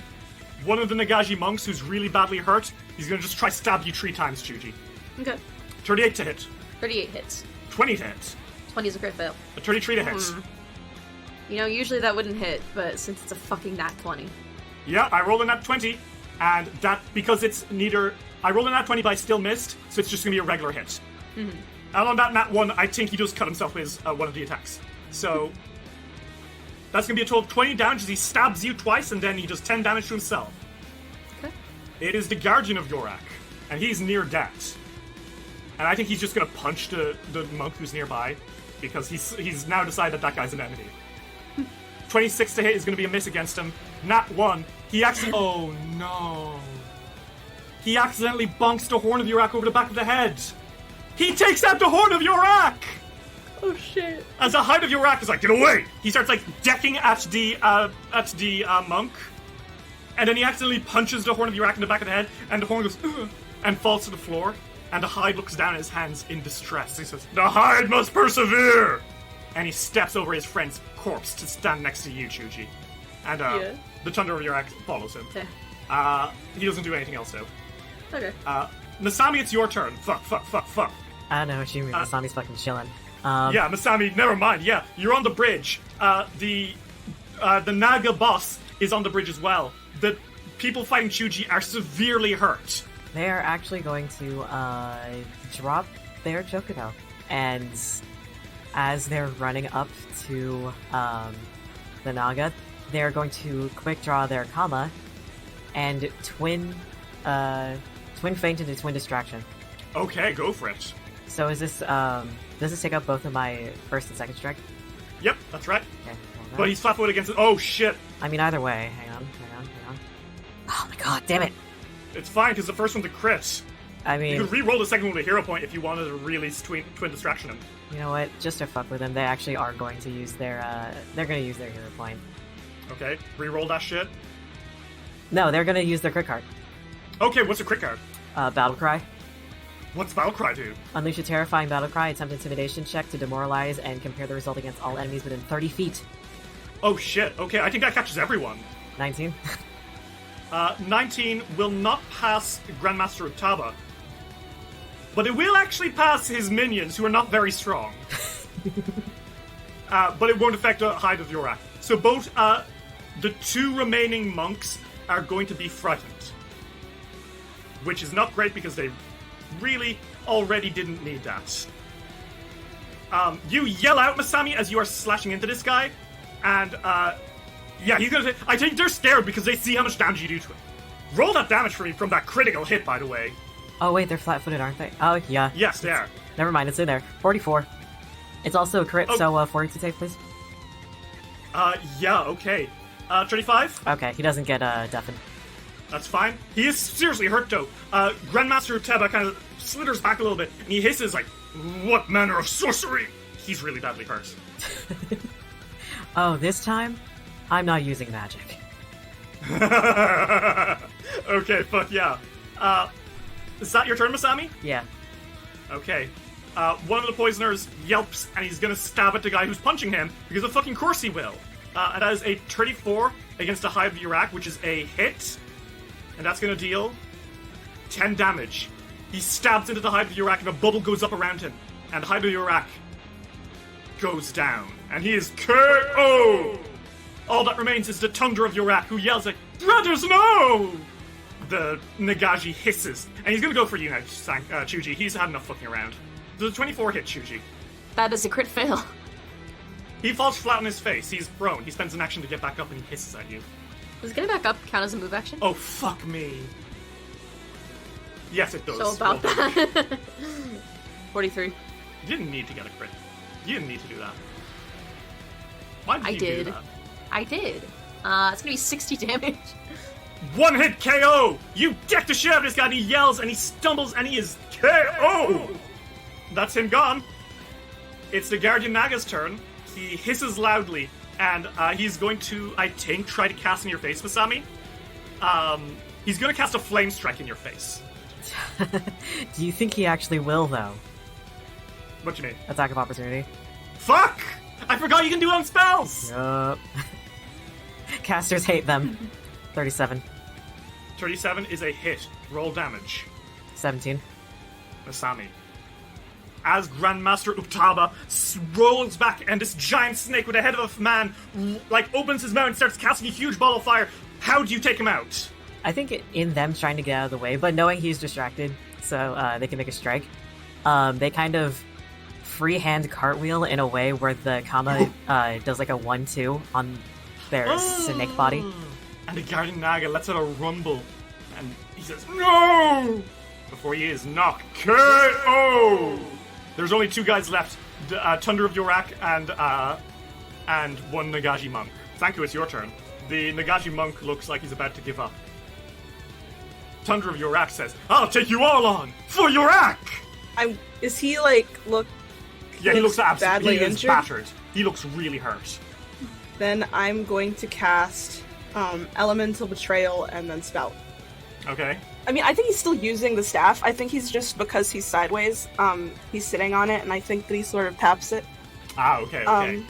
A: One of the Nagaji monks who's really badly hurt, he's gonna just try stab you 3 times, Chuji.
B: Okay.
A: 38 to hit.
B: 38 hits.
A: 20 to hit.
B: 20 is a crit fail.
A: A 33 to hit.
B: You know, usually that wouldn't hit, but since it's a fucking nat 20.
A: Yeah, I rolled a nat 20, and that, because it's neither... I rolled a nat 20, but I still missed, so it's just gonna be a regular hit. And on that nat 1, I think he does cut himself with one of the attacks. So... that's gonna be a total of 20 damage as he stabs you twice, and then he does 10 damage to himself.
B: Okay.
A: It is the Guardian of Yorak, and he's near death. And I think he's just gonna punch the monk who's nearby, because he's now decided that guy's an enemy. 26 to hit is gonna be a miss against him. Nat 1. He actually... oh no. He accidentally bonks the Horn of Yorak over the back of the head. He takes out the Horn of Yorak!
B: Oh shit.
A: As the Hide of Yorak is like, get away! He starts like decking at the monk, and then he accidentally punches the Horn of Yorak in the back of the head, and the horn goes, ugh, and falls to the floor, and the Hide looks down at his hands in distress. He says, the Hide must persevere! And he steps over his friend's corpse to stand next to you, Chuji. And the Thunder of Yorak follows him.
B: Okay.
A: He doesn't do anything else though.
B: Okay.
A: Masami, it's your turn. Fuck.
D: I don't know what you mean. Masami's fucking chilling.
A: Yeah, Masami, never mind. Yeah, you're on the bridge. The Naga boss is on the bridge as well. The people fighting Chuji are severely hurt.
D: They are actually going to drop their Jokudo, and as they're running up to the Naga, they're going to quick draw their Kama and twin feint into twin distraction.
A: Okay, go for it.
D: So is this does this take up both of my first and second strike?
A: Yep, that's right.
D: Okay,
A: But he's flat-footed against it. Oh shit!
D: I mean, either way. Hang on. Oh my god, damn it!
A: It's fine because the first one's a crit.
D: I mean,
A: You could re-roll the second one with a hero point if you wanted to really twin distraction him.
D: you know what? Just to fuck with them, they actually are going to use their they're going to use their hero point.
A: Okay, re-roll that shit.
D: No, they're going to use their crit card.
A: Okay, what's a crit card?
D: Battle Cry.
A: What's Battle Cry do?
D: Unleash a terrifying battle cry, attempt intimidation check to demoralize, and compare the result against all enemies within 30 feet.
A: Oh shit, okay, I think that catches everyone.
D: 19.
A: 19 will not pass Grandmaster Utaba, but it will actually pass his minions, who are not very strong. But it won't affect the height of Yorak. So both the two remaining monks are going to be frightened, which is not great because they really already didn't need that. You yell out, Masami, as you are slashing into this guy, and yeah, he's gonna. I think they're scared because they see how much damage you do to him. Roll that damage for me from that critical hit, by the way.
D: Oh wait, they're flat-footed, aren't they? Oh yeah.
A: Yes, they are.
D: Never mind, it's in there. 44. It's also a crit, so 40 to take, please.
A: Yeah, okay. 35?
D: Okay, he doesn't get deafened.
A: That's fine. He is seriously hurt, though. Grandmaster Uteba kind of slithers back a little bit, and he hisses like, "What manner of sorcery?" He's really badly hurt.
D: Oh, this time, I'm not using magic.
A: Okay, fuck yeah. Is that your turn, Masami?
D: Yeah.
A: Okay. One of the poisoners yelps, and he's gonna stab at the guy who's punching him, because of fucking course he will. And that is a 34 against a Hive of Urak, which is a hit. And that's gonna deal 10 damage. He stabs into the Hive of Urak, and a bubble goes up around him. And Hive of Urak goes down. And he is KO! All that remains is the Tundra of Urak, who yells like, "Brothers, no!" The Nagaji hisses. And he's gonna go for you now, Chuji. He's had enough fucking around. Does a 24 hit, Chuji?
B: That is a crit fail.
A: He falls flat on his face. He's prone. He spends an action to get back up and he hisses at you.
B: Does getting back up count as a move action?
A: Oh, fuck me. Yes, it does.
B: So about that. 43.
A: You didn't need to get a crit. You didn't need to do that. Why did you do that?
B: I did. It's gonna be 60 damage.
A: One hit KO! You deck the shit out of this guy, and he yells, and he stumbles, and he is KO! That's him gone. It's the Guardian Naga's turn. He hisses loudly, and he's going to, I think, try to cast in your face, Masami. He's going to cast a Flame Strike in your face.
D: Do you think he actually will, though?
A: What do you mean?
D: Attack of opportunity.
A: Fuck! I forgot you can do it on spells!
D: Yup. Casters hate them. 37.
A: 37 is a hit. Roll damage.
D: 17.
A: Masami. As Grandmaster Utaba rolls back and this giant snake with the head of a man opens his mouth and starts casting a huge ball of fire, how do you take him out?
D: I think in them trying to get out of the way, but knowing he's distracted, so they can make a strike, they kind of freehand cartwheel in a way where the Kama does like a 1-2 on their snake body.
A: And the Guardian Naga lets out a rumble, and he says, "No!" before he is knocked KO! There's only two guys left, Tundra of Yorak and one Nagaji monk. Thank you, it's your turn. The Nagaji monk looks like he's about to give up. Tundra of Yorak says, "I'll take you all on, for Yorak!"
C: Is he look?
A: Yeah, he looks absolutely
C: badly
A: he is
C: injured?
A: battered. He looks really hurt.
C: Then I'm going to cast Elemental Betrayal and then Spout.
A: Okay.
C: I mean, I think he's still using the staff. I think he's just because he's sideways. He's sitting on it, and I think that he sort of taps it.
A: Ah, okay.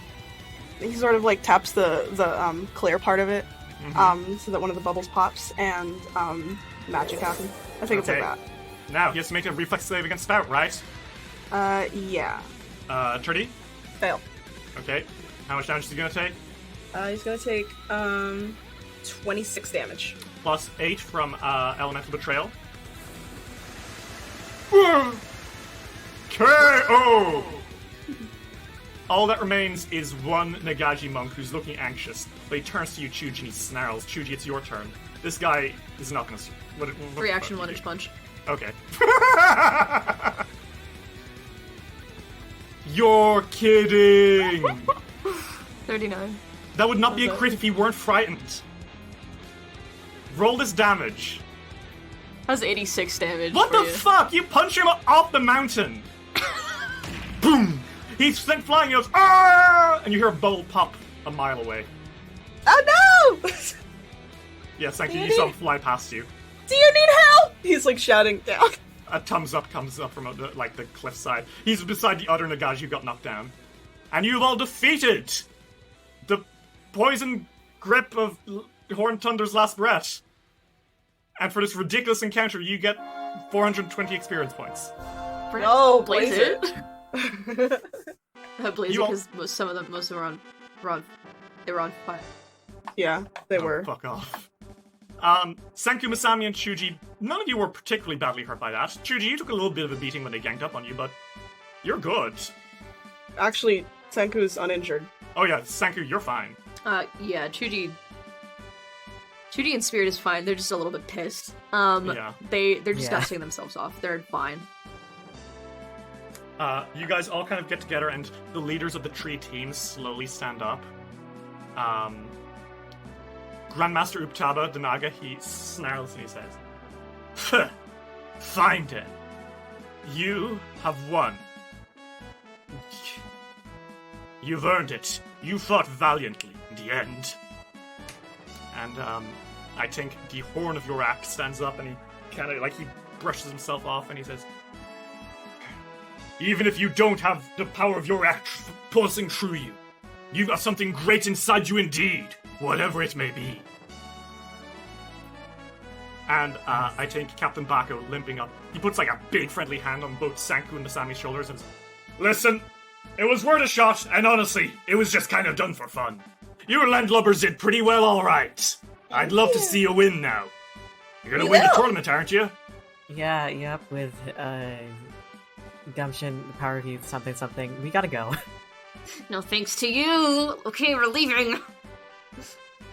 C: He sort of taps the clear part of it, so that one of the bubbles pops and magic happens. I think it's like that.
A: Now, he has to make a reflex save against Spout, right?
C: Yeah.
A: Trudy?
C: Fail.
A: Okay. How much damage is he gonna take?
C: He's gonna take, 26 damage.
A: Plus 8 from, Elemental Betrayal. KO! All that remains is one Nagaji monk who's looking anxious, but he turns to you, Chuji, and he snarls. Chuji, it's your turn. This guy is not gonna... What
B: Reaction 1-inch punch.
A: Okay. You're kidding!
B: 39.
A: That would not be a crit if you weren't frightened. Roll this damage.
B: That's 86 damage.
A: What
B: for
A: the
B: you.
A: fuck? You punch him off the mountain! Boom! He's sent flying, he goes, ah! And you hear a bubble pop a mile away.
C: Oh no!
A: Yeah, thank you. You saw him fly past you.
C: Do you need help? He's like shouting down.
A: A thumbs up comes up from the cliffside. He's beside the other Nagaji who got knocked down. And you've all defeated the poison grip of Horn Thunder's last breath. And for this ridiculous encounter, you get 420 experience points.
C: No,
B: Blaze it. Blaze it
A: You all-
B: because most of them were on fire.
C: Yeah, they
A: Oh,
C: were.
A: fuck off. Senku, Masami, and Chuji, none of you were particularly badly hurt by that. Chuji, you took a little bit of a beating when they ganked up on you, but you're good.
C: Actually, Senku's uninjured.
A: Oh yeah, Senku, you're fine.
B: Yeah, Chuji and Spirit is fine. They're just a little bit pissed.
A: Yeah.
B: They're just
D: Yeah.
B: dusting themselves off. They're fine.
A: You guys all kind of get together, and the leaders of the three teams slowly stand up. Grandmaster Uptaba, the Naga, he snarls and he says, "Huh, find it. You have won. You've earned it. You fought valiantly in the end." And, I think the horn of your axe stands up and he kind of, he brushes himself off and he says, "Even if you don't have the power of your axe pulsing through you, you've got something great inside you indeed, whatever it may be." And, I think Captain Bako, limping up, he puts, a big friendly hand on both Senku and Masami's shoulders and says, "Listen, it was worth a shot, and honestly, it was just kind of done for fun. You landlubbers did pretty well alright. I'd love to see you win now. You're gonna win the tournament, aren't you?"
D: Yeah, yep, with, gumption, the power of youth, something. We gotta go.
E: No thanks to you. Okay, we're leaving.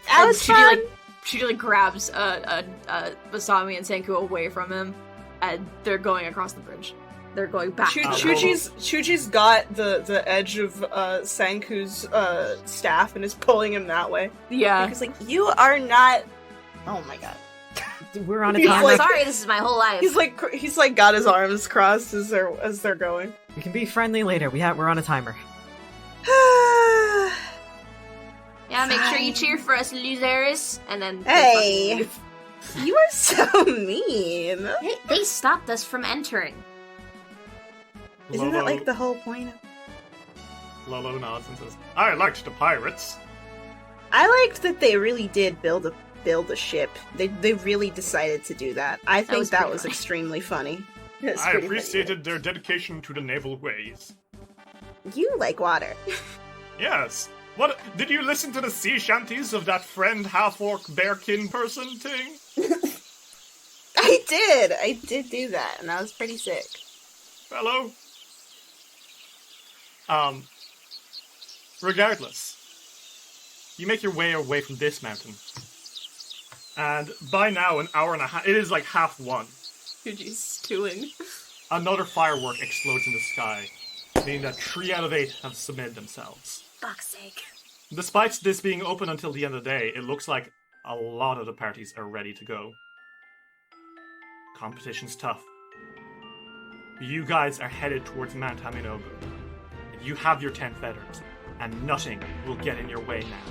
F: That was fun.
B: She grabs Masami and Senku away from him, and they're going across the bridge. They're going back.
C: Chuji's got the edge of Senku's staff and is pulling him that way.
B: Yeah.
F: Because you are not. Oh my god.
D: We're on a
C: He's
D: timer.
E: I'm sorry, this is my whole life.
C: He's got his arms crossed as they're going.
D: We can be friendly later. We're on a timer.
E: Yeah, make sure you cheer for us, losers. And then
F: Hey. You are so mean.
E: they stopped us from entering.
F: Isn't that like the whole point of...
A: Lolo nods and says, "I liked the pirates."
F: I liked that they really did build a ship. They really decided to do that. I think that was extremely funny.
A: I appreciated their dedication to the naval ways.
F: You like water.
A: Yes. What? Did you listen to the sea shanties of that friend half-orc bearkin person thing?
F: I did do that, and that was pretty sick.
A: Fellow? Regardless, you make your way away from this mountain. And by now, an hour and a half, it is like 1:30.
B: Chuji's stewing.
A: Another firework explodes in the sky, meaning that 3 out of 8 have submitted themselves.
E: Fuck's sake.
A: Despite this being open until the end of the day, it looks like a lot of the parties are ready to go. Competition's tough. You guys are headed towards Mount Haminabu. You have your 10 feathers, and nothing will get in your way now.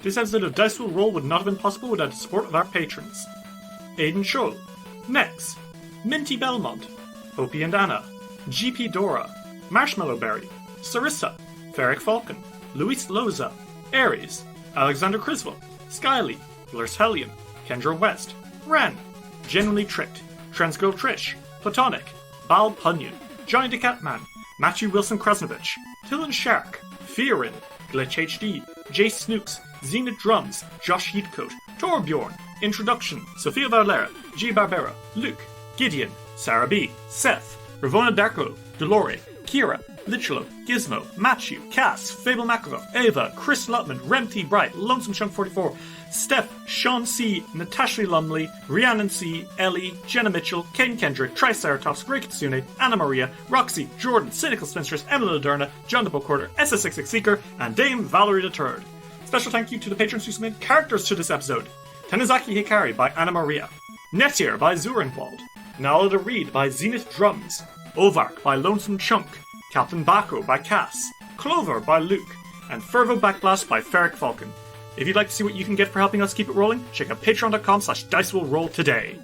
A: This episode of Dice Will Roll would not have been possible without the support of our patrons. Aiden Scholl, Nex, Minty Belmont, Opie and Anna, GP Dora, Marshmallow Berry, Sarissa, Ferric Falcon, Luis Loza, Aries, Alexander Criswell, Skyly, Blurs Hellion, Kendra West, Ren, Genuinely Tricked, Transgirl Trish, Platonic, Bal Punyon, Johnny the Catman, Matthew Wilson Krasnovich, Tillen Shark, Fearin, Glitch HD, Jace Snooks, Zenith Drums, Josh Heathcote, Torbjorn, Introduction, Sophia Valera, G. Barbera, Luke, Gideon, Sarah B, Seth, Ravona Darko, Dolore, Kira, Lichelo, Gizmo, Matthew, Cass, Fable Makarov, Ava, Chris Lutman, Rem T. Bright, Lonesome Chunk 44, Steph, Sean C, Natasha Lumley, Rhiannon C, Ellie, Jenna Mitchell, Kane Kendrick, Triceratops, Greg Kitsune, Anna Maria, Roxy, Jordan, Cynical Spinstress, Emily Laderna, John the Bookquarter, SS66 Seeker, and Dame Valerie III. Special thank you to the patrons who submitted characters to this episode. Tanizaki Hikari by Anna Maria, Netier by Zurenwald, Nala the Reed by Zenith Drums, Ovark by Lonesome Chunk, Captain Bako by Cass, Clover by Luke, and Fervo Backblast by Ferric Falcon. If you'd like to see what you can get for helping us keep it rolling, check out patreon.com/dicewillroll today.